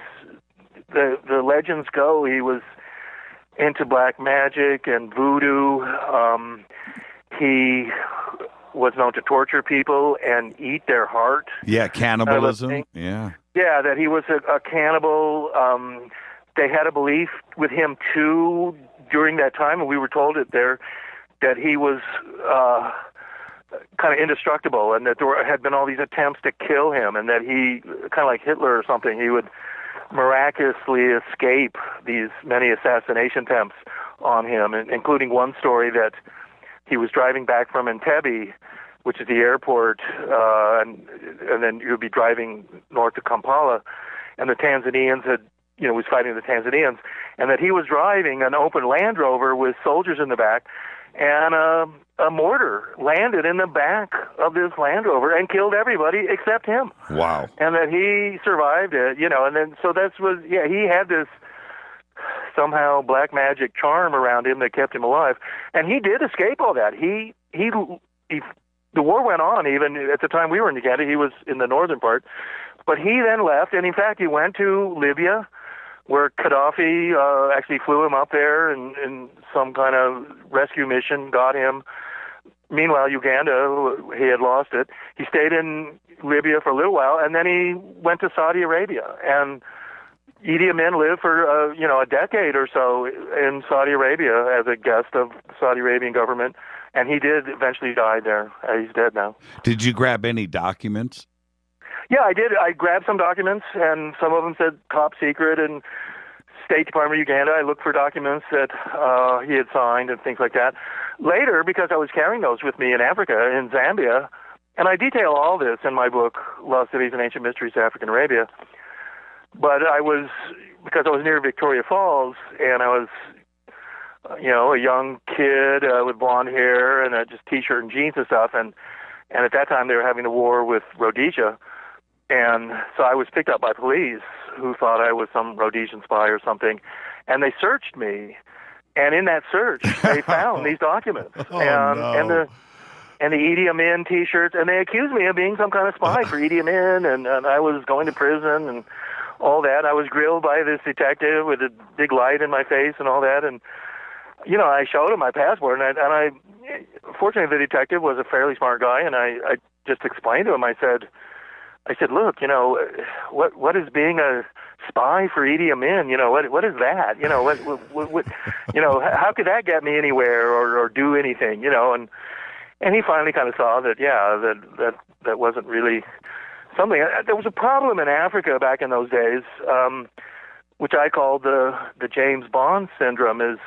The legends go, he was into black magic and voodoo. He was known to torture people and eat their heart.
Yeah, cannibalism. Yeah.
Yeah, that he was a cannibal. They had a belief with him, too, during that time, and we were told it there, that he was kind of indestructible, and that there had been all these attempts to kill him, and that he, kind of like Hitler or something, he would miraculously escape these many assassination attempts on him, including one story that he was driving back from Entebbe, which is the airport, and then he would be driving north to Kampala, and the Tanzanians was fighting the Tanzanians, and that he was driving an open Land Rover with soldiers in the back, and a mortar landed in the back of this Land Rover and killed everybody except him.
Wow.
And that he survived it, and then, so he had this somehow black magic charm around him that kept him alive. And he did escape all that. The war went on even at the time we were in Uganda. He was in the northern part. But he then left, and in fact, he went to Libya, where Gaddafi actually flew him up there in some kind of rescue mission, got him. Meanwhile, Uganda, he had lost it. He stayed in Libya for a little while, and then he went to Saudi Arabia. And Idi Amin lived for, a decade or so in Saudi Arabia as a guest of the Saudi Arabian government, and he did eventually die there. He's dead now.
Did you grab any documents?
Yeah, I did. I grabbed some documents, and some of them said top secret and State Department of Uganda. I looked for documents that he had signed and things like that. Later, because I was carrying those with me in Africa, in Zambia, and I detail all this in my book, Lost Cities and Ancient Mysteries of African Arabia, but because I was near Victoria Falls, and I was, a young kid with blonde hair and just T-shirt and jeans and stuff, and at that time they were having a war with Rhodesia, and so I was picked up by police who thought I was some Rhodesian spy or something, and they searched me, and in that search they found these documents, and and the Idi Amin T-shirts, and they accused me of being some kind of spy for Idi Amin, and I was going to prison and all that. I was grilled by this detective with a big light in my face and all that, and I showed him my passport, and I fortunately the detective was a fairly smart guy, and I just explained to him. I said, look, what is being a spy for Idi Amin? What is that? What how could that get me anywhere or do anything? And he finally kind of saw that, that wasn't really something. There was a problem in Africa back in those days, which I called the James Bond syndrome.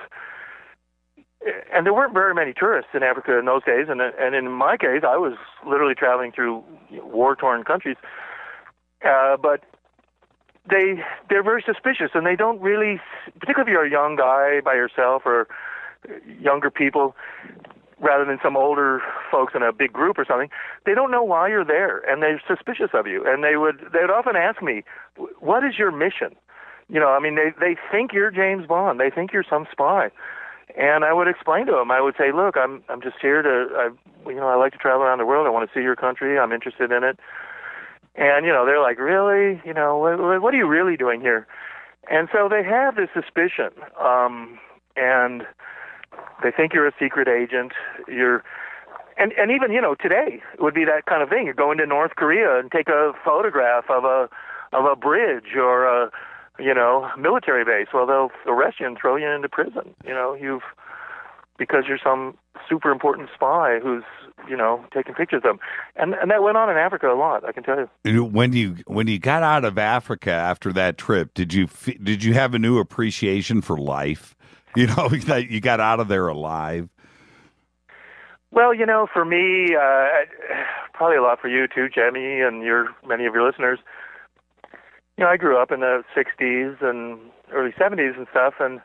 And there weren't very many tourists in Africa in those days, and in my case, I was literally traveling through war-torn countries. But they're very suspicious, and they don't really, particularly if you're a young guy by yourself or younger people, rather than some older folks in a big group or something, they don't know why you're there, and they're suspicious of you. And they'd often ask me, "What is your mission?" They think you're James Bond. They think you're some spy. And I would explain to them. I would say, "Look, I'm just here to, I like to travel around the world. I want to see your country. I'm interested in it." And they're like, "Really? What are you really doing here?" And so they have this suspicion, and they think you're a secret agent. And even today it would be that kind of thing. You go into North Korea and take a photograph of a bridge or a military base. Well, they'll arrest you and throw you into prison. Because you're some super important spy who's taking pictures of them. And that went on in Africa a lot, I can tell you.
When you got out of Africa after that trip, did you have a new appreciation for life? That you got out of there alive?
Well, for me, probably a lot for you too, Jimmy, and many of your listeners. I grew up in the 60s and early 70s and stuff, and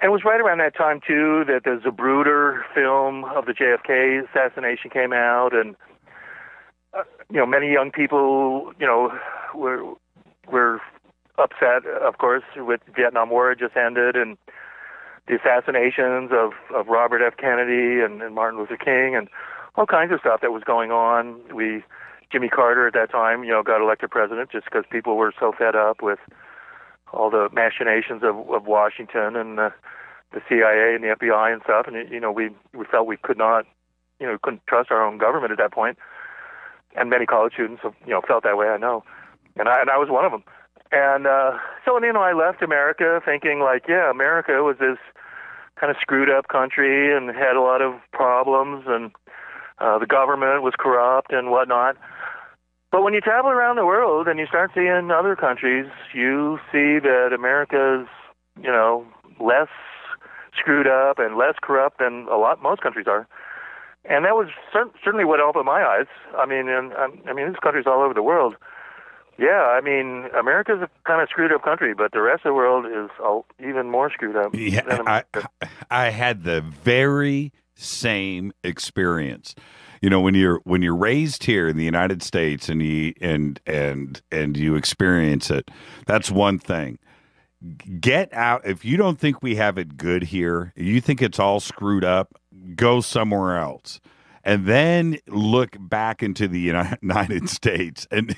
it was right around that time, too, that the Zapruder film of the JFK assassination came out, and, many young people, were upset, of course, with the Vietnam War had just ended, and the assassinations of Robert F. Kennedy and Martin Luther King, and all kinds of stuff that was going on. Jimmy Carter at that time, got elected president just because people were so fed up with all the machinations of Washington and the CIA and the FBI and stuff. And, we felt we could not, couldn't trust our own government at that point. And many college students, felt that way, I know. And I was one of them. And so, I left America thinking America was this kind of screwed up country and had a lot of problems, and the government was corrupt and whatnot. But when you travel around the world and you start seeing other countries, you see that America's, less screwed up and less corrupt than most countries are. And that was certainly what opened my eyes. There's countries all over the world. Yeah, America's a kind of screwed up country, but the rest of the world is even more screwed up.
Yeah, I had the very same experience. When you're raised here in the United States and you experience it, that's one thing. Get out. If you don't think we have it good here, you think it's all screwed up, go somewhere else. And then look back into the United States, and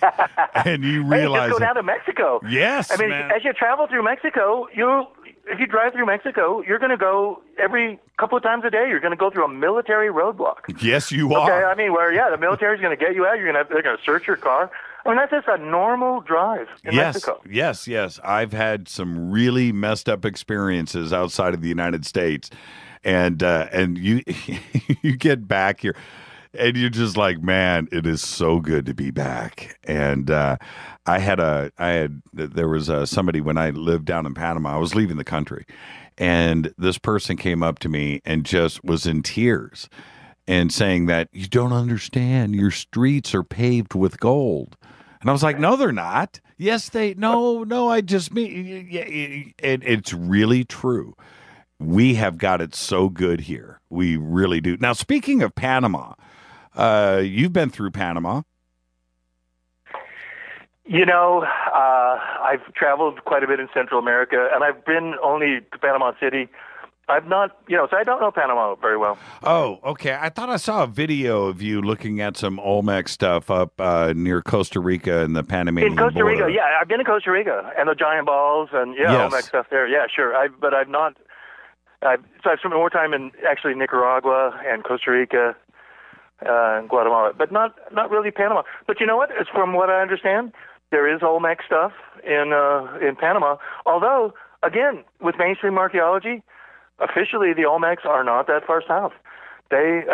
you realize.
Just go down to Mexico.
Yes, man.
As you travel through Mexico, if you drive through Mexico, you're going to go every couple of times a day. You're going to go through a military roadblock.
Yes, you are.
Okay, the military's going to get you out. They're going to search your car. That's just a normal drive in Mexico.
Yes. I've had some really messed up experiences outside of the United States. And you you get back here and you're just like, man, it is so good to be back. And there was somebody when I lived down in Panama, I was leaving the country, and this person came up to me and just was in tears and saying that you don't understand, your streets are paved with gold. And I was like, no, they're not. Yes, I just mean, and it's really true. We have got it so good here. We really do. Now, speaking of Panama, you've been through Panama.
I've traveled quite a bit in Central America, and I've been only to Panama City I've not, so I don't know Panama very well.
Oh, okay. I thought I saw a video of you looking at some Olmec stuff up near Costa Rica and the Panamanian border.
In Costa Rica, yeah, I've been to Costa Rica and the giant balls and Olmec stuff there. Yeah, sure. But I've not. So I've spent more time in actually Nicaragua and Costa Rica and Guatemala, but not really Panama. But you know what? It's from what I understand, there is Olmec stuff in Panama. Although, again, with mainstream archaeology, officially the Olmecs are not that far south. They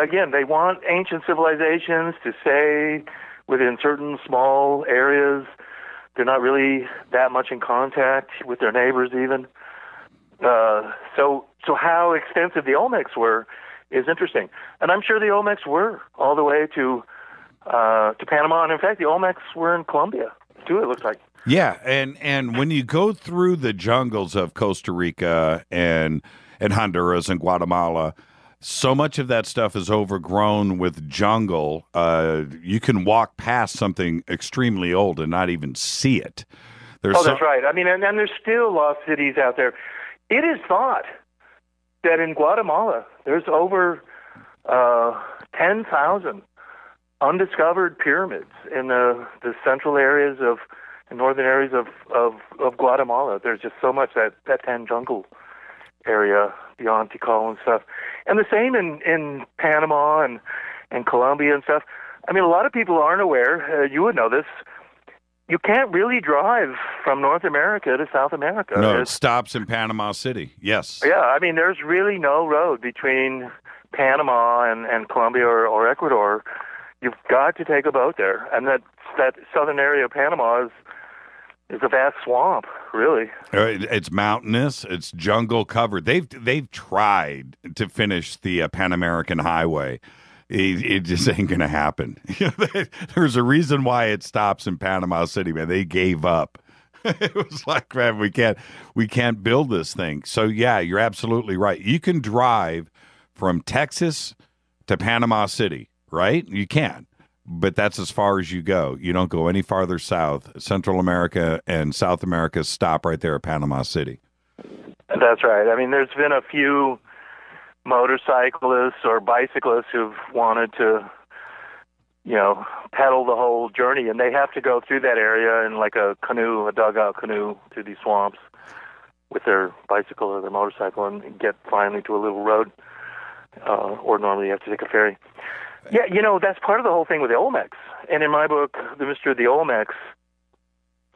want ancient civilizations to stay within certain small areas. They're not really that much in contact with their neighbors even. So how extensive the Olmecs were is interesting. And I'm sure the Olmecs were all the way to Panama. And in fact, the Olmecs were in Colombia too, it looks like.
Yeah, and when you go through the jungles of Costa Rica and Honduras and Guatemala, so much of that stuff is overgrown with jungle. You can walk past something extremely old and not even see it.
That's right. I mean, and there's still lost cities out there. It is thought that in Guatemala there's over 10,000 undiscovered pyramids in the central areas and northern areas of Guatemala. There's just so much that jungle area beyond Tikal and stuff. And the same in Panama and Colombia and stuff. I mean, a lot of people aren't aware, you would know this, you can't really drive from North America to South America.
No, it stops in Panama City, yes.
Yeah, I mean, there's really no road between Panama and Colombia or Ecuador. You've got to take a boat there. And that southern area of Panama is a vast swamp, really.
It's mountainous. It's jungle covered. They've tried to finish the Pan American Highway. It just ain't going to happen. There's a reason why it stops in Panama City, man. They gave up. It was like, man, we can't build this thing. So yeah, you're absolutely right. You can drive from Texas to Panama City, right? You can. But that's as far as you go. You don't go any farther south. Central America and South America stop right there at Panama City.
That's right. I mean, there's been a few motorcyclists or bicyclists who've wanted to, pedal the whole journey, and they have to go through that area in like a dugout canoe through these swamps with their bicycle or their motorcycle and get finally to a little road. Or normally you have to take a ferry. Yeah, that's part of the whole thing with the Olmecs. And in my book, The Mystery of the Olmecs,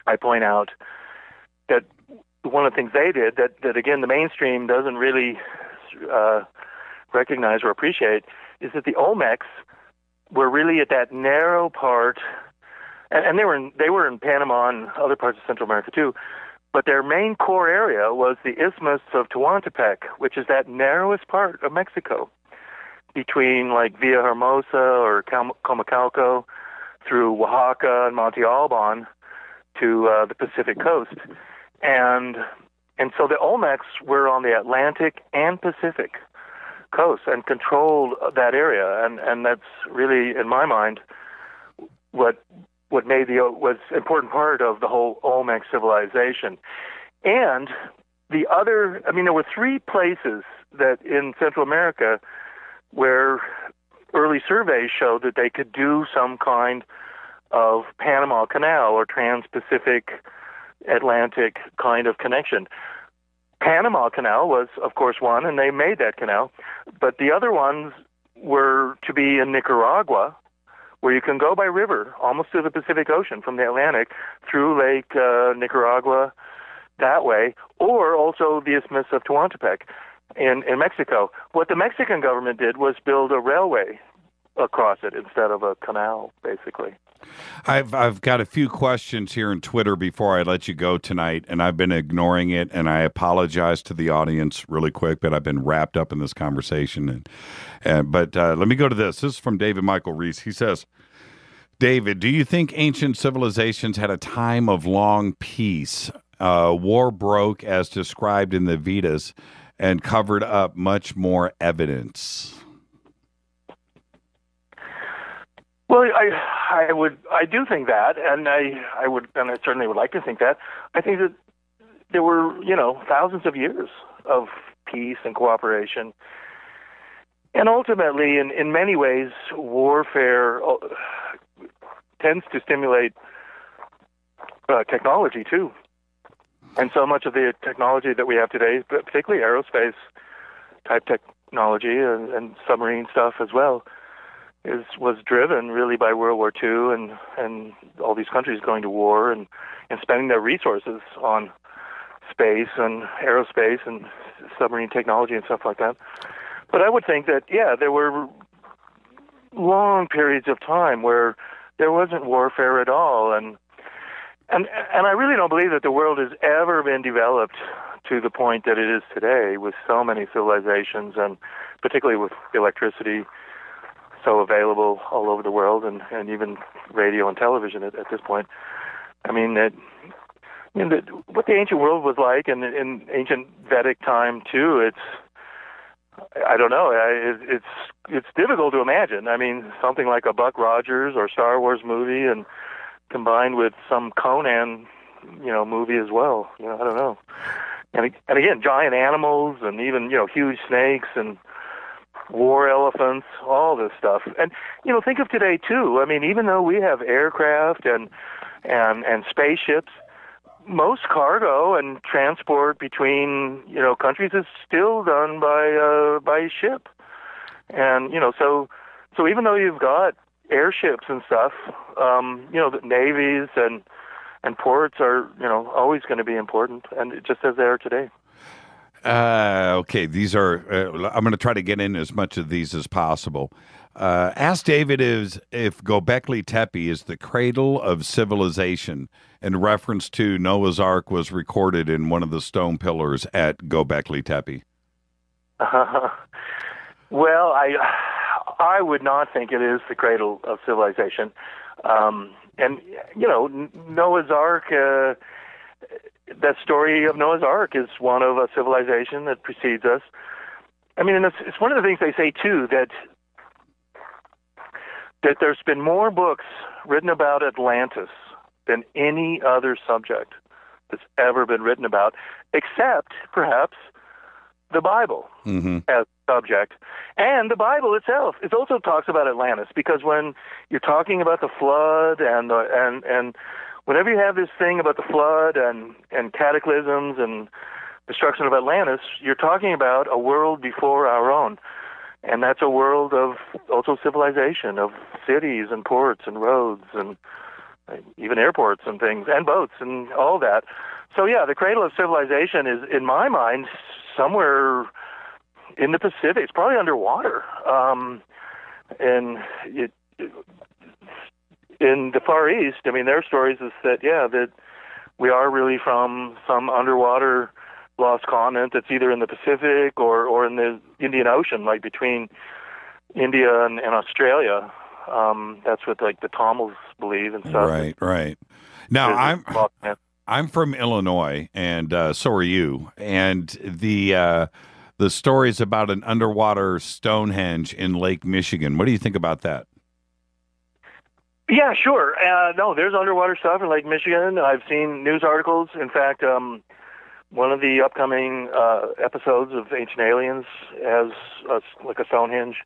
I point out that one of the things they did that again, the mainstream doesn't really recognize or appreciate is that the Olmecs were really at that narrow part, and they were in Panama and other parts of Central America too, but their main core area was the Isthmus of Tehuantepec, which is that narrowest part of Mexico, between like Villa Hermosa or Comacalco through Oaxaca and Monte Alban to the Pacific coast. And so the Olmecs were on the Atlantic and Pacific coast and controlled that area. And that's really, in my mind, what made was important part of the whole Olmec civilization. And there were three places that in Central America where early surveys showed that they could do some kind of Panama Canal or Trans-Pacific Atlantic kind of connection. Panama Canal was, of course, one, and they made that canal. But the other ones were to be in Nicaragua, where you can go by river almost to the Pacific Ocean from the Atlantic through Lake Nicaragua that way, or also the Isthmus of Tehuantepec in Mexico. What the Mexican government did was build a railway across it instead of a canal, basically.
I've got a few questions here on Twitter before I let you go tonight, and I've been ignoring it, and I apologize to the audience really quick, but I've been wrapped up in this conversation. But let me go to this. This is from David Michael Reese. He says, David, do you think ancient civilizations had a time of long peace? War broke as described in the Vedas and covered up much more evidence.
Well, I do think that, and I certainly would like to think that. I think that there were, thousands of years of peace and cooperation. And ultimately, in many ways, warfare tends to stimulate technology, too. And so much of the technology that we have today, particularly aerospace-type technology and submarine stuff as well, was driven really by World War II and all these countries going to war and spending their resources on space and aerospace and submarine technology and stuff like that. But I would think that, yeah, there were long periods of time where there wasn't warfare at all, and I really don't believe that the world has ever been developed to the point that it is today, with so many civilizations and particularly with electricity so available all over the world, and even radio and television at this point. I mean, what the ancient world was like, and in ancient Vedic time too, I don't know. It's difficult to imagine. I mean, something like a Buck Rogers or Star Wars movie, and combined with some Conan, movie as well. I don't know. And again, giant animals, and even huge snakes and war elephants, all this stuff. And think of today too. I mean, even though we have aircraft and spaceships, most cargo and transport between countries is still done by ship. And so even though you've got airships and stuff, the navies and ports are always going to be important, and just as they are today.
Okay, these are. I'm going to try to get in as much of these as possible. Ask David if Göbekli Tepe is the cradle of civilization, in reference to Noah's Ark was recorded in one of the stone pillars at Göbekli Tepe.
Well, I would not think it is the cradle of civilization. And Noah's Ark. That story of Noah's Ark is one of a civilization that precedes us. I mean, and it's one of the things they say too, that there's been more books written about Atlantis than any other subject that's ever been written about, except perhaps the Bible as a subject. And the Bible itself, it also talks about Atlantis, because when you're talking about the flood and whenever you have this thing about the flood and cataclysms and destruction of Atlantis, you're talking about a world before our own. And that's a world of also civilization, of cities and ports and roads and even airports and things, and boats and all that. So yeah, the cradle of civilization is, in my mind, somewhere in the Pacific. It's probably underwater. And in the Far East, I mean, their stories is that we are really from some underwater lost continent that's either in the Pacific or in the Indian Ocean, like between India and Australia. That's what the Tamils believe and stuff.
Right. Now I'm from Illinois, and so are you. And the stories about an underwater Stonehenge in Lake Michigan. What do you think about that?
Yeah, sure. No, there's underwater stuff in Lake Michigan. I've seen news articles. In fact, one of the upcoming episodes of Ancient Aliens has a Stonehenge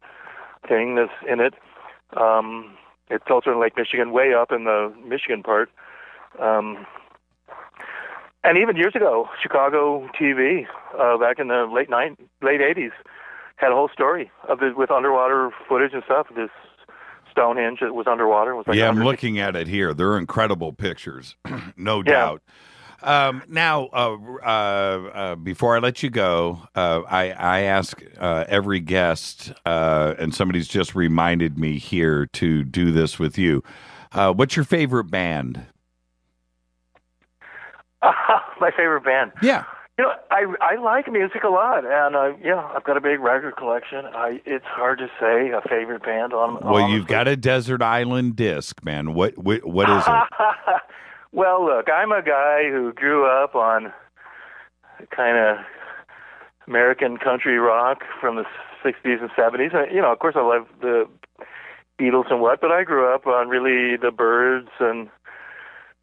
thing that's in it. It's also in Lake Michigan, way up in the Michigan part. And even years ago, Chicago TV, back in the late 80s, had a whole story of this with underwater footage and stuff. This Stonehenge that was underwater. It was
I'm looking at it here. They're incredible pictures, no doubt. Now, before I let you go, I ask every guest, and somebody's just reminded me here to do this with you. What's your favorite band?
My favorite band?
Yeah.
I like music a lot, and I've got a big record collection. It's hard to say a favorite band.
Well, you've got a Desert Island Disc, man. What is it?
Well, look, I'm a guy who grew up on kind of American country rock from the 60s and 70s. Of course, I love the Beatles and but I grew up on really the Byrds and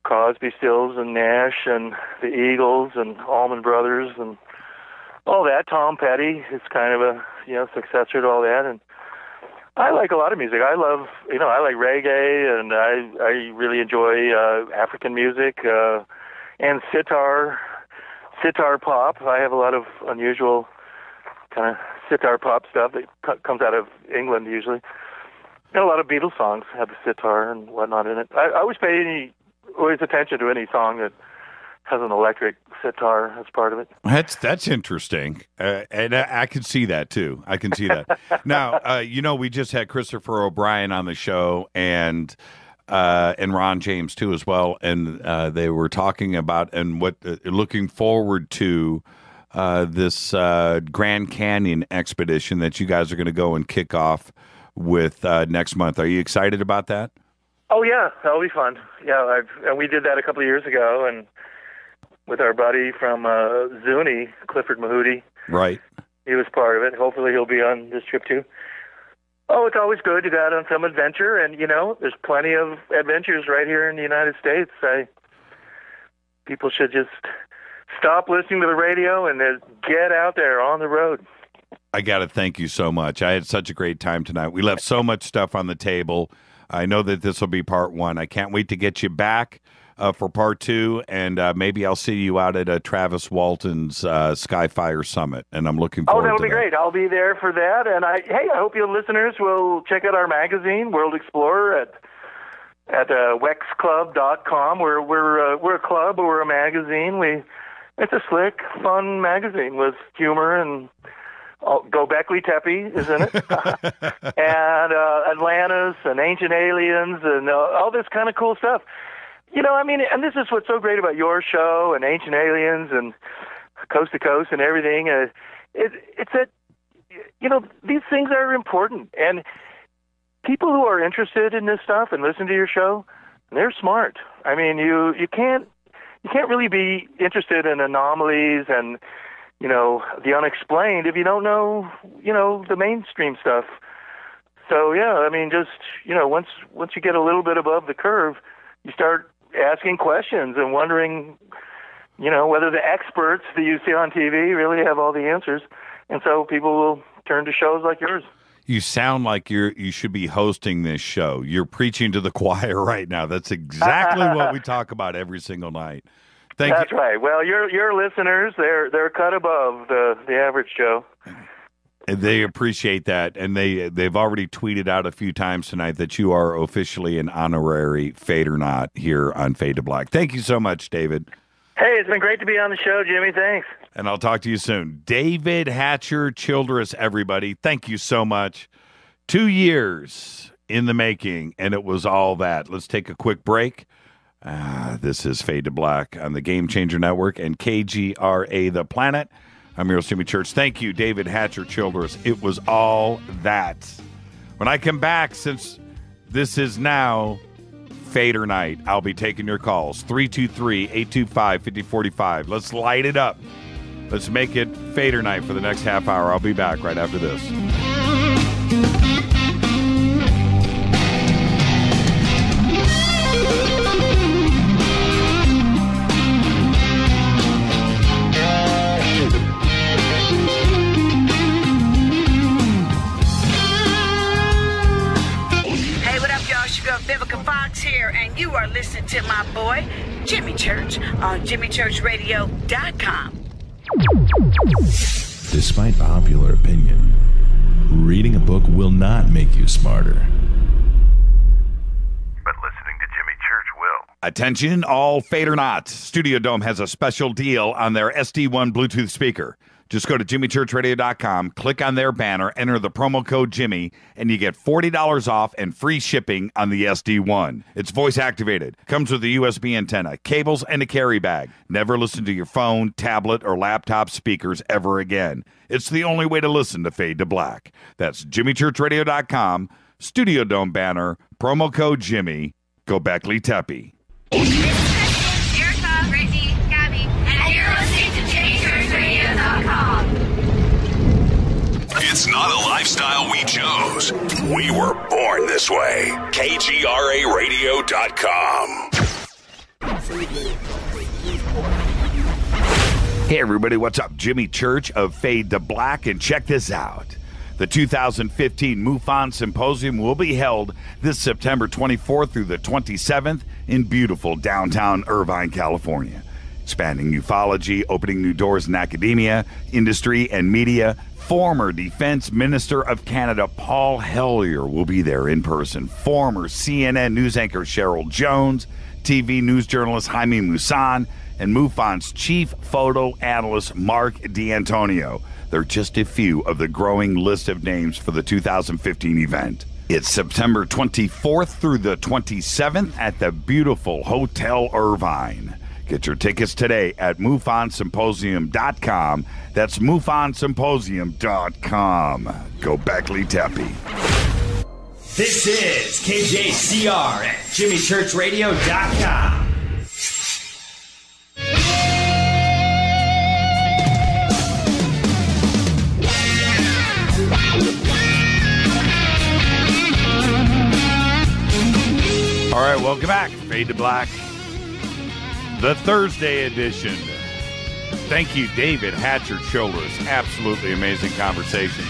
Crosby, Stills and Nash and the Eagles and Allman Brothers and all that. Tom Petty is kind of a successor to all that, and I like a lot of music. I love I like reggae, and I really enjoy African music and sitar pop. I have a lot of unusual kind of sitar pop stuff that comes out of England usually. And a lot of Beatles songs have the sitar and whatnot in it. I always pay attention to any song that has an electric sitar as part of it.
That's interesting, and I can see that too. I can see that. Now, we just had Christopher O'Brien on the show, and Ron James too as well, and they were talking about and what looking forward to this Grand Canyon expedition that you guys are going to go and kick off with next month. Are you excited about that?
Oh yeah, that'll be fun. Yeah, we did that a couple of years ago, and with our buddy from Zuni, Clifford Mahooty.
Right.
He was part of it. Hopefully he'll be on this trip too. Oh, it's always good to go out on some adventure, and there's plenty of adventures right here in the United States. People should just stop listening to the radio and then get out there on the road.
I got to thank you so much. I had such a great time tonight. We left so much stuff on the table. I know that this will be part one. I can't wait to get you back for part two, and maybe I'll see you out at Travis Walton's Skyfire Summit, and I'm looking forward to that.
Oh, that'll be great. I'll be there for that, and I hope you listeners will check out our magazine, World Explorer, at wexclub.com. We're a club, but we're a magazine. It's a slick, fun magazine with humor and Gobekli Tepe is in it, and Atlantis and Ancient Aliens and all this kind of cool stuff. And this is what's so great about your show and Ancient Aliens and Coast to Coast and everything. It's that, these things are important. And people who are interested in this stuff and listen to your show, they're smart. I mean, you can't really be interested in anomalies and, the unexplained if you don't know, the mainstream stuff. So, yeah, just, once you get a little bit above the curve, you start asking questions and wondering, whether the experts that you see on TV really have all the answers. And so people will turn to shows like yours.
You sound like you should be hosting this show. You're preaching to the choir right now. That's exactly what we talk about every single night.
That's right. Well, your listeners, they're cut above the average Joe.
And they appreciate that, and they've already tweeted out a few times tonight that you are officially an honorary Fade or Not here on Fade to Black. Thank you so much, David.
Hey, it's been great to be on the show, Jimmy. Thanks.
And I'll talk to you soon. David Hatcher, Childress, everybody. Thank you so much. 2 years in the making, and it was all that. Let's take a quick break. This is Fade to Black on the Game Changer Network and KGRA The Planet. I'm your host, Jimmy Church. Thank you, David Hatcher, Childress. It was all that. When I come back, since this is now Fade or Night, I'll be taking your calls. 323-825-5045. Let's light it up. Let's make it Fade or Night for the next half hour. I'll be back right after this.
Vivica Fox here, and you are listening to my boy, Jimmy Church, on JimmyChurchRadio.com.
Despite popular opinion, reading a book will not make you smarter.
But listening to Jimmy Church will.
Attention, all Fade or Not. Studio Dome has a special deal on their SD1 Bluetooth speaker. Just go to JimmyChurchRadio.com, click on their banner, enter the promo code Jimmy, and you get $40 off and free shipping on the SD1. It's voice activated, comes with a USB antenna, cables, and a carry bag. Never listen to your phone, tablet, or laptop speakers ever again. It's the only way to listen to Fade to Black. That's JimmyChurchRadio.com, Studio Dome banner, promo code Jimmy, Gobekli Tepe.
Erica, Brittany, Gabby, and you're listening to JimmyChurchRadio.com.
It's not a lifestyle we chose. We were born this way. KGRARadio.com.
Hey, everybody, what's up? Jimmy Church of Fade to Black, and check this out. The 2015 MUFON Symposium will be held this September 24th through the 27th in beautiful downtown Irvine, California. Expanding ufology, opening new doors in academia, industry, and media. Former Defense Minister of Canada Paul Hellyer will be there in person. Former CNN news anchor Cheryl Jones, TV news journalist Jaime Maussan, and MUFON's chief photo analyst Mark D'Antonio. They're just a few of the growing list of names for the 2015 event. It's September 24th through the 27th at the beautiful Hotel Irvine. Get your tickets today at MUFONSymposium.com. That's MUFONSymposium.com. Go Beckley Tepe.
This is KJCR at JimmyChurchRadio.com.
All right, welcome back. Fade to Black, the Thursday edition. Thank you, David Hatcher Childress. Absolutely amazing conversation.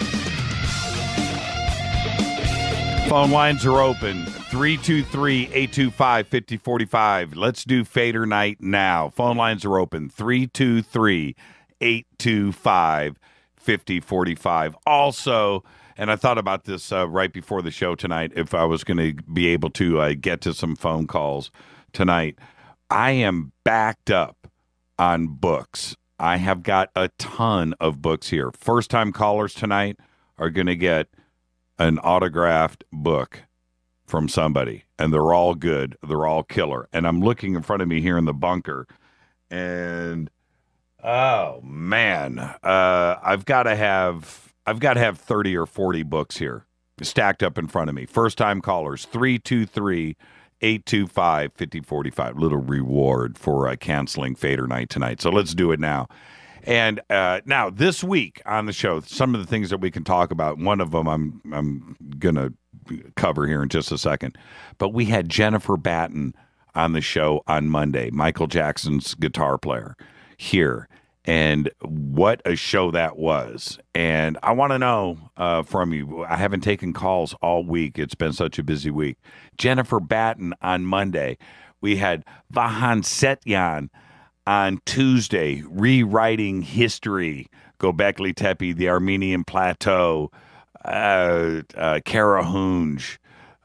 Phone lines are open. 323-825-5045. Let's do Fader Night now. Phone lines are open. 323-825-5045. Also, and I thought about this right before the show tonight, if I was going to be able to get to some phone calls tonight. I am backed up on books. I have got a ton of books here. First-time callers tonight are going to get an autographed book from somebody, and they're all good. They're all killer. And I'm looking in front of me here in the bunker, and oh man, I've got to have 30 or 40 books here stacked up in front of me. First-time callers, 323-825-5045. Little reward for canceling Fader Night tonight. So let's do it now. And now this week on the show, some of the things that we can talk about. One of them I'm going to cover here in just a second. But we had Jennifer Batten on the show on Monday, Michael Jackson's guitar player, here. And what a show that was. And I want to know from you. I haven't taken calls all week. It's been such a busy week. Jennifer Batten on Monday. We had Vahan Setyan on Tuesday, Rewriting History, Göbekli Tepe, the Armenian Plateau, Kara Hunj,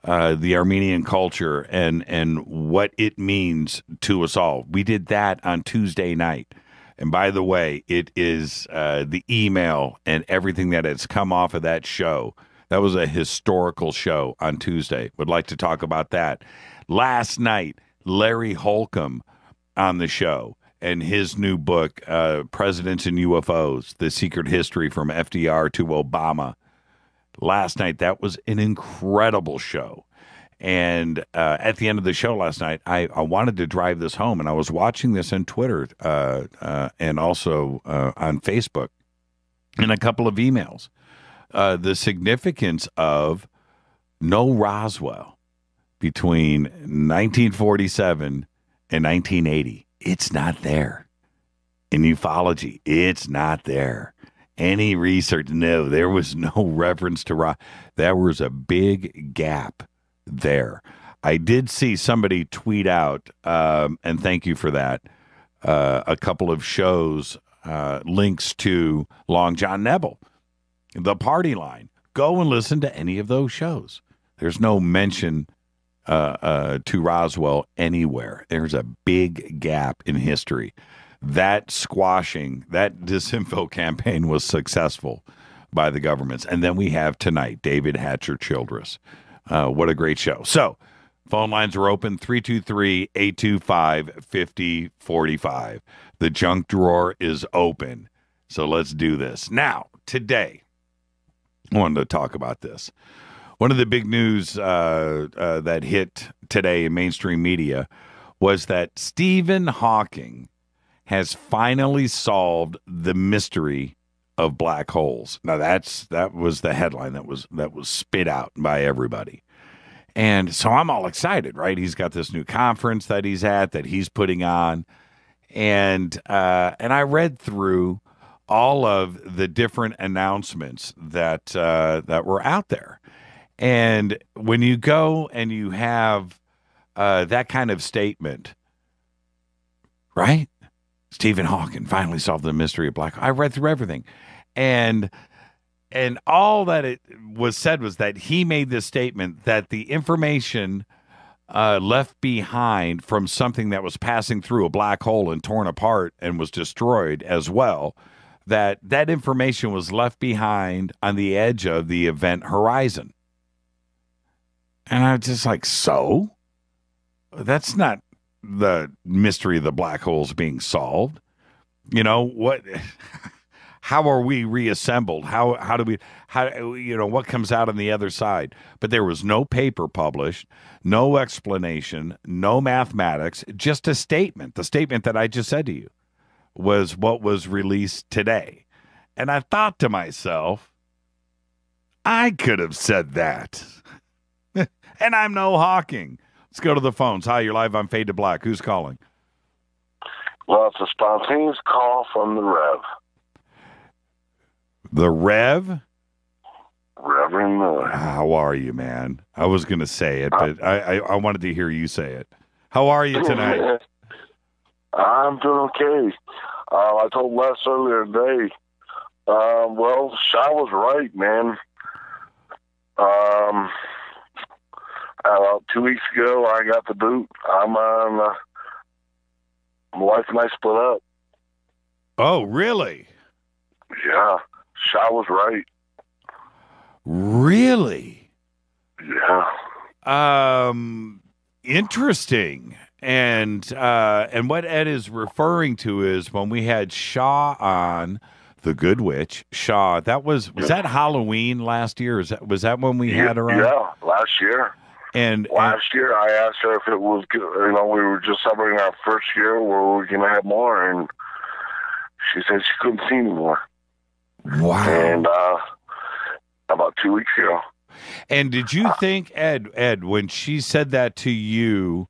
the Armenian culture, and what it means to us all. We did that on Tuesday night. And by the way, it is the email and everything that has come off of that show. That was a historical show on Tuesday. Would like to talk about that. Last night, Larry Holcomb on the show and his new book, Presidents and UFOs, The Secret History from FDR to Obama. Last night, that was an incredible show. And at the end of the show last night, I wanted to drive this home, and I was watching this on Twitter and also on Facebook and a couple of emails. The significance of no Roswell between 1947 and 1980. It's not there. In ufology, it's not there. Any research, no, there was no reference to Roswell. There was a big gap there. I did see somebody tweet out, and thank you for that, a couple of shows, links to Long John Nebel, The Party Line. Go and listen to any of those shows. There's no mention to Roswell anywhere. There's a big gap in history. That squashing, that disinfo campaign was successful by the governments. And then we have tonight, David Hatcher Childress. What a great show. So, phone lines are open, 323-825-5045. The junk drawer is open. So let's do this. Now, today, I wanted to talk about this. One of the big news that hit today in mainstream media was that Stephen Hawking has finally solved the mystery of black holes. Now that was the headline that was spit out by everybody. And so I'm all excited, right? He's got this new conference that he's at, that he's putting on. and I read through all of the different announcements that were out there. And when you go and you have that kind of statement, right? Stephen Hawking finally solved the mystery of black hole. I read through everything. And all that it was said was that he made this statement that the information left behind from something that was passing through a black hole and torn apart and was destroyed as well, that information was left behind on the edge of the event horizon. And I was just like, so? That's not the mystery of the black holes being solved. You know, what... How are we reassembled? How do we, what comes out on the other side? But there was no paper published, no explanation, no mathematics, just a statement. The statement that I just said to you was what was released today. And I thought to myself, I could have said that. And I'm no Hawking. Let's go to the phones. Hi, you're live on Fade to Black. Who's calling?
Well, it's a spontaneous call from the Rev.
The Rev?
Reverend Miller.
How are you, man? I was going to say it, but I wanted to hear you say it. How are you tonight?
I'm doing okay. I told Les earlier today, well, Shaw was right, man. About 2 weeks ago, I got the boot. My wife and I split up.
Oh, really?
Yeah. Shaw was right.
Really?
Yeah.
Interesting. And what Ed is referring to is when we had Shaw on, the Good Witch, Shaw. Was that Halloween last year? Was that when we had her on?
Yeah, last year.
And
last year, I asked her if it was good. We were just celebrating our first year where we were going to have more, and she said she couldn't see anymore.
Wow.
And about 2 weeks ago.
And did you think, Ed, when she said that to you,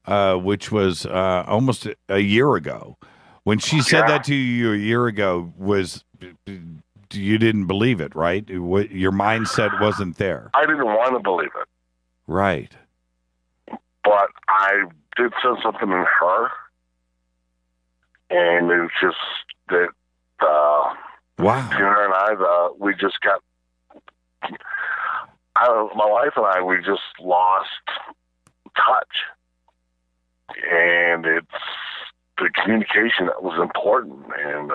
which was almost a year ago, when she said that to you a year ago, you didn't believe it, right? Your mindset wasn't there.
I didn't want to believe it.
Right.
But I did sense something in her, and it was just that
wow.
Her and I, we just got, my wife and I, we just lost touch. And it's the communication that was important. And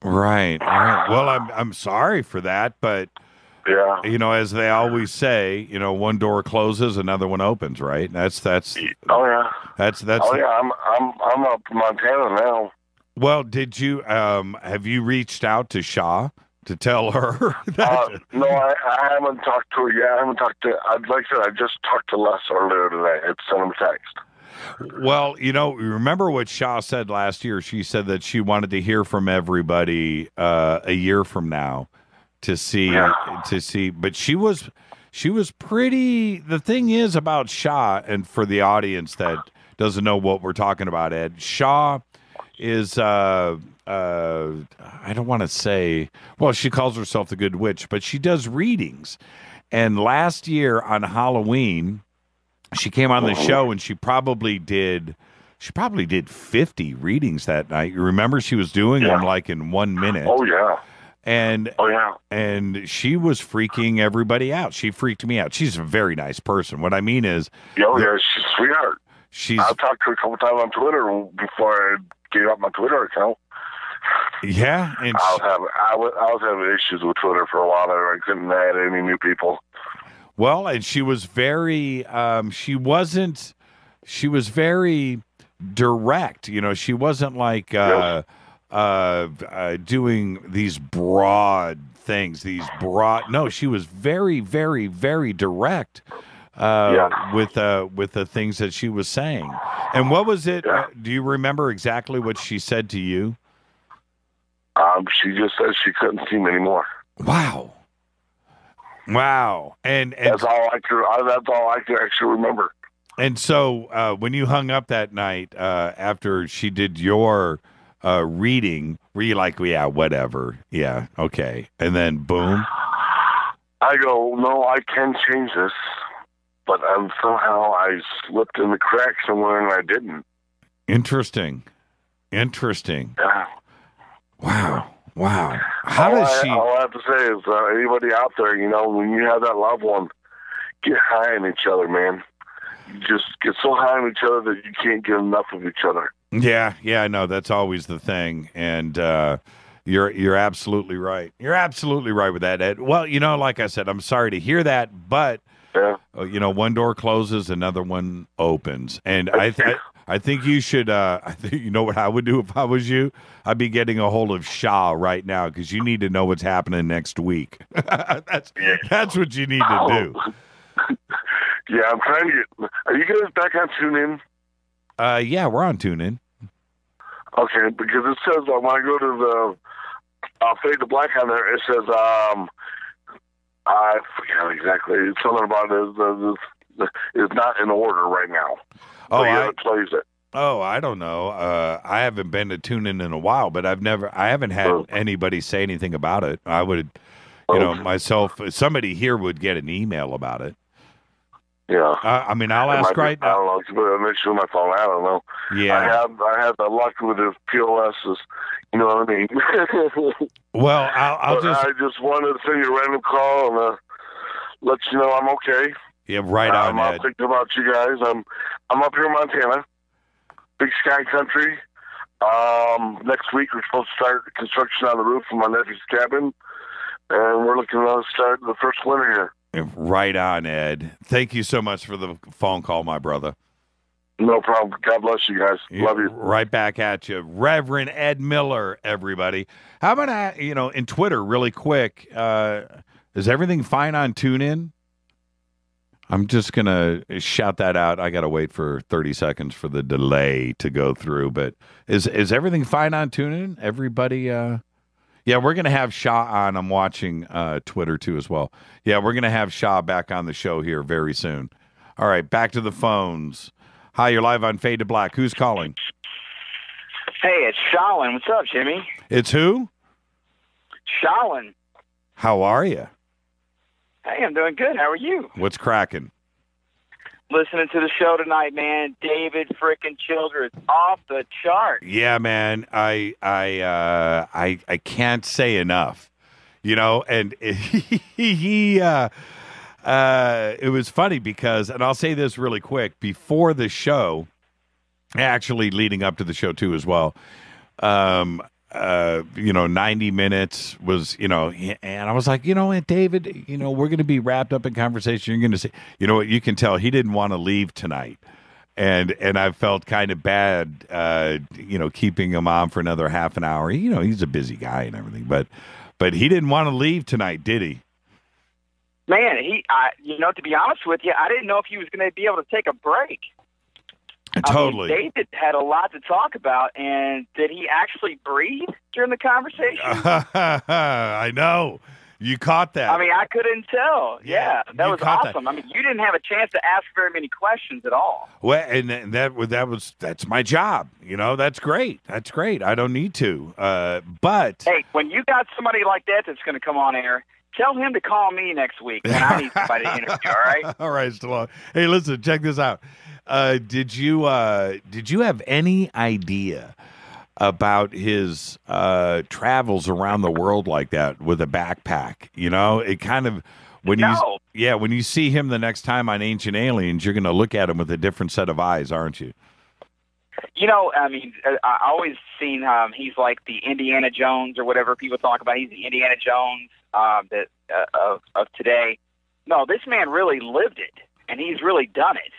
right. Well, I'm sorry for that, but
yeah,
as they always say, one door closes, another one opens, right? That's.
Oh yeah.
That's.
Oh yeah. I'm up in Montana now.
Well, did you have you reached out to Shaw to tell her that?
No, I haven't talked to her yet. I haven't talked to. Like I said, I just talked to Les earlier today. I sent him a text.
Well, remember what Shaw said last year? She said that she wanted to hear from everybody a year from now to see. But she was pretty. The thing is about Shaw, and for the audience that doesn't know what we're talking about, Ed, Shaw is I don't want to say, well, she calls herself the Good Witch, but she does readings. And last year on Halloween, she came on the show and she probably did 50 readings that night. You remember she was doing them like in 1 minute.
Oh yeah.
And
yeah.
And she was freaking everybody out. She freaked me out. She's a very nice person. What I mean is,
she's a sweetheart. I talked to her a couple times on Twitter before I gave up my Twitter account.
Yeah, and
I was having issues with Twitter for a while there. I couldn't add any new people.
Well, and she was very she was very direct. She wasn't like doing these broad things, no, she was very, very, very direct with the things that she was saying. And what was it? Do you remember exactly what she said to you?
She just said she couldn't see me anymore.
Wow. And
that's all I could actually remember.
And so when you hung up that night after she did your reading, were you like, yeah, whatever, yeah, okay, and then boom?
I go, no, I can change this, but somehow I slipped in the crack somewhere and I didn't.
Interesting.
Yeah.
Wow. How does she?
All I have to say is, anybody out there, when you have that loved one, get high on each other, man. You just get so high on each other that you can't get enough of each other.
Yeah, I know that's always the thing, and you're absolutely right. You're absolutely right with that, Ed. Well, like I said, I'm sorry to hear that, but one door closes, another one opens, and I think you should. I think you know what I would do if I was you. I'd be getting a hold of Shaw right now because you need to know what's happening next week. That's what you need to do.
Yeah, I'm trying to get. Are you guys back on TuneIn?
Yeah, we're on TuneIn.
Okay, because it says when I go to the Fade to Black on there, it says I forget exactly. It's something about it is not in order right now.
Oh,
it plays it.
Oh, I don't know. I haven't been to TuneIn in a while, but I haven't had anybody say anything about it. I would, myself, somebody here would get an email about it.
Yeah.
I'll ask right now.
I don't know. It's an issue with my phone. I don't know.
Yeah.
I have the luck with the POSs. You know what I mean?
Well, I
just wanted to send you a random call and let you know I'm okay.
Yeah, right on,
I'm
Ed.
thinking about you guys. I'm up here in Montana, Big Sky Country. Next week we're supposed to start construction on the roof of my nephew's cabin, and we're looking to start the first winter here.
Right on, Ed. Thank you so much for the phone call, my brother.
No problem. God bless you guys. Love you.
Right back at you. Reverend Ed Miller, everybody. How about, in Twitter, really quick, is everything fine on TuneIn? I'm just going to shout that out. I got to wait for 30 seconds for the delay to go through. But is everything fine on TuneIn? Everybody... Yeah, we're going to have Shaw on. I'm watching Twitter, too, as well. Yeah, we're going to have Shaw back on the show here very soon. All right, back to the phones. Hi, you're live on Fade to Black. Who's calling?
Hey, it's Shawin. What's up, Jimmy?
It's who?
Shawin.
How are you?
Hey, I'm doing good. How are you?
What's cracking?
Listening to the show tonight, man. David frickin' Childress off the chart.
Yeah, man. I can't say enough. And it was funny because, and I'll say this really quick, before the show, actually leading up to the show too as well, 90 minutes was, and I was like, David, we're going to be wrapped up in conversation. You're going to say, what, you can tell he didn't want to leave tonight. And I felt kind of bad, keeping him on for another half an hour. He's a busy guy and everything, but he didn't want to leave tonight, did he?
Man, to be honest with you, I didn't know if he was going to be able to take a break.
Totally.
David had a lot to talk about, and did he actually breathe during the conversation?
I know. You caught that.
I couldn't tell. Yeah, that was awesome.
That.
You didn't have a chance to ask very many questions at all.
Well, and that's my job. That's great. That's great. I don't need to. But
hey, when you got somebody like that that's going to come on air, tell him to call me next week when I need somebody to interview. All right.
All right, Stallone. Hey, listen, check this out. Did you have any idea about his travels around the world like that with a backpack? It kind of when you see him the next time on Ancient Aliens, you're going to look at him with a different set of eyes, aren't you?
I always seen he's like the Indiana Jones or whatever people talk about. He's the Indiana Jones of today. No, this man really lived it, and he's really done it.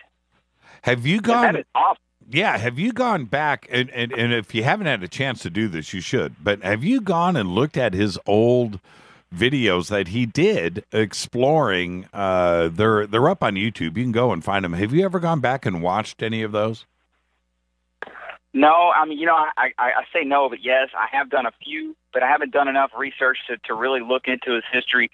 Have you gone?
That is awesome.
Yeah, have you gone back, and if you haven't had a chance to do this, you should, but have you gone and looked at his old videos that he did exploring? They're up on YouTube. You can go and find them. Have you ever gone back and watched any of those?
No, I say no, but yes, I have done a few, but I haven't done enough research to really look into his history.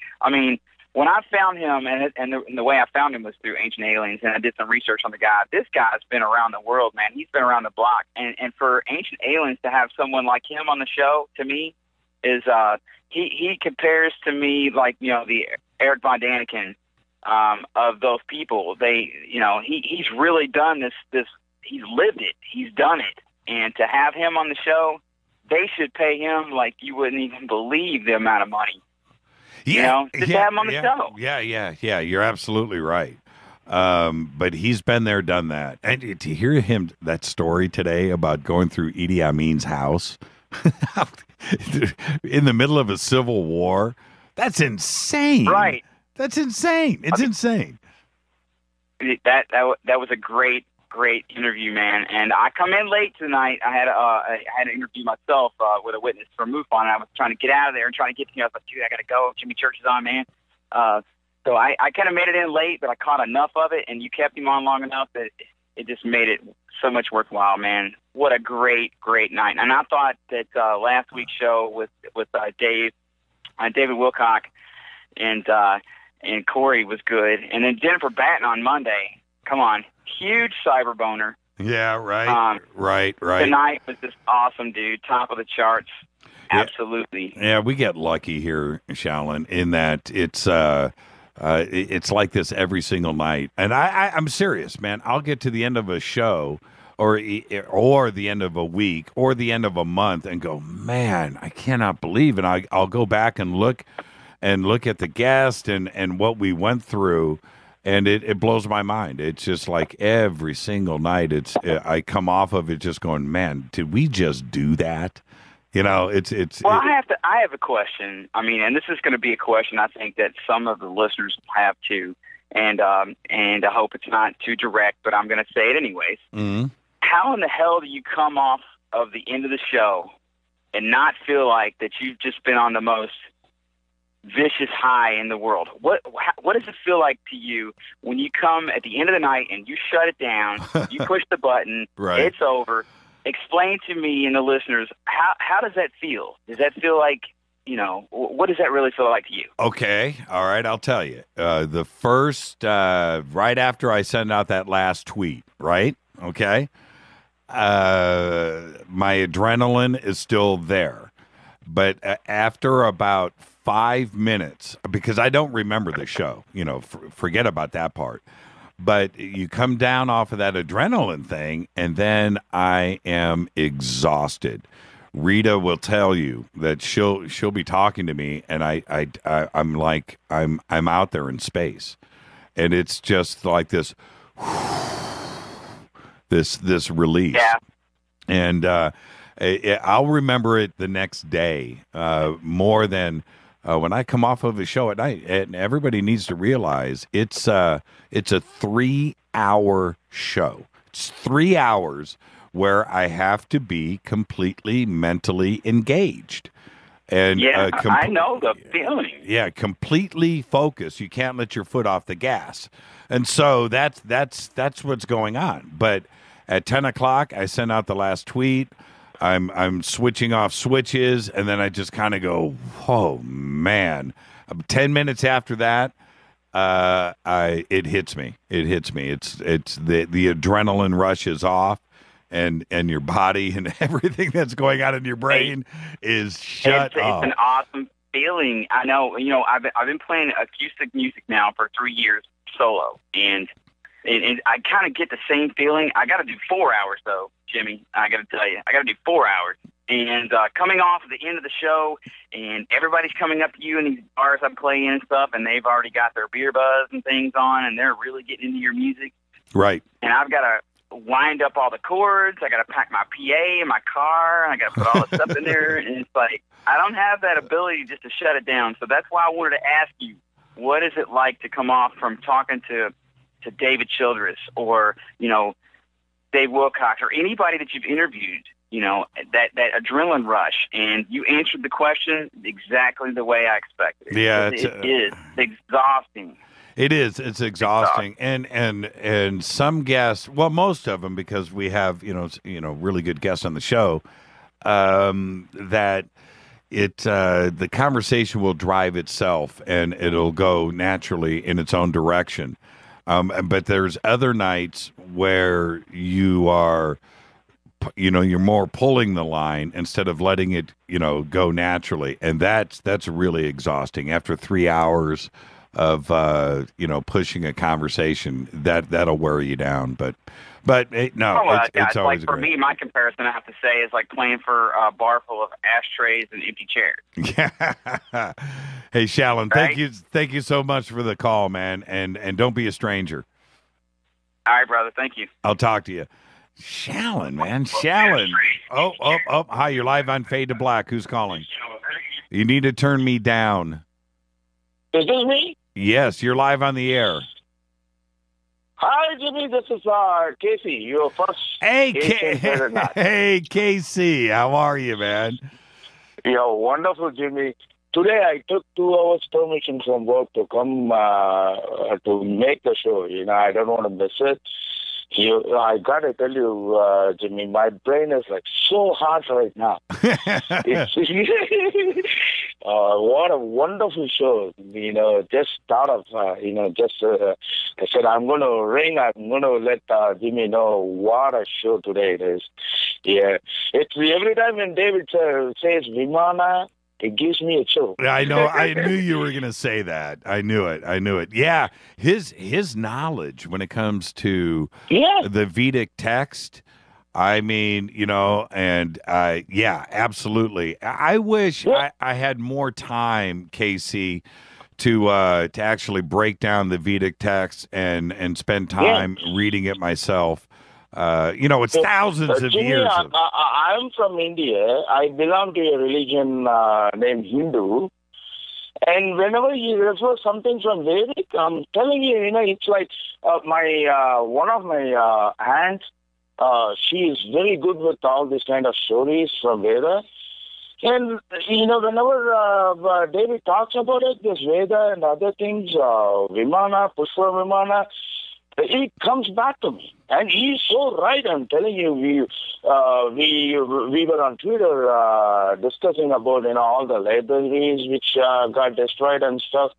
When when I found him, and the way I found him was through Ancient Aliens, and I did some research on the guy. This guy's been around the world, man. He's been around the block. And for Ancient Aliens to have someone like him on the show, to me, is he compares to me like, you know, the Eric Von Daniken of those people. They, you know, he's really done this. He's lived it. He's done it. And to have him on the show, they should pay him like you wouldn't even believe the amount of money.
Yeah,
you know, just to have him on the show.
Yeah. You're absolutely right. But he's been there, done that. And to hear him, that story today about going through Idi Amin's house in the middle of a civil war, that's insane.
Right.
That's insane. It's insane.
That was a great interview, man. And I come in late tonight. I had an interview myself with a witness from MUFON, and I was trying to get out of there and trying to get to me. I was like, dude, I got to go. Jimmy Church is on, man. So I kind of made it in late, but I caught enough of it, and you kept him on long enough that it just made it so much worthwhile, man. What a great night. And I thought that last week's show with David Wilcock and Corey was good. And then Jennifer Batten on Monday. Come on. Huge cyber boner.
Yeah, right. Right.
Tonight was just awesome, dude. Top of the charts. Absolutely.
Yeah, we get lucky here, Shaolin, in that it's like this every single night. And I'm serious, man. I'll get to the end of a show or the end of a week or the end of a month and go, man, I cannot believe it. And I'll go back and look at the guest and what we went through. And it blows my mind. It's just like every single night. I come off of it just going, man, did we just do that? You know,
Well, I have a question. I mean, and this is going to be a question I think that some of the listeners have too. And I hope it's not too direct, but I'm going to say it anyways.
Mm-hmm.
How in the hell do you come off of the end of the show and not feel like that you've just been on the most vicious high in the world? What does it feel like to you when you come at the end of the night and you shut it down, you push the button,
right.
It's over? Explain to me and the listeners, how does that feel? Does that feel like, you know, what does that really feel like to you?
Okay. All right. I'll tell you. The first, right after I send out that last tweet, right? Okay. My adrenaline is still there. But after about 5 minutes, because I don't remember the show, you know, forget about that part. But you come down off of that adrenaline thing, and then I am exhausted. Rita will tell you that she'll be talking to me, and I'm like I'm out there in space, and it's just like this release.
Yeah.
And I'll remember it the next day more than when I come off of a show at night. And everybody needs to realize it's a 3-hour show. It's 3 hours where I have to be completely mentally engaged. And
I know the feeling.
Yeah, completely focused. You can't let your foot off the gas. And so that's what's going on. But at 10 o'clock, I send out the last tweet. I'm switching off switches, and then I just kind of go, oh, man. 10 minutes after that, it hits me. It hits me. It's the adrenaline rush is off, and your body and everything that's going on in your brain is shut off.
It's an awesome feeling. I know. You know, I've been playing acoustic music now for 3 years solo, and I kind of get the same feeling. I got to do 4 hours though, Jimmy. I got to tell you, I got to do 4 hours. And coming off at the end of the show, and everybody's coming up to you in these bars I'm playing and stuff, and they've already got their beer buzz and things on, and they're really getting into your music.
Right.
And I've got to wind up all the cords. I got to pack my PA in my car, and I got to put all the stuff in there. And it's like I don't have that ability just to shut it down. So that's why I wanted to ask you, what is it like to come off from talking to David Childress or, you know, Dave Wilcox or anybody that you've interviewed, you know, that adrenaline rush, and you answered the question exactly the way I expected.
Yeah,
it is exhausting.
It is. It's exhausting. And some guests, well, most of them, because we have, you know, really good guests on the show, that the conversation will drive itself and it'll go naturally in its own direction. But there's other nights where you're more pulling the line instead of letting it, go naturally. And that's really exhausting after 3 hours of, pushing a conversation. That'll wear you down. But no, it's always
like for
great.
me, my comparison I have to say is like playing for a bar full of ashtrays and empty chairs.
Yeah. Hey, Shallon, thank you so much for the call, man, and don't be a stranger.
All right, brother. Thank you.
I'll talk to you. Shallon, man. Shallon. Oh, hi, you're live on Fade to Black. Who's calling? You need to turn me down.
Is this me?
Yes, you're live on the air.
Hi, Jimmy. This is Casey. Your first.
Hey, hey, Casey. How are you, man?
You're wonderful, Jimmy. Today I took 2 hours permission from work to come to make the show. I don't want to miss it. I gotta tell you, Jimmy, my brain is like so hot right now. What a wonderful show. Just thought of, I said, I'm going to ring. I'm going to let Jimmy know what a show today it is. Yeah. It's every time when David says Vimana, it gives me a chill.
I know. I knew you were going to say that. I knew it. Yeah. His knowledge when it comes to the Vedic text, I mean, and absolutely. I wish I had more time, Casey, to actually break down the Vedic text and spend time reading it myself. It's thousands of
Jimmy,
years.
I'm from India. I belong to a religion named Hindu. And whenever you refer something from Vedic, I'm telling you, it's like one of my aunts, she is very good with all these kind of stories from Veda. And, whenever David talks about it, this Veda and other things, Vimana, Pushpa Vimana, it comes back to me. And he's so right. I'm telling you, we were on Twitter discussing about, all the libraries which got destroyed and stuff.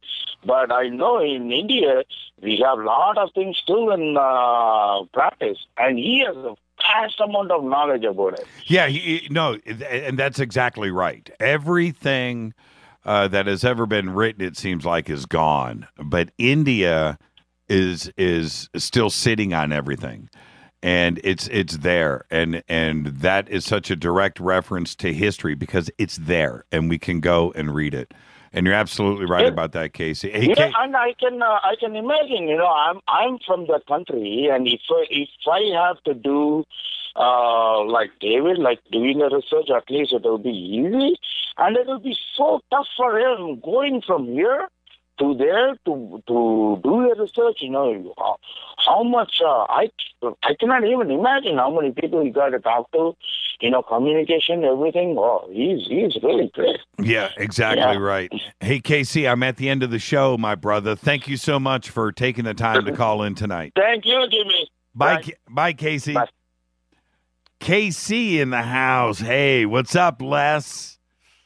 But I know in India, we have a lot of things still in practice. And he has a vast amount of knowledge about it.
Yeah, and that's exactly right. Everything that has ever been written, it seems like, is gone. But India is still sitting on everything, and it's there, and that is such a direct reference to history because it's there, and we can go and read it. And you're absolutely right about that, Casey. Hey,
and I can imagine. I'm from the country, and if I have to do like David, like doing a research, at least it will be easy, and it will be so tough for him going from here to there to do the research. How much I cannot even imagine how many people you got to talk to. Communication, everything. Oh, he's really great.
Yeah, exactly right. Hey, Casey, I'm at the end of the show, my brother. Thank you so much for taking the time to call in tonight.
Thank you, Jimmy.
Bye, Casey. Bye. Casey in the house. Hey, what's up, Les?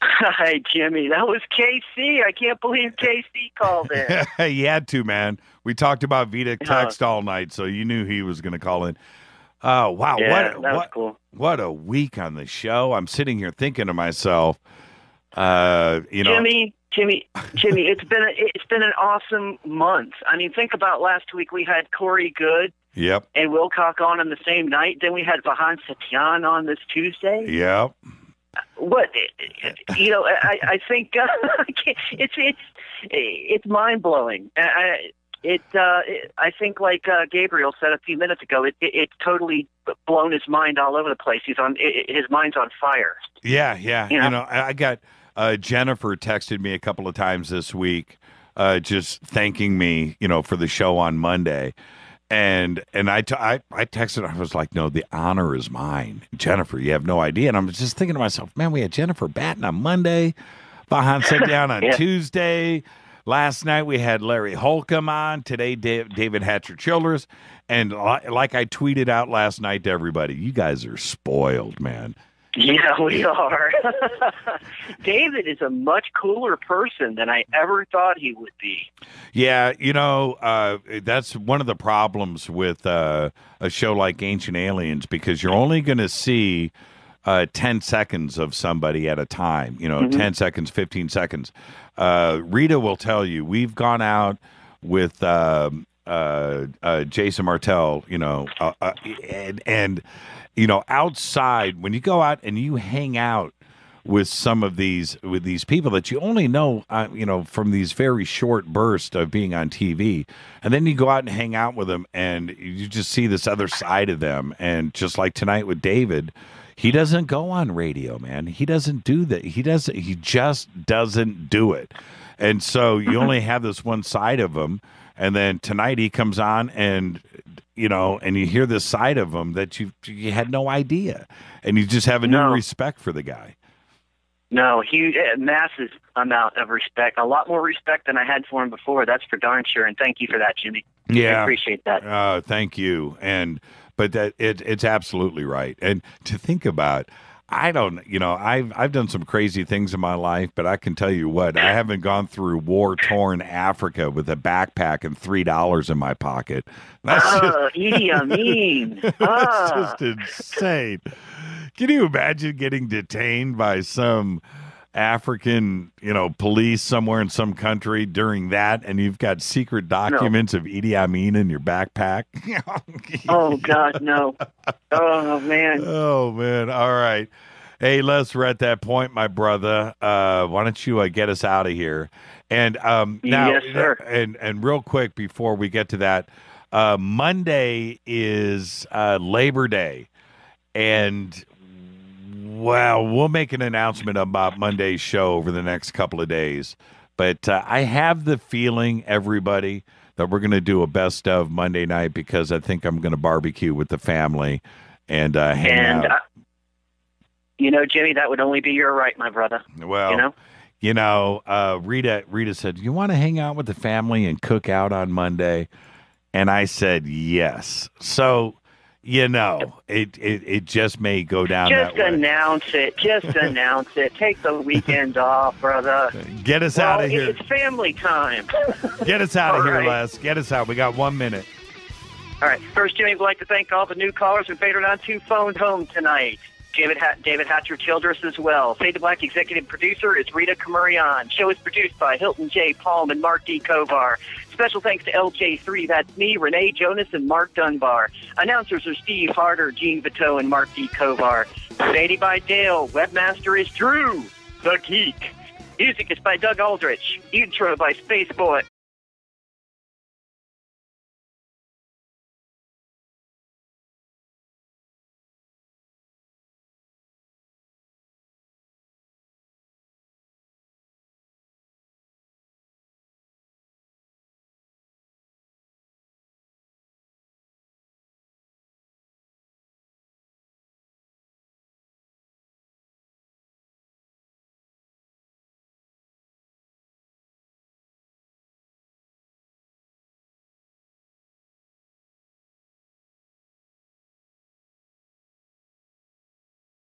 Hi, Jimmy. That was KC. I can't believe KC called in.
He had to, man. We talked about Vedic text all night, so you knew he was going to call in. Oh, wow.
Yeah, that was cool.
What a week on the show. I'm sitting here thinking to myself,
Jimmy, it's been an awesome month. I mean, think about last week. We had Corey Good.
Yep.
And Wilcock on the same night. Then we had Vahan Satyan on this Tuesday.
Yep.
What I think it's mind blowing. I think like Gabriel said a few minutes ago, it's totally blown his mind all over the place. His mind's on fire.
Yeah. I got Jennifer texted me a couple of times this week, just thanking me, for the show on Monday. And I texted her. I was like, no, the honor is mine. Jennifer, you have no idea. And I'm just thinking to myself, man, we had Jennifer Batten on Monday. Vahan sat down on Tuesday. Last night we had Larry Holcomb on. Today, David Hatcher Childress. And like I tweeted out last night to everybody, you guys are spoiled, man.
Yeah, we are. David is a much cooler person than I ever thought he would be.
Yeah, that's one of the problems with a show like Ancient Aliens, because you're only going to see 10 seconds of somebody at a time, 10 seconds, 15 seconds. Rita will tell you, we've gone out with Jason Martell, and outside, when you go out and you hang out with some of these people that you only know, from these very short bursts of being on TV, and then you go out and hang out with them, and you just see this other side of them. And just like tonight with David, he doesn't go on radio, man. He doesn't do that. He just doesn't do it. And so you only have this one side of him. And then tonight he comes on, and and you hear this side of him that you had no idea, and you just have a new respect for the guy.
No, huge, massive amount of respect. A lot more respect than I had for him before. That's for darn sure. And thank you for that, Jimmy.
Yeah,
I appreciate that.
Thank you. But that it's absolutely right. And to think about, I've done some crazy things in my life, but I can tell you what, I haven't gone through war-torn Africa with a backpack and $3 in my pocket. That's
Idi Amin.
That's just insane. Can you imagine getting detained by some African, police somewhere in some country during that, and you've got secret documents of Idi Amin in your backpack?
Oh, God, no. Oh, man.
Oh, man. All right. Hey, Les, we're at that point, my brother. Why don't you get us out of here? And now,
yes, sir.
And real quick before we get to that, Monday is Labor Day, and well, we'll make an announcement about Monday's show over the next couple of days. But I have the feeling, everybody, that we're going to do a best of Monday night, because I think I'm going to barbecue with the family and hang out.
Jimmy, that would only be your right, my brother.
Well, Rita said, you want to hang out with the family and cook out on Monday? And I said, yes. So, it just may go down that way.
Just announce it. Take the weekend off, brother.
Get us out of here.
It's family time.
Get us out of here,
right.
Les. Get us out. We got 1 minute.
All right. First, Jimmy, would like to thank all the new callers who faded on 2 phoned home tonight. David Hatcher Childress as well. Fade to Black executive producer is Rita Kamurian. Show is produced by Hilton J. Palm and Mark D. Kovar. Special thanks to LJ3, that's me, Renee Jonas, and Mark Dunbar. Announcers are Steve Harder, Gene Vito, and Mark D. Kovar. Faded by Dale. Webmaster is Drew, the Geek. Music is by Doug Aldrich. Intro by Spaceboy.